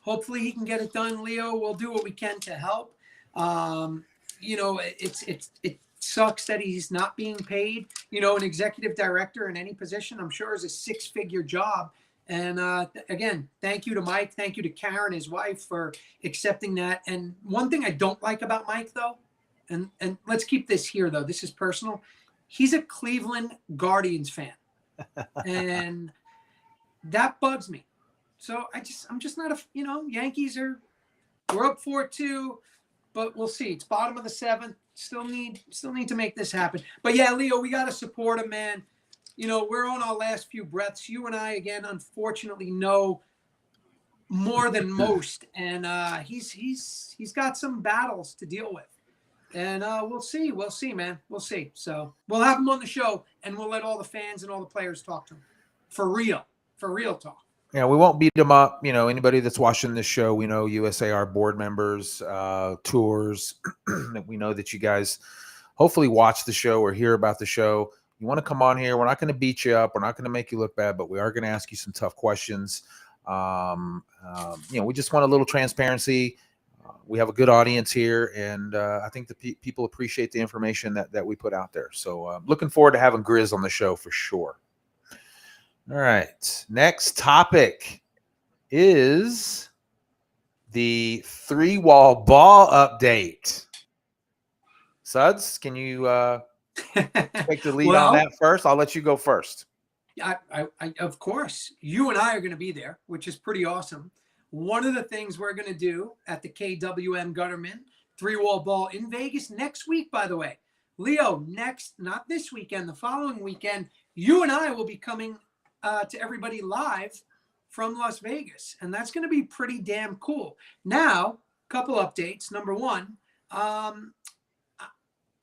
hopefully he can get it done, Leo. We'll do what we can to help. It sucks that he's not being paid. An executive director in any position, I'm sure, is a 6-figure job. And again, thank you to Mike. Thank you to Karen, his wife, for accepting that. And one thing I don't like about Mike, though, and let's keep this here, though. This is personal. He's a Cleveland Guardians fan. And that bugs me. So I'm just not Yankees we're up 4-2, but we'll see. It's bottom of the 7th. Still need to make this happen. But yeah, Leo, we got to support him, man. We're on our last few breaths. You and I, again, unfortunately, know more than most, and he's got some battles to deal with. And we'll see, man. We'll see. So we'll have him on the show, and we'll let all the fans and all the players talk to him for real talk. Yeah, we won't beat them up. Anybody that's watching this show, we know USAR board members, tours. We know that you guys hopefully watch the show or hear about the show. You want to come on here. We're not going to beat you up. We're not going to make you look bad, but we are going to ask you some tough questions. We just want a little transparency. We have a good audience here, and I think the people appreciate the information that we put out there. So looking forward to having Grizz on the show for sure. All right. Next topic is the 3-wall ball update. Suds, can you take the lead on that first? I'll let you go first. I of course, you and I are going to be there, which is pretty awesome. One of the things we're going to do at the KWM Gutterman 3-wall ball in Vegas next week, by the way, Leo, not this weekend, the following weekend, you and I will be coming to everybody live from Las Vegas, and that's going to be pretty damn cool. Now, a couple updates. Number one, I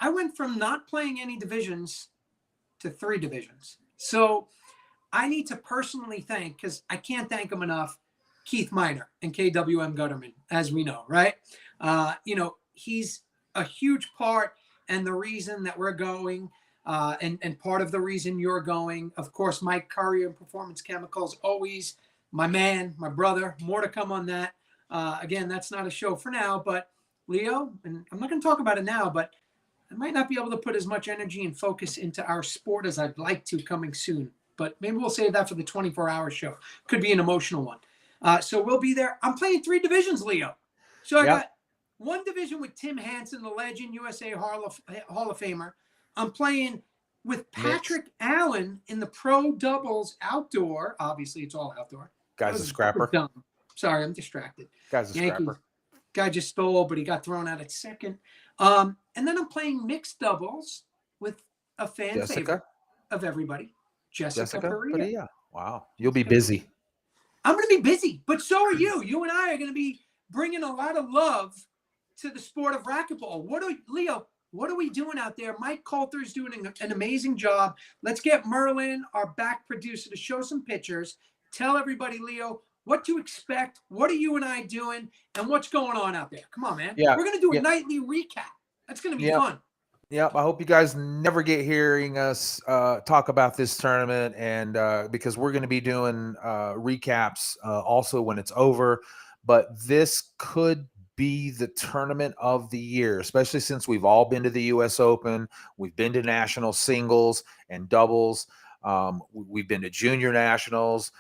went from not playing any divisions to 3 divisions. So I need to personally thank, because I can't thank him enough, Keith Miner and KWM Gutterman, as we know, right? He's a huge part and the reason that we're going, and part of the reason you're going. Of course, Mike Curry and Performance Chemicals, always my man, my brother. More to come on that. Again, that's not a show for now, but Leo, and I'm not going to talk about it now, but I might not be able to put as much energy and focus into our sport as I'd like to coming soon. But maybe we'll save that for the 24-hour show. Could be an emotional one. So we'll be there. I'm playing 3 divisions, Leo. So I got 1 division with Tim Hansen, the legend, USA Hall of Famer. I'm playing with Patrick Allen in the pro doubles outdoor. Obviously, it's all outdoor. Guy's a scrapper. Dumb. Sorry, I'm distracted. Guy's a scrapper. Guy just stole, but he got thrown out at second. And then I'm playing mixed doubles with a fan favorite of everybody, Jessica Perea. Wow. You'll be busy. I'm going to be busy, but so are you. You and I are going to be bringing a lot of love to the sport of racquetball. Leo, what are we doing out there? Mike Coulter's doing an amazing job. Let's get Merlin, our back producer, to show some pictures. Tell everybody, Leo, what to expect. What are you and I doing? And what's going on out there? Come on, man. Yeah. We're going to do a nightly recap. That's going to be fun. Yep. I hope you guys never get hearing us talk about this tournament, and because we're going to be doing recaps also when it's over. But this could be the tournament of the year, especially since we've all been to the U.S. Open. We've been to national singles and doubles. We've been to junior nationals.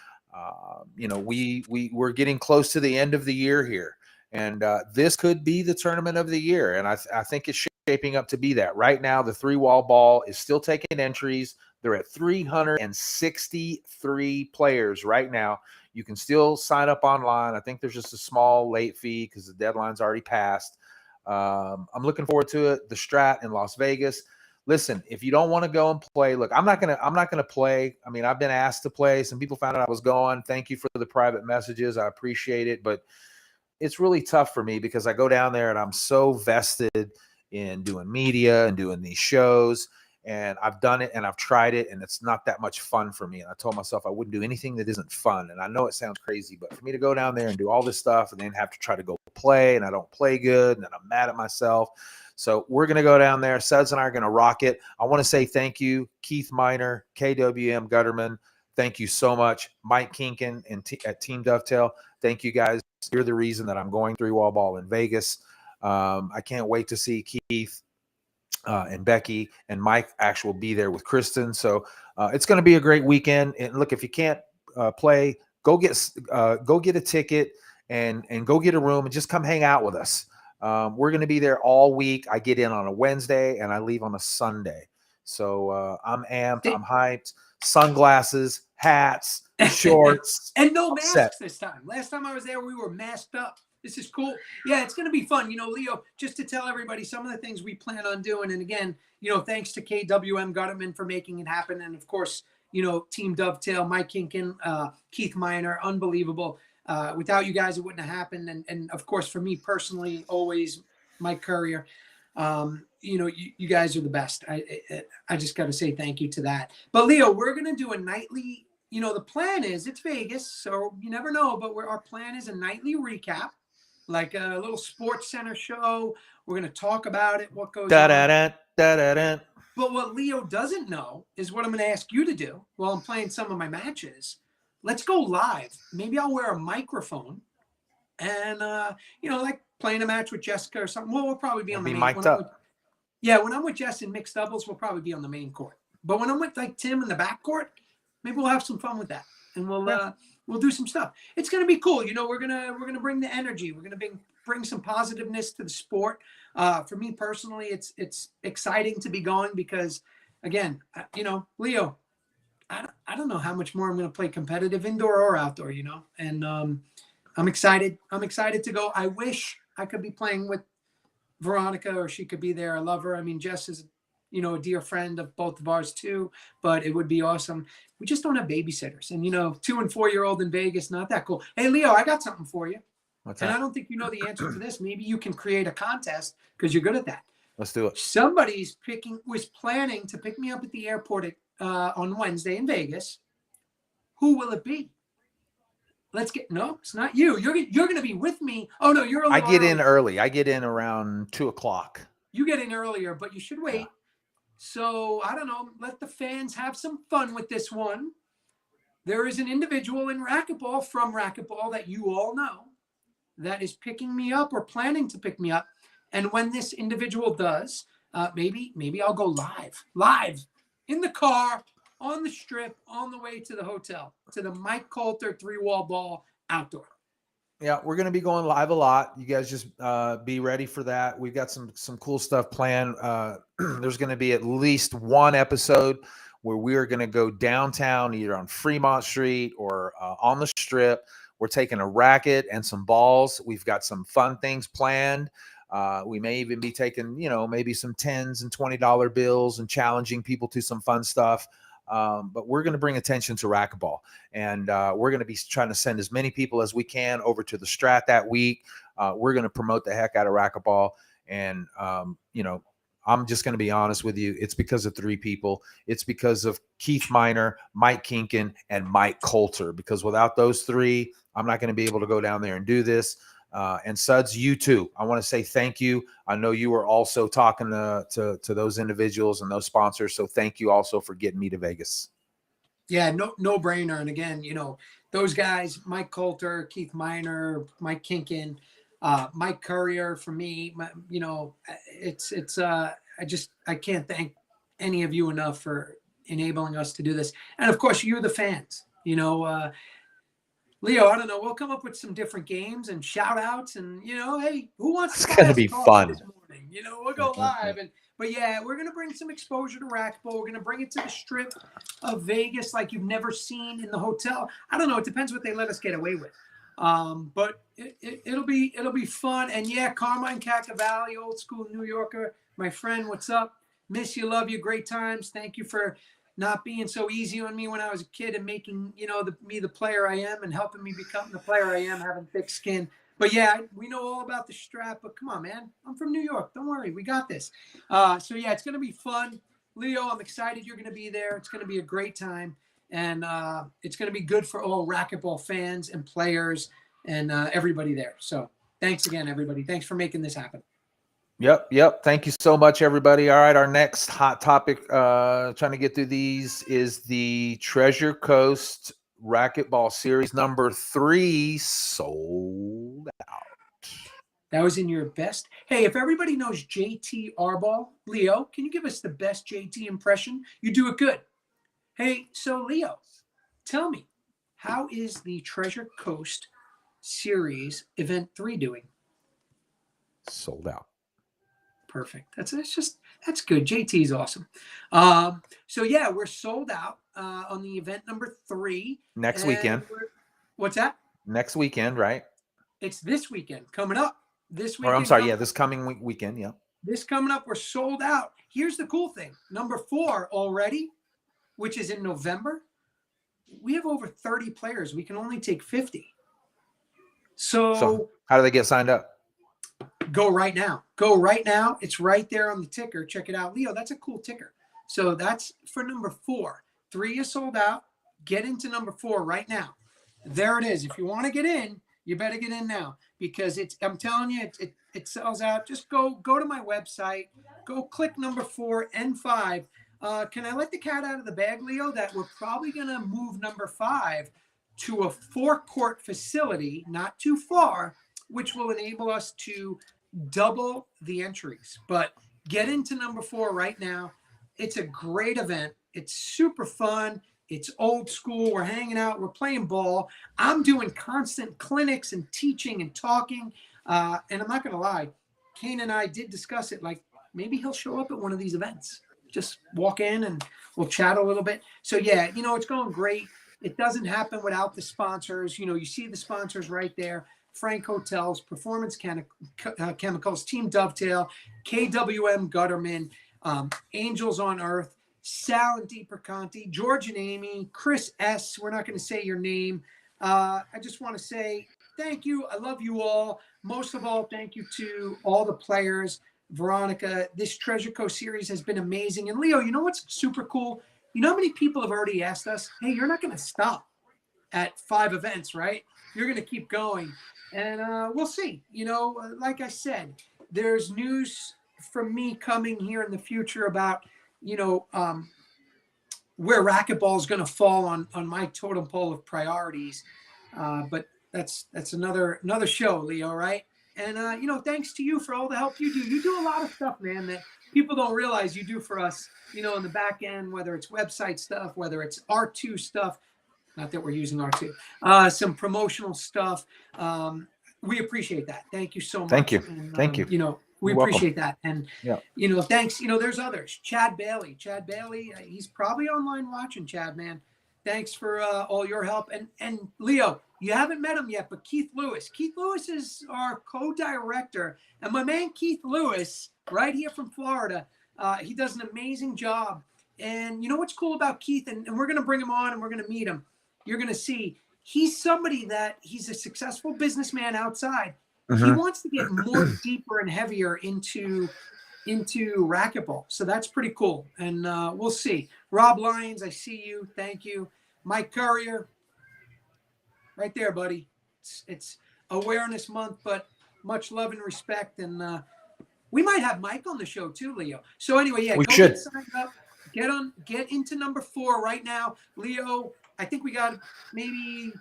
We're getting close to the end of the year here. And this could be the tournament of the year. And I think it's shaping up to be that. Right now, the 3-wall ball is still taking entries. They're at 363 players right now. You can still sign up online. I think there's just a small late fee because the deadline's already passed. I'm looking forward to it. The Strat in Las Vegas. Listen, if you don't want to go and play, look, I'm not gonna play. I mean, I've been asked to play. Some people found out I was going. Thank you for the private messages. I appreciate it, but it's really tough for me because I go down there and I'm so vested in doing media and doing these shows, and I've done it and I've tried it, and it's not that much fun for me. And I told myself I wouldn't do anything that isn't fun. And I know it sounds crazy, but for me to go down there and do all this stuff and then have to try to go play, and I don't play good, and then I'm mad at myself. So we're going to go down there. Suds and I are going to rock it. I want to say thank you, Keith Miner, KWM Gutterman. Thank you so much. Mike Kinkin at Team Dovetail. Thank you guys. You're the reason that I'm going 3-wall ball in Vegas. I can't wait to see Keith and Becky and Mike actually be there with Kristen. So it's going to be a great weekend. And look, if you can't play, go get a ticket and go get a room and just come hang out with us. We're going to be there all week. I get in on a Wednesday and I leave on a Sunday. So I'm amped. I'm hyped. Sunglasses, hats, shorts. And no masks set. this time. Last time I was there, we were masked up. This is cool. Yeah, it's going to be fun. You know, Leo, just to tell everybody some of the things we plan on doing. And again, you know, thanks to KWM Gutterman for making it happen. And of course, you know, Team Dovetail, Mike Kinkin, Keith Miner, unbelievable. Without you guys, it wouldn't have happened. And of course, for me personally, always Mike Courier. You know, you guys are the best. I just got to say thank you to that. But Leo, we're going to do a nightly, you know, the plan is it's Vegas, so you never know, but our plan is a nightly recap, like a little sports center show. We're going to talk about it, what goes on. But what Leo doesn't know is what I'm going to ask you to do while I'm playing some of my matches. Let's go live. Maybe I'll wear a microphone and, you know, like playing a match with Jessica or something. Well, we'll probably be on the main mic'd up. when I'm with Jess in mixed doubles, we'll probably be on the main court. But when I'm with like Tim in the back court, maybe we'll have some fun with that. And we'll do some stuff. It's going to be cool. You know, we're going to bring the energy. We're going to bring some positiveness to the sport. For me personally, it's exciting to be going because, again, you know, Leo, I don't know how much more I'm going to play competitive indoor or outdoor, you know, and I'm excited. I'm excited to go. I wish I could be playing with Veronica or she could be there. I love her. I mean, Jess is, you know, a dear friend of both of ours too, but it would be awesome. We just don't have babysitters. And, you know, 2- and 4-year-old in Vegas, not that cool. Hey, Leo, I got something for you. What's and that? I don't think you know the answer to this. Maybe you can create a contest because you're good at that. Let's do it. Somebody's was planning to pick me up at the airport on Wednesday in Vegas. Who will it be? No, it's not you. You're going to be with me. Oh no, you're a little I get early. in early. I get in around 2:00. You get in earlier, but you should wait. Yeah. So I don't know. Let the fans have some fun with this one. There is an individual in racquetball from racquetball that you all know that is picking me up or planning to pick me up. And when this individual does, maybe I'll go live in the car, on the strip, on the way to the hotel, to the Mike Coulter 3-wall ball outdoor. Yeah, we're going to be going live a lot. You guys just be ready for that. We've got some cool stuff planned. There's going to be at least one episode where we are going to go downtown, either on Fremont Street or on the strip. We're taking a racket and some balls. We've got some fun things planned. We may even be taking, you know, maybe some $10s and $20 bills and challenging people to some fun stuff. But we're going to bring attention to racquetball, and we're going to be trying to send as many people as we can over to the Strat that week. We're going to promote the heck out of racquetball. And, you know, I'm just going to be honest with you. It's because of 3 people. It's because of Keith Miner, Mike Kinkin, and Mike Coulter, because without those 3, I'm not going to be able to go down there and do this. And Suds, you too. I want to say thank you. I know you were also talking to those individuals and those sponsors. So thank you also for getting me to Vegas. Yeah, no brainer. And again, you know, those guys, Mike Coulter, Keith Miner, Mike Kinkin, Mike Courier, for me, you know, I can't thank any of you enough for enabling us to do this. And of course, you, the fans, you know, Leo, I don't know. We'll come up with some different games and shout outs and, you know, hey, who wants to It's going to be fun. this morning? You know, we'll go live. But yeah, we're going to bring some exposure to racquetball. We're going to bring it to the strip of Vegas like you've never seen in the hotel. I don't know. It depends what they let us get away with. But it'll be fun. And yeah, Carmine Cacavalli, old school New Yorker, my friend, what's up? Miss you, love you, great times. Thank you for not being so easy on me when I was a kid and making, you know, me the player I am and helping me become the player I am, having thick skin. But yeah, we know all about the strap, but come on, man. I'm from New York. Don't worry. We got this. So yeah, it's going to be fun. Leo, I'm excited you're going to be there. It's going to be a great time. And it's going to be good for all racquetball fans and players and everybody there. So thanks again, everybody. Thanks for making this happen. Yep. Thank you so much, everybody. All right, our next hot topic, trying to get through these, is the Treasure Coast Racquetball Series number 3 sold out. That was in your best. Hey, if everybody knows JT Arball, Leo, can you give us the best JT impression? You do it good. Hey, so Leo, tell me, how is the Treasure Coast Series Event 3 doing? Sold out. Perfect. It's just That's good. JT's awesome. So yeah, we're sold out on the event number 3. Next weekend. What's that? Next weekend, right? It's this weekend coming up. This Or weekend. I'm sorry, yeah, this coming weekend, yeah. This coming up, we're sold out. Here's the cool thing. Number 4 already, which is in November. We have over 30 players. We can only take 50. So how do they get signed up? Go right now. Go right now. It's right there on the ticker. Check it out. Leo, that's a cool ticker. So that's for number 4. 3 is sold out. Get into number 4 right now. There it is. If you want to get in, you better get in now, because I'm telling you, it sells out. Just go to my website. Go click number 4 and 5. Can I let the cat out of the bag, Leo, that we're probably going to move number 5 to a 4-court facility, not too far, which will enable us to double the entries. But get into number 4 right now. It's a great event. It's super fun. It's old school. We're hanging out. We're playing ball. I'm doing constant clinics and teaching and talking. And I'm not going to lie. Kane and I did discuss it. Like, maybe he'll show up at one of these events. Just walk in and we'll chat a little bit. So, yeah, it's going great. It doesn't happen without the sponsors. You see the sponsors right there. Frank Hotels, Performance Chemicals, Team Dovetail, KWM Gutterman, Angels on Earth, Sal and Dee Perconti, George and Amy, Chris S. We're not going to say your name. I just want to say thank you. I love you all. Most of all, thank you to all the players. Veronica, this Treasure Coast series has been amazing. And Leo, you know what's super cool? You know how many people have already asked us, hey, you're not going to stop at 5 events, right? You're going to keep going. And we'll see. Like I said, there's news from me coming here in the future about, where racquetball is going to fall on my totem pole of priorities. But that's another show, Leo, right? And, thanks to you for all the help you do. You do a lot of stuff, man, that people don't realize you do for us, in the back end, whether it's website stuff, whether it's R2 stuff. Not that we're using R2. Some promotional stuff. We appreciate that. Thank you so much. Thank you. And, Thank you. We You're appreciate that. And, yeah. Thanks. There's others. Chad Bailey, he's probably online watching, Chad, man. Thanks for all your help. And Leo, you haven't met him yet, but Keith Lewis. Keith Lewis is our co-director. And my man Keith Lewis, right here from Florida, he does an amazing job. And you know what's cool about Keith? And we're going to bring him on and we're going to meet him. You're going to see he's somebody that he's a successful businessman outside. Mm-hmm. He wants to get more deeper and heavier into racquetball. So that's pretty cool. And we'll see. Rob Lyons, I see you. Thank you. Mike Courier, right there, buddy. It's Awareness Month, but much love and respect. And we might have Mike on the show too, Leo. So anyway, yeah, we go should get signed up. Get into number 4 right now. Leo, I think we got maybe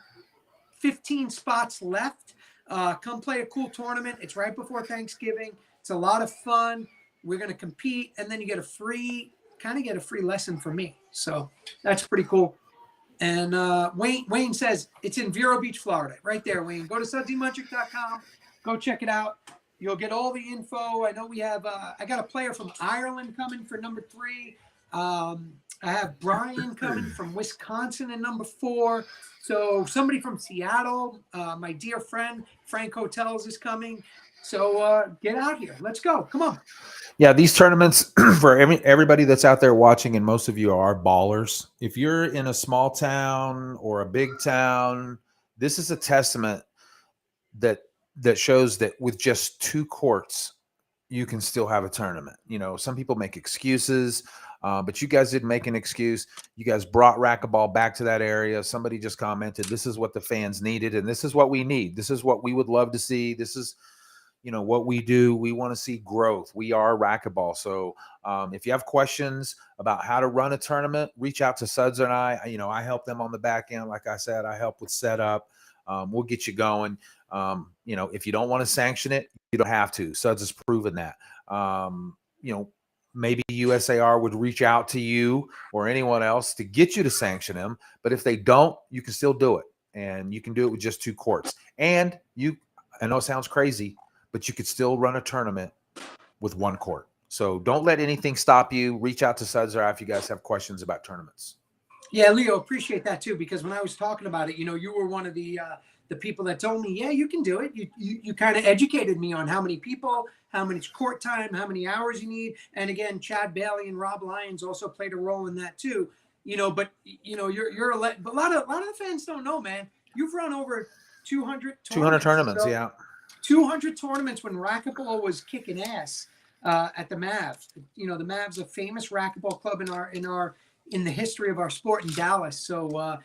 15 spots left. Come play a cool tournament. It's right before Thanksgiving. It's a lot of fun. We're going to compete, and then you get a free lesson from me. So that's pretty cool. And Wayne says it's in Vero Beach, Florida. Right there, Wayne. Go to sudsymunchuk.com. Go check it out. You'll get all the info. I know we have I got a player from Ireland coming for number 3. I have Brian coming from Wisconsin in number 4. So somebody from Seattle, my dear friend Frank Hotels is coming. So get out here. Let's go. Come on. Yeah, these tournaments for everybody that's out there watching, and most of you are ballers. If you're in a small town or a big town, this is a testament that shows that with just 2 courts, you can still have a tournament. Some people make excuses, but you guys didn't make an excuse. You guys brought racquetball back to that area. Somebody just commented, this is what the fans needed, and this is what we need. This is what we would love to see. This is, what we do. We want to see growth. We are racquetball. So if you have questions about how to run a tournament, reach out to Suds and I. I help them on the back end. Like I said, I help with setup. We'll get you going. If you don't want to sanction it, you don't have to. Suds has proven that. Maybe USAR would reach out to you or anyone else to get you to sanction him. But if they don't, you can still do it. And you can do it with just 2 courts. And I know it sounds crazy, but you could still run a tournament with 1 court. So don't let anything stop you. Reach out to Sudsar if you guys have questions about tournaments. Yeah, Leo, appreciate that too, because when I was talking about it, you were one of the people that told me, yeah, you can do it. You kind of educated me on how many people, how much court time, how many hours you need. And again, Chad Bailey and Rob Lyons also played a role in that too. But you're a but a lot of the fans don't know, man. You've run over 200 tournaments, so, yeah. 200 tournaments when racquetball was kicking ass at the Mavs. The Mavs, a famous racquetball club in the history of our sport in Dallas. So,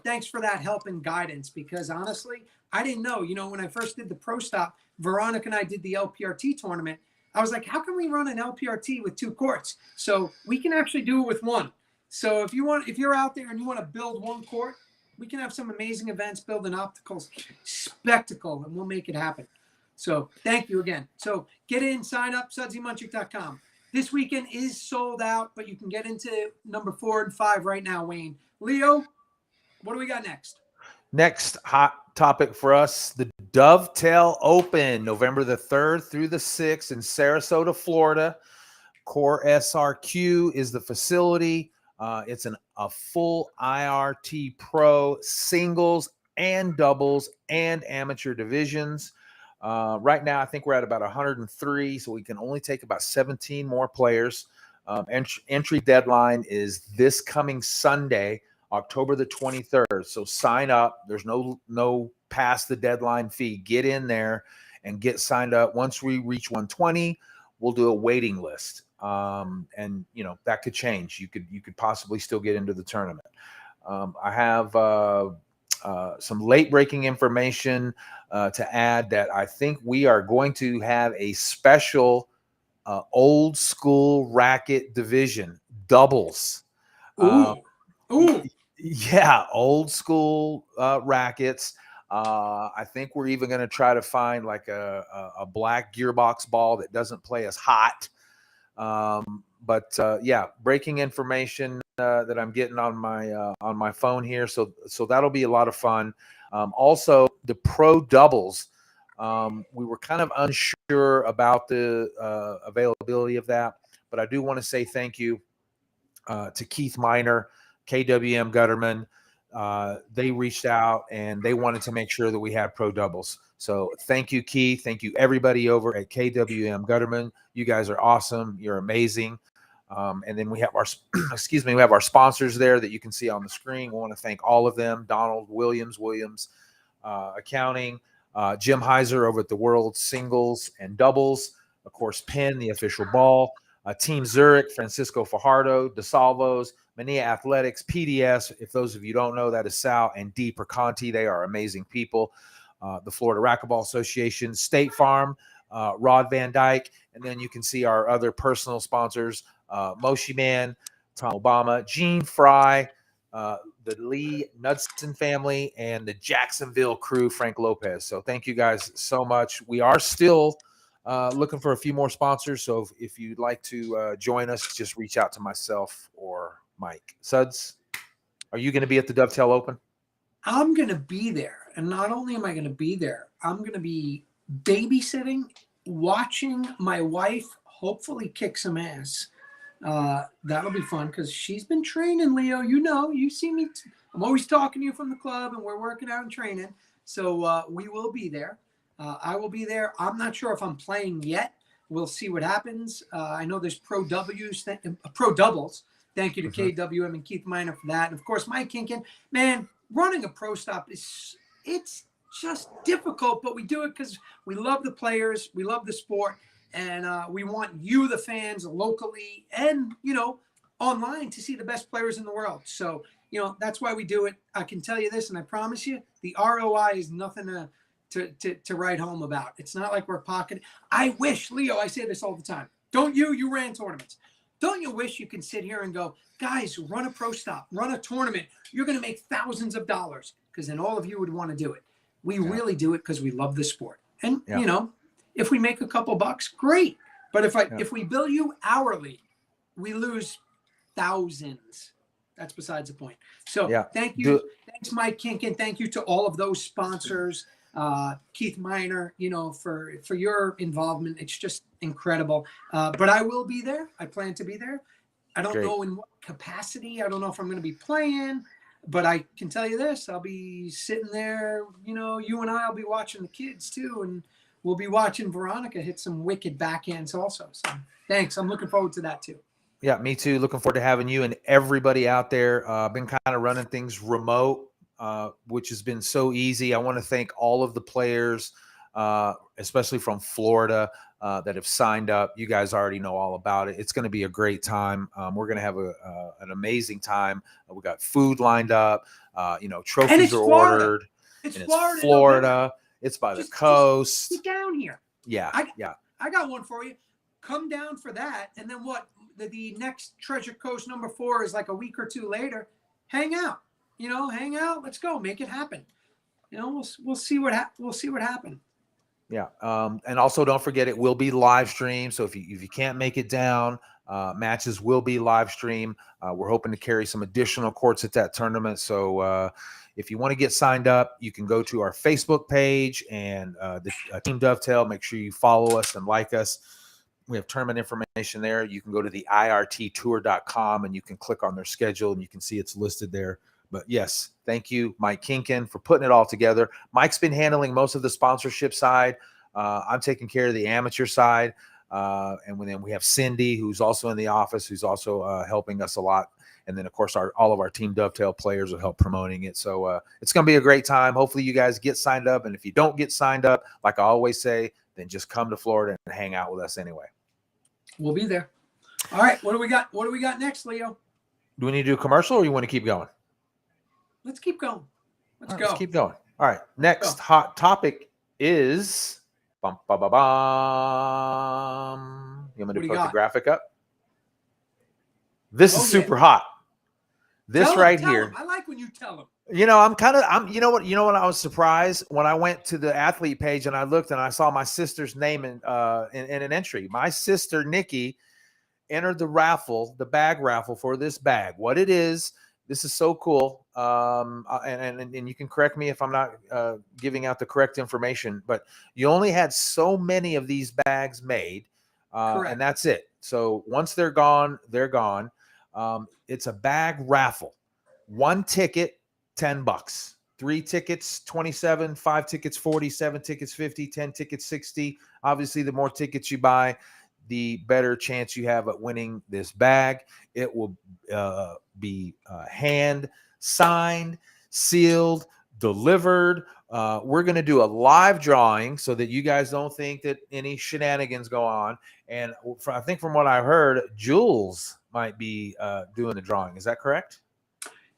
thanks for that help and guidance, because honestly, I didn't know, when I first did the Pro Stop, Veronica and I did the LPRT tournament. I was like, how can we run an LPRT with 2 courts? So we can actually do it with 1. So if you're out there and you want to build 1 court, we can have some amazing events, build an optical spectacle, and we'll make it happen. So thank you again. So get in, sign up, sudsymunchuk.com. This weekend is sold out, but you can get into number 4 and 5 right now, Wayne. Leo, what do we got next? Next hot topic for us, the Dovetail Open, November the 3rd through the 6th in Sarasota, Florida. Core SRQ is the facility. It's a full IRT Pro singles and doubles and amateur divisions. Right now, I think we're at about 103, so we can only take about 17 more players. Entry deadline is this coming Sunday, October the 23rd. So sign up. There's no past the deadline fee. Get in there and get signed up. Once we reach 120, we'll do a waiting list. And that could change. You could possibly still get into the tournament. I have some late breaking information to add that I think we are going to have a special old school racket division doubles. Ooh. Yeah, old school rackets. I think we're even going to try to find like a black gearbox ball that doesn't play as hot. Yeah, breaking information that I'm getting on my phone here. So that'll be a lot of fun. Also, the pro doubles. We were kind of unsure about the availability of that, but I do want to say thank you to Keith Miner, KWM Gutterman. They reached out and they wanted to make sure that we had pro doubles. So thank you, Keith. Thank you, everybody over at KWM Gutterman. You guys are awesome. You're amazing. And then we have our, we have our sponsors there that you can see on the screen. We want to thank all of them. Donald Williams, Accounting, Jim Heiser over at the World Singles and Doubles. Of course, Penn, the official ball. Team Zurich, Francisco Fajardo, DeSalvos, Mania Athletics, PDS. If those of you don't know, that is Sal and Dee Perconti. They are amazing people. The Florida Racquetball Association, State Farm, Rod Van Dyke, and then you can see our other personal sponsors, Moshi Man, Tom Obama, Gene Fry, the Lee Knudsen family, and the Jacksonville crew, Frank Lopez. So thank you guys so much. We are still looking for a few more sponsors. So if you'd like to join us, just reach out to myself or Mike. Suds, are you going to be at the Dovetail Open? I'm going to be there. And not only am I going to be there, I'm going to be babysitting, watching my wife hopefully kick some ass. That'll be fun because she's been training, Leo. You see me. I'm always talking to you from the club, and we're working out and training. So we will be there. I will be there. I'm not sure if I'm playing yet. We'll see what happens. I know there's pro doubles. Thank you to KWM and Keith Miner for that. And of course, Mike Kinkin. Man, running a pro stop it's just difficult, but we do it because we love the players, we love the sport, and we want you, the fans, locally and online, to see the best players in the world. So that's why we do it. I can tell you this, and I promise you, the ROI is nothing to write home about. It's not like we're pocketing. I wish, Leo, I say this all the time. Don't you ran tournaments. Don't you wish you can sit here and go, guys, run a pro stop, run a tournament. You're going to make thousands of dollars, because then all of you would want to do it. We really do it because we love the sport. And, if we make a couple bucks, great. But if we bill you hourly, we lose thousands. That's besides the point. So thank you. Thanks, Mike Kinkin. Thank you to all of those sponsors. Keith Miner, for your involvement. It's just incredible. But I will be there. I plan to be there. I don't know in what capacity. I don't know if I'm going to be playing, but I can tell you this: I'll be sitting there. You and I'll be watching the kids too, and we'll be watching Veronica hit some wicked backhands also. So thanks. I'm looking forward to that too. Yeah, me too. Looking forward to having you and everybody out there. Been kind of running things remote, which has been so easy. I want to thank all of the players, especially from Florida, that have signed up. You guys already know all about it. It's going to be a great time. We're going to have an amazing time. We got food lined up. Trophies are ordered. It's Florida. It's by the coast. Just get down here. Yeah, I got one for you. Come down for that, and then what? The next Treasure Coast #4 is like a week or two later. Hang out, hang out. Let's go, make it happen. We'll see what happens. Yeah, and also don't forget it will be live stream. So if you can't make it down, matches will be live stream. We're hoping to carry some additional courts at that tournament. So if you want to get signed up, you can go to our Facebook page and the Team Dovetail. Make sure you follow us and like us. We have tournament information there. You can go to the irttour.com and you can click on their schedule and you can see it's listed there. But yes, thank you, Mike Kinkin, for putting it all together. Mike's been handling most of the sponsorship side. I'm taking care of the amateur side. And then we have Cindy, who's also in the office, who's also helping us a lot. And then, of course, all of our Team Dovetail players will help promoting it. So it's going to be a great time. Hopefully you guys get signed up. And if you don't get signed up, like I always say, then just come to Florida and hang out with us anyway. We'll be there. All right. What do we got? What do we got next, Leo? Do we need to do a commercial or you want to keep going? Let's keep going. Let's go. Let's keep going. All right. Next hot topic is You want me to put the graphic up? This is super hot. This right here. I like when you tell them. You know what? I was surprised when I went to the athlete page and I looked and I saw my sister's name in an entry. My sister, Nikki, entered the raffle, the bag raffle for this bag. What it is, this is so cool. And you can correct me if I'm not giving out the correct information, but you only had so many of these bags made, and that's it. So once they're gone, they're gone. It's a bag raffle. 1 ticket, $10. 3 tickets, 27, 5 tickets, 40, 7 tickets, 50, 10 tickets, 60. Obviously, the more tickets you buy, the better chance you have at winning this bag. It will be hand signed, sealed, delivered. We're going to do a live drawing so that you guys don't think that any shenanigans go on. And I think from what I heard, Jules might be doing the drawing. Is that correct?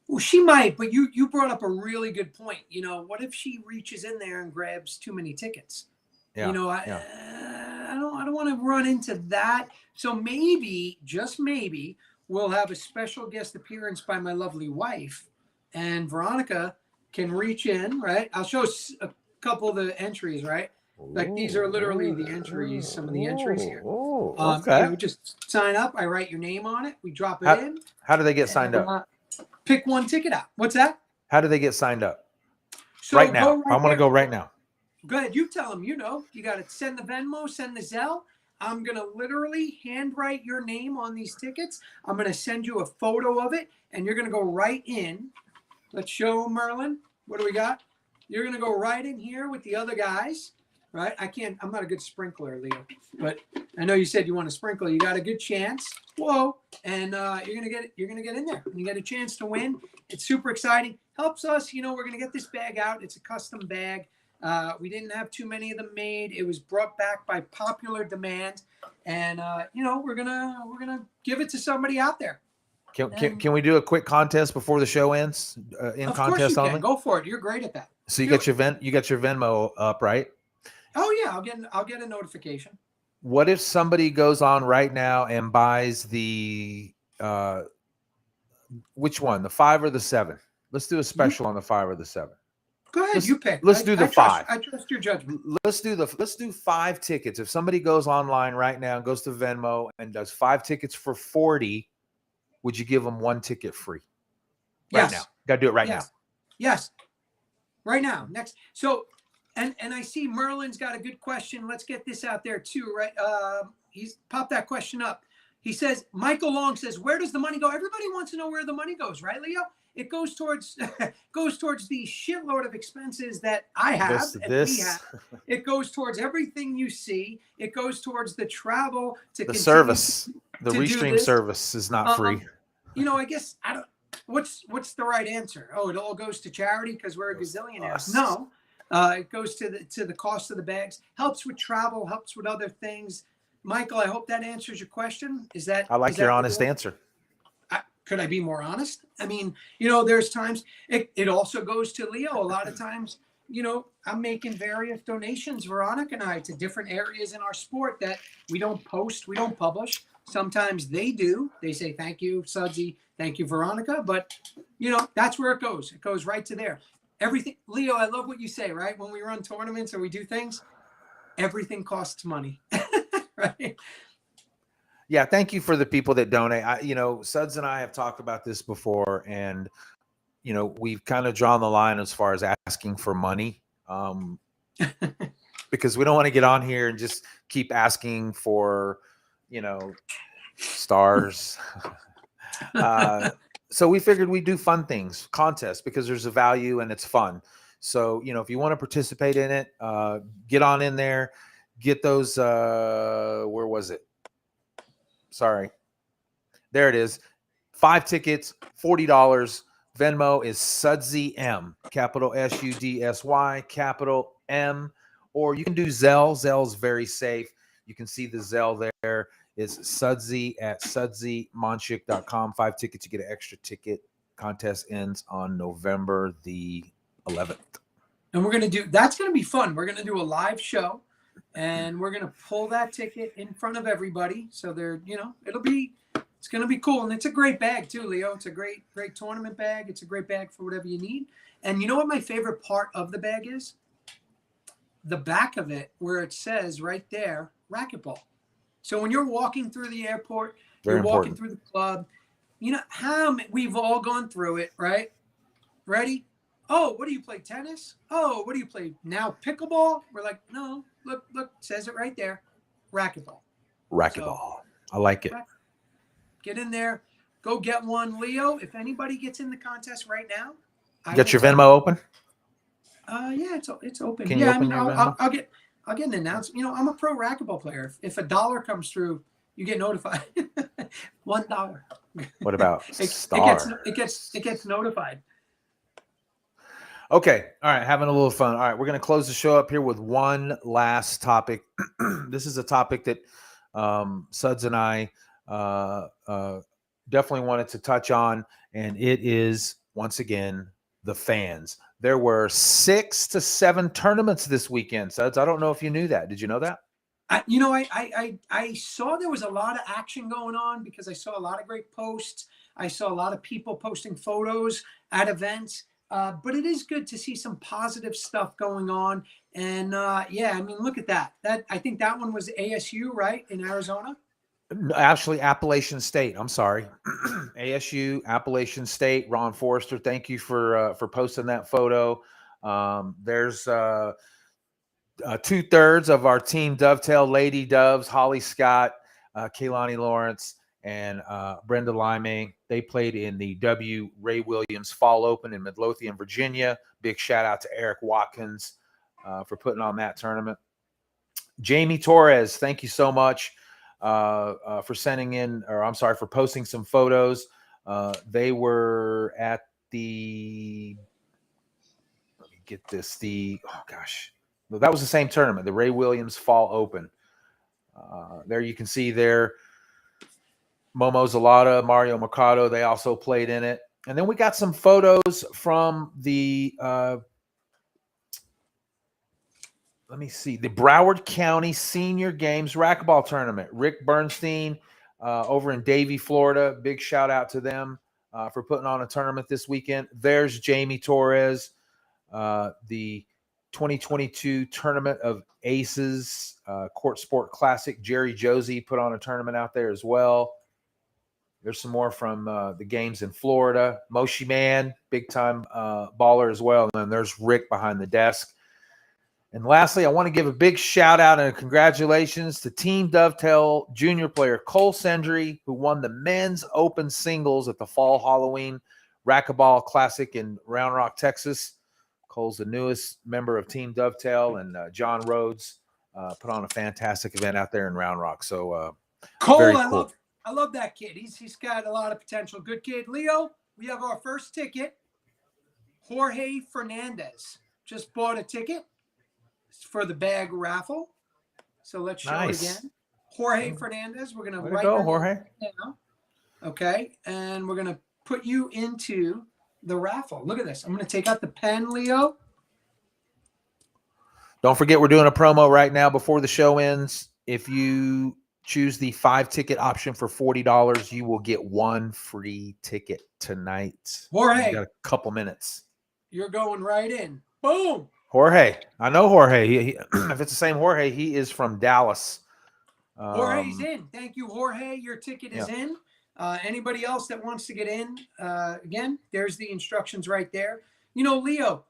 Well, she might, but you brought up a really good point. You know, what if she reaches in there and grabs too many tickets? Yeah, I don't want to run into that. So maybe, just maybe, we'll have a special guest appearance by my lovely wife, and Veronica can reach in, right? I'll show a couple of the entries, right? Like these are literally the entries, some of the entries here. Okay. Just sign up. I write your name on it. We drop it in. How do they get signed up? Pick 1 ticket out. What's that? How do they get signed up? So right now. I want to go right now. Go ahead. You tell them, you got to send the Venmo, send the Zelle. I'm going to literally handwrite your name on these tickets. I'm going to send you a photo of it, and you're going to go right in. Let's show Merlin. What do we got? You're going to go right in here with the other guys, right? I'm not a good sprinkler, Leo, but I know you said you want to sprinkle. You got a good chance. Whoa. And you're going to get in there. You get a chance to win. It's super exciting. Helps us. We're going to get this bag out. It's a custom bag. We didn't have too many of them made. It was brought back by popular demand, and we're gonna give it to somebody out there. Can we do a quick contest before the show ends? In contest only. Go for it. You're great at that. So you got your Venmo up, right? Oh yeah, I'll get a notification. What if somebody goes on right now and buys the which one, the 5 or the 7? Let's do a special on the 5 or the 7. Go ahead, you pick. Let's do the 5. I trust your judgment. Let's do 5 tickets. If somebody goes online right now and goes to Venmo and does 5 tickets for $40, would you give them 1 ticket free? Right now. Got to do it right now. Yes. Right now. Next. So And I see Merlin's got a good question. Let's get this out there too, right? He's popped that question up. He says, Michael Long says, where does the money go? Everybody wants to know where the money goes, right, Leo? It goes towards the shitload of expenses that I have and we have. It goes towards everything you see. It goes towards the travel to the service. The Restream service is not free. You know, I guess I don't. What's the right answer? Oh, it all goes to charity because we're a gazillionaires. No, it goes to the cost of the bags. Helps with travel. Helps with other things. Michael, I hope that answers your question. Is that? I like your honest answer. Could I be more honest? I mean, you know, there's times it also goes to Leo. A lot of times, you know, I'm making various donations, Veronica and I, to different areas in our sport that we don't post, we don't publish. Sometimes they do. They say, thank you, Sudsy. Thank you, Veronica. But, you know, that's where it goes. It goes right to there. Everything. Leo, I love what you say, right? When we run tournaments or we do things, everything costs money, right? Yeah, thank you for the people that donate. You know, Suds and I have talked about this before, and you know, we've kind of drawn the line as far as asking for money, because we don't want to get on here and just keep asking for, you know, stars. So we figured we'd do fun things, contests, because there's a value and it's fun. So, you know, if you want to participate in it, get on in there, get those. Where was it? Sorry. There it is. 5 tickets, $40. Venmo is Sudsy M, capital SUDSY, capital M. Or you can do Zelle. Zelle's very safe. You can see the Zelle there. It's Sudsy at sudsymonchik.com. 5 tickets, you get an extra ticket. Contest ends on November the 11th. And we're going to that's going to be fun. We're going to do a live show. And we're going to pull that ticket in front of everybody. So they're, you know, it's going to be cool. And it's a great bag too, Leo. It's a great tournament bag. It's a great bag for whatever you need. And you know what my favorite part of the bag is? The back of it, where it says right there, racquetball. So when you're walking through the airport, you're walking through the club, you know, we've all gone through it, right? Ready? Oh, what do you play? Tennis? Oh, what do you play now? Pickleball? We're like, no, look, says it right there. Racquetball. Racquetball. I like it. Get in there. Go get one. Leo, if anybody gets in the contest right now. Got your Venmo open? Yeah, it's open. Can you open your Venmo? I'll get an announcement. You know, I'm a pro racquetball player. If $1 comes through, you get notified. $1. What about it gets notified. Okay. All right. Having a little fun. All right. We're going to close the show up here with one last topic. This is a topic that Suds and I definitely wanted to touch on. And it is, once again, the fans. There were 6 to 7 tournaments this weekend, Suds. I don't know if you knew that. Did you know that? I saw there was a lot of action going on because I saw a lot of great posts. I saw a lot of people posting photos at events. But it is good to see some positive stuff going on. And yeah, I mean, look at that. I think that one was ASU, right, in Arizona? Actually, Appalachian State. I'm sorry. ASU, Appalachian State. Ron Forrester, thank you for posting that photo. There's 2/3 of our team Dovetail Lady Doves, Holly Scott, Kaylani Lawrence, and Brenda Lime. They played in the W. Ray Williams Fall Open in Midlothian, Virginia. Big shout out to Eric Watkins for putting on that tournament. Jamie Torres, thank you so much for sending in, or I'm sorry, for posting some photos. They were at the, let me get this, that was the same tournament, the Ray Williams Fall Open. There you can see there, Momo Zalata, Mario Mercado, they also played in it. And then we got some photos from the, let me see, the Broward County Senior Games Racquetball Tournament. Rick Bernstein over in Davie, Florida. Big shout out to them for putting on a tournament this weekend. There's Jamie Torres, the 2022 Tournament of Aces Court Sport Classic. Jerry Josie put on a tournament out there as well. There's some more from the games in Florida. Moshi Man, big time baller as well. And then there's Rick behind the desk. And lastly, I want to give a big shout out and congratulations to Team Dovetail junior player Cole Sendry, who won the men's open singles at the Fall Halloween Racquetball Classic in Round Rock, Texas. Cole's the newest member of Team Dovetail, and John Rhodes put on a fantastic event out there in Round Rock. So Cole, very I cool. love that kid. He's got a lot of potential. Good kid. Leo, we have our first ticket. Jorge Fernandez just bought a ticket for the bag raffle. So let's show it again. Jorge Fernandez. We're going to write go, Jorge. now. Okay. And we're going to put you into the raffle. Look at this. I'm going to take out the pen, Leo. Don't forget, we're doing a promo right now before the show ends. If you choose the 5-ticket option for $40, you will get 1 free ticket tonight. Jorge. You got a couple minutes. You're going right in. Boom. Jorge. I know Jorge. If it's the same Jorge, he is from Dallas. Jorge's in. Thank you, Jorge. Your ticket is in. Anybody else that wants to get in, again, there's the instructions right there. You know, Leo,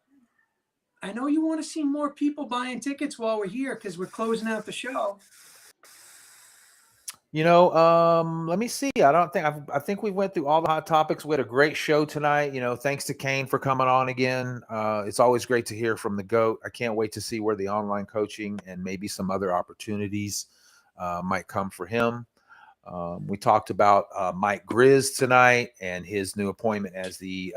I know you want to see more people buying tickets while we're here because we're closing out the show. You know, let me see. I think we went through all the hot topics. We had a great show tonight. You know, thanks to Kane for coming on again. It's always great to hear from the GOAT. I can't wait to see where the online coaching and maybe some other opportunities might come for him. We talked about Mike Grizz tonight and his new appointment as the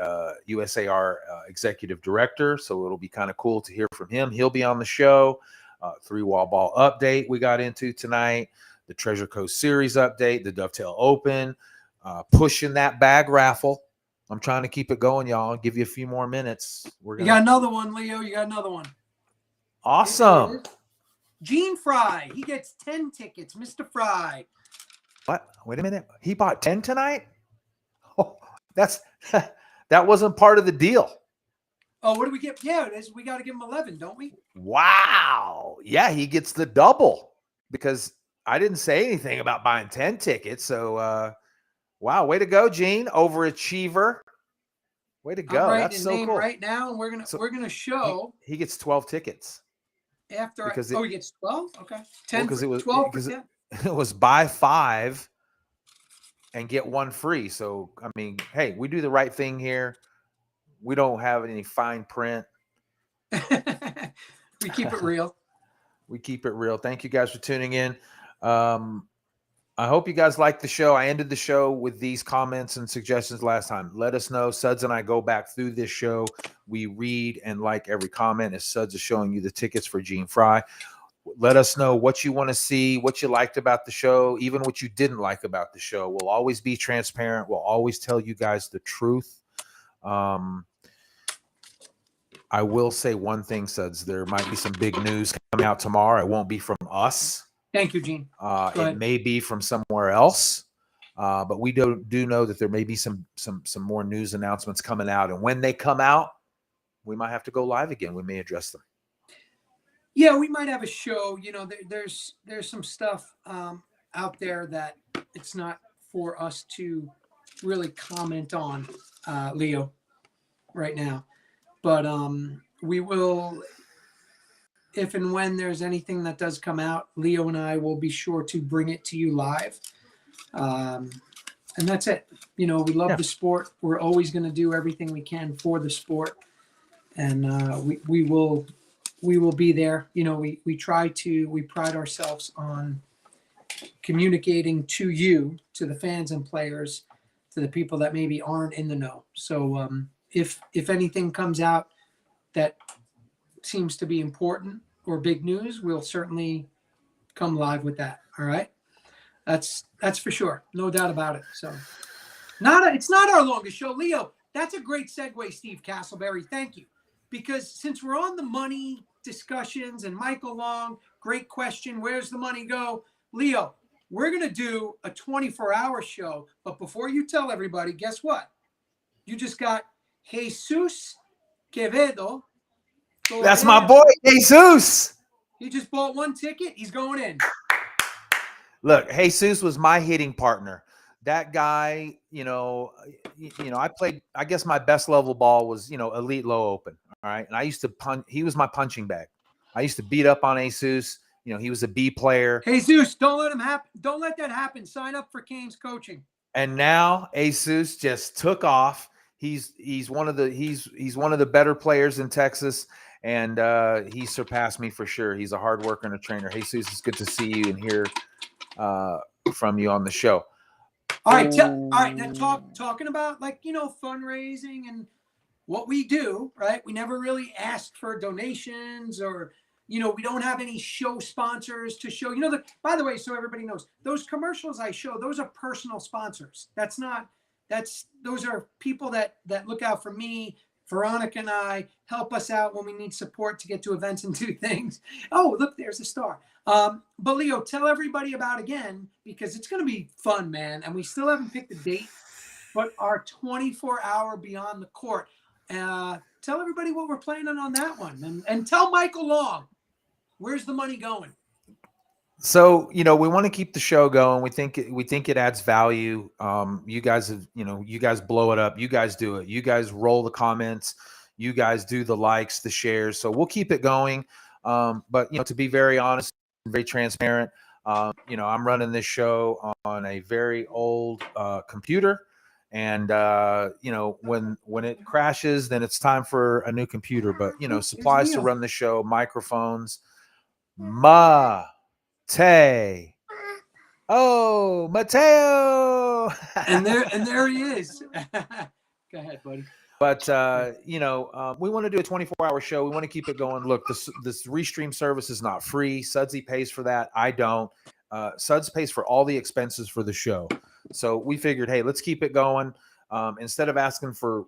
USAR executive director. So it'll be kind of cool to hear from him. He'll be on the show. 3-wall ball update we got into tonight. The Treasure Coast Series update, the Dovetail Open, pushing that bag raffle. I'm trying to keep it going, y'all. I'll give you a few more minutes. You got another one, Leo. You got another one. Awesome. Gene Fry. He gets 10 tickets. Mr. Fry. What? Wait a minute. He bought 10 tonight? Oh, that wasn't part of the deal. Oh, what do we get? Yeah, it is. We got to give him 11, don't we? Wow. Yeah, he gets the double because I didn't say anything about buying 10 tickets. So, wow, way to go, Gene. Overachiever. Way to go. I'm writing That's his so name cool. right now, and we're gonna show. He gets 12 tickets. After he gets 12. Okay, 10 because well, it was 12 because it was buy 5 and get 1 free. So I mean, hey, we do the right thing here. We don't have any fine print. We keep it real. We keep it real. Thank you guys for tuning in. I hope you guys liked the show. I ended the show with these comments and suggestions last time. Let us know. Suds and I go back through this show. We read and like every comment as Suds is showing you the tickets for Gene Fry. Let us know what you want to see, what you liked about the show, even what you didn't like about the show. We'll always be transparent. We'll always tell you guys the truth. I will say one thing, Suds. There might be some big news coming out tomorrow. It won't be from us. Thank you, Gene. It may be from somewhere else, but we do know that there may be some more news announcements coming out. And when they come out, we might have to go live again. We may address them. Yeah, we might have a show. You know, there's some stuff out there that it's not for us to really comment on, Leo, right now. But we will, if and when there's anything that does come out, Leo and I will be sure to bring it to you live. And that's it. You know, we love the sport. We're always going to do everything we can for the sport. And we will be there. You know, we pride ourselves on communicating to you, to the fans and players, to the people that maybe aren't in the know. So if anything comes out that seems to be important or big news, we'll certainly come live with that. All right. That's for sure. No doubt about it. So it's not our longest show. Leo, that's a great segue, Steve Castleberry. Thank you. Because since we're on the money discussions and Michael Long, great question. Where's the money go? Leo, we're going to do a 24-hour show. But before you tell everybody, guess what? You just got Jesus Quevedo. That's my boy, Jesus. He just bought 1 ticket. He's going in. Look, Jesus was my hitting partner. That guy, I played, I guess my best level ball was, elite low open. All right. And I used to punch. He was my punching bag. I used to beat up on Jesus. You know, he was a B player. Jesus, don't let him happen. Don't let that happen. Sign up for Kane's coaching. And now Jesus just took off. He's one of the better players in Texas, and he surpassed me for sure. He's a hard worker and a trainer. Jesus, it's good to see you and hear from you on the show. All right, all right. Now talking about, like, you know, fundraising and what we do, right? We never really ask for donations, or, you know, we don't have any show sponsors to show. You know, by the way, so everybody knows, those commercials I show, those are personal sponsors. Those are people that look out for me, Veronica and I, help us out when we need support to get to events and do things. Oh, look, there's a star. But Leo, tell everybody about, again, because it's going to be fun, man. And we still haven't picked a date, but our 24-hour Beyond the Court. Tell everybody what we're planning on that one, and tell Michael Long, where's the money going? So, you know, we want to keep the show going. We think it adds value. You guys blow it up. You guys do it. You guys roll the comments. You guys do the likes, the shares. So we'll keep it going. But, you know, to be very honest, very transparent, you know, I'm running this show on a very old computer. And, you know, when it crashes, then it's time for a new computer. But, you know, supplies to run the show, microphones, Mateo. Oh, Mateo. and there he is. Go ahead, buddy. But, you know, we want to do a 24-hour show. We want to keep it going. Look, this restream service is not free. Sudsy pays for that. I don't. Suds pays for all the expenses for the show. So we figured, hey, let's keep it going. Instead of asking for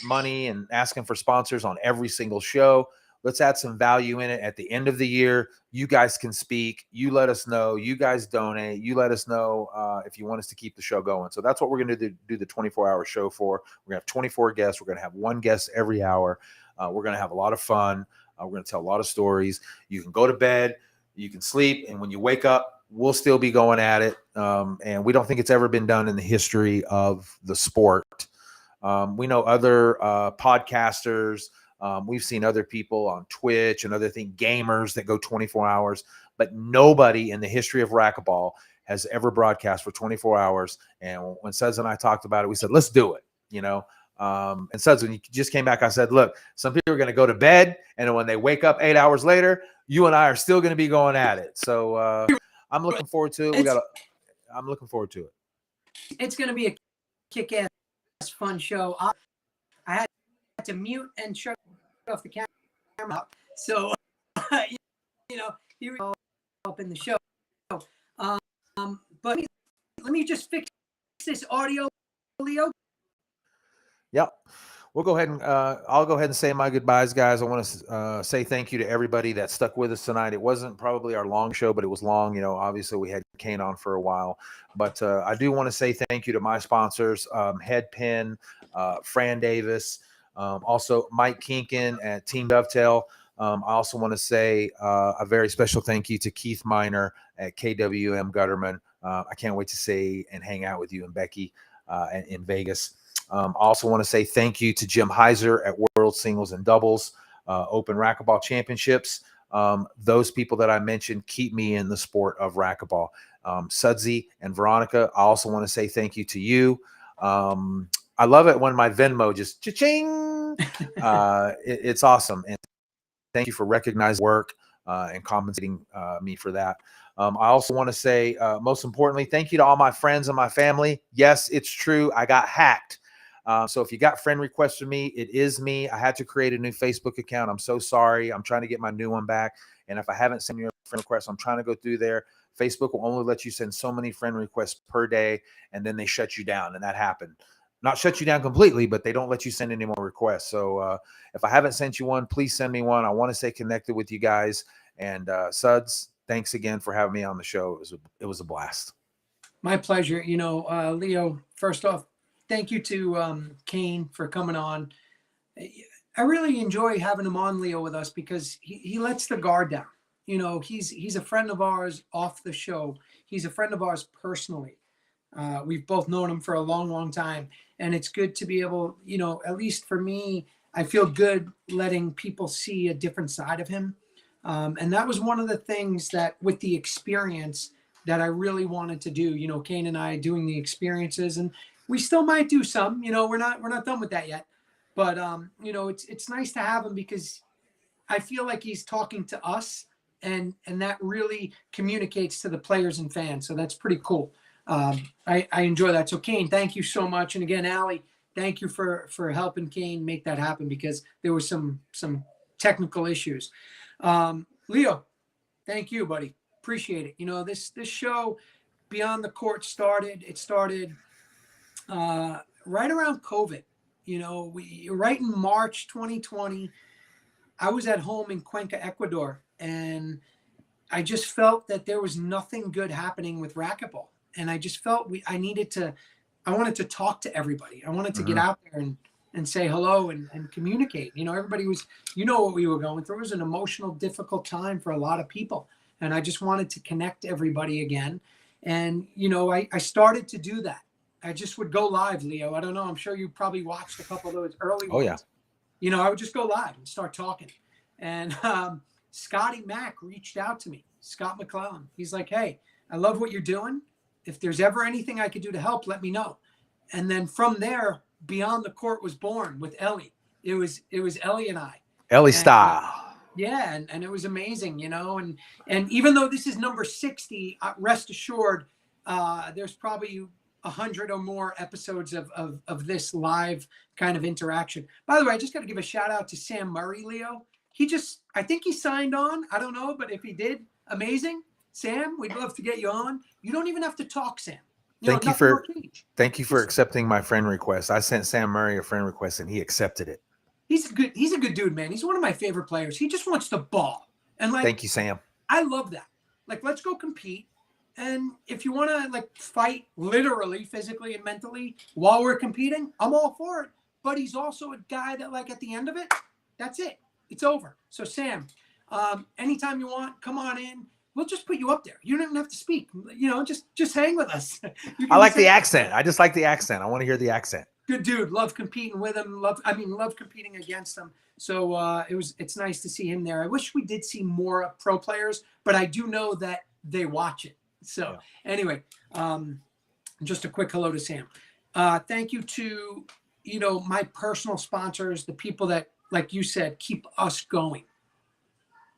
money and asking for sponsors on every single show, let's add some value in it. At the end of the year, you guys can speak. You let us know. You guys donate. You let us know if you want us to keep the show going. So that's what we're going to do the 24-hour show for. We're going to have 24 guests. We're going to have one guest every hour. We're going to have a lot of fun. We're going to tell a lot of stories. You can go to bed. You can sleep. And when you wake up, we'll still be going at it. And we don't think it's ever been done in the history of the sport. We know other podcasters. We've seen other people on Twitch and other gamers that go 24 hours, but nobody in the history of racquetball has ever broadcast for 24 hours. And when Suds and I talked about it, we said, let's do it, you know? And Suds, when you just came back, I said, look, some people are going to go to bed, and when they wake up 8 hours later, you and I are still going to be going at it. So I'm looking forward to it. I'm looking forward to it. It's going to be a kick-ass fun show. I had to mute and shut off the camera, so you know, here we go up in the show. But let me just fix this audio, Leo. Yep. We'll go ahead and I'll go ahead and say my goodbyes, guys. I want to say thank you to everybody that stuck with us tonight. It wasn't probably our long show, but it was long. You know, obviously we had Kane on for a while, but I do want to say thank you to my sponsors, Headpin, Fran Davis, also Mike Kinkin at Team Dovetail. I also want to say a very special thank you to Keith Miner at KWM Gutterman. I can't wait to see and hang out with you and Becky in Vegas. I also want to say thank you to Jim Heiser at World Singles and Doubles, Open Racquetball Championships. Those people that I mentioned keep me in the sport of racquetball. Sudsy and Veronica, I also want to say thank you to you. I love it when my Venmo just cha-ching. It's awesome. And thank you for recognizing work and compensating me for that. I also want to say, most importantly, thank you to all my friends and my family. Yes, it's true. I got hacked. So if you got friend requests from me, it is me. I had to create a new Facebook account. I'm so sorry. I'm trying to get my new one back. And if I haven't sent you a friend request, I'm trying to go through there. Facebook will only let you send so many friend requests per day, and then they shut you down. And that happened. Not shut you down completely, but they don't let you send any more requests. So if I haven't sent you one, please send me one. I want to stay connected with you guys. And Suds, thanks again for having me on the show. It was a blast. My pleasure. You know, Leo, first off, thank you to Kane for coming on. I really enjoy having him on, Leo, with us, because he lets the guard down. You know, he's a friend of ours off the show. He's a friend of ours personally. We've both known him for a long, long time. And it's good to be able, you know, at least for me, I feel good letting people see a different side of him. And that was one of the things that with the experience that I really wanted to do. You know, Kane and I doing the experiences, and we still might do some. You know, we're not done with that yet. But you know, it's nice to have him because I feel like he's talking to us, and that really communicates to the players and fans. So that's pretty cool. I enjoy that. So Kane, thank you so much. And again, Allie, thank you for helping Kane make that happen because there was some technical issues. Leo, thank you, buddy. Appreciate it. You know, this show Beyond the Court started right around COVID. You know, right in March 2020, I was at home in Cuenca, Ecuador, and I just felt that there was nothing good happening with racquetball. And I just felt I wanted to talk to everybody. I wanted to get out there and say hello and communicate. You know, everybody was, you know, what we were going through. It was an emotional, difficult time for a lot of people. And I just wanted to connect everybody again. And, you know, I started to do that. I just would go live, Leo. I don't know. I'm sure you probably watched a couple of those early ones. Yeah. You know, I would just go live and start talking. And Scotty Mack reached out to me, Scott McClellan. He's like, hey, I love what you're doing. If there's ever anything I could do to help, let me know. And then from there, Beyond the Court was born with Ellie. It was Ellie and I. Ellie style. Yeah, and it was amazing, you know. And even though this is number 60, rest assured, there's probably 100 or more episodes of this live kind of interaction. By the way, I just got to give a shout out to Sam Murray, Leo. I think he signed on. I don't know, but if he did, amazing. Sam, we'd love to get you on. You don't even have to talk, Sam. Thank you for accepting my friend request. I sent Sam Murray a friend request and he accepted it. He's a good dude, man. He's one of my favorite players. He just wants to ball. And like, thank you, Sam. I love that. Like, let's go compete. And if you want to like fight literally, physically and mentally while we're competing, I'm all for it. But he's also a guy that like at the end of it, that's it. It's over. So Sam, anytime you want, come on in. We'll just put you up there. You don't even have to speak. You know, just hang with us. I like the accent. I just like the accent. I want to hear the accent. Good dude. Love competing with him. Love competing against him. So it's nice to see him there. I wish we did see more pro players, but I do know that they watch it. So anyway, just a quick hello to Sam. Thank you to, you know, my personal sponsors, the people that, like you said, keep us going.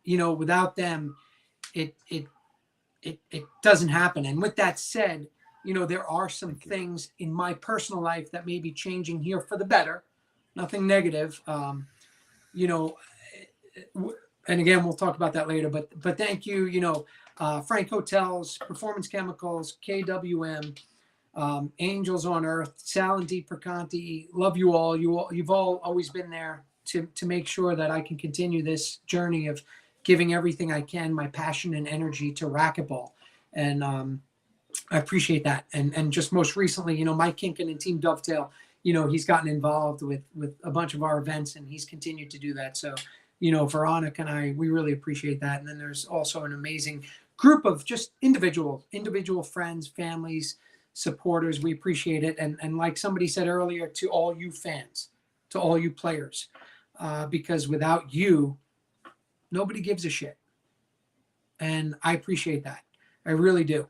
You know, without them, it doesn't happen. And with that said, you know, there are some things in my personal life that may be changing here for the better. Nothing negative. You know, and again, we'll talk about that later, but thank you, you know, Frank Hotels, Performance Chemicals, KWM, Angels on Earth, Sal and Dee Perconti. Love you all. You've all always been there to make sure that I can continue this journey of giving everything I can, my passion and energy to racquetball. And I appreciate that. And just most recently, you know, Mike Kinkin and Team Dovetail, you know, he's gotten involved with a bunch of our events and he's continued to do that. So, you know, Veronica and I, we really appreciate that. And then there's also an amazing group of just individual friends, families, supporters. We appreciate it. And like somebody said earlier, to all you fans, to all you players, because without you, nobody gives a shit. And I appreciate that. I really do.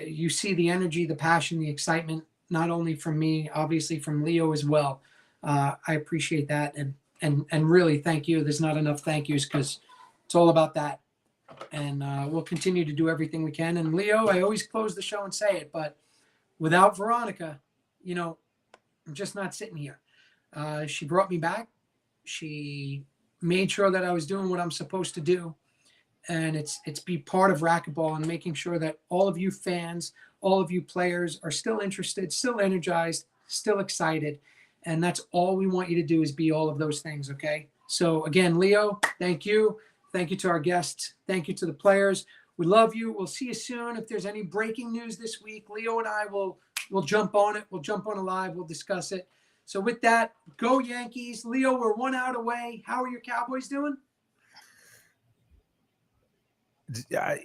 You see the energy, the passion, the excitement, not only from me, obviously from Leo as well. I appreciate that. And really thank you. There's not enough thank yous because it's all about that. And we'll continue to do everything we can. And Leo, I always close the show and say it, but without Veronica, you know, I'm just not sitting here. She brought me back. She made sure that I was doing what I'm supposed to do. And it's be part of racquetball and making sure that all of you fans, all of you players are still interested, still energized, still excited. And that's all we want you to do is be all of those things. Okay. So again, Leo, thank you. Thank you to our guests. Thank you to the players. We love you. We'll see you soon. If there's any breaking news this week, Leo and I will jump on it. We'll jump on a live. We'll discuss it. So with that, go Yankees. Leo, we're 1 out away. How are your Cowboys doing? Yeah.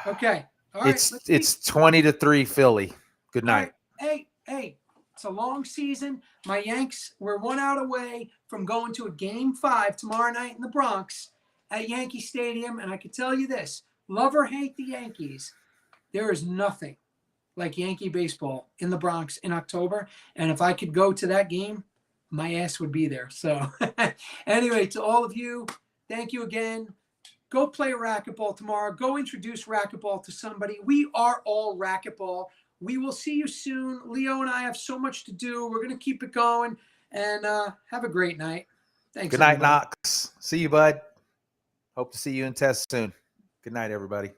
Okay. All right. It's 20-3 Philly. Good night. Right. Hey, it's a long season. My Yanks, we're 1 out away from going to a game 5 tomorrow night in the Bronx. at Yankee Stadium. And I can tell you this, love or hate the Yankees, there is nothing like Yankee baseball in the Bronx in October. And if I could go to that game, my ass would be there. So anyway, to all of you, thank you again. Go play racquetball tomorrow. Go introduce racquetball to somebody. We are all racquetball. We will see you soon. Leo and I have so much to do. We're going to keep it going. And have a great night. Thanks. Good night, everybody. Knox. See you, bud. Hope to see you in Test soon. Good night, everybody.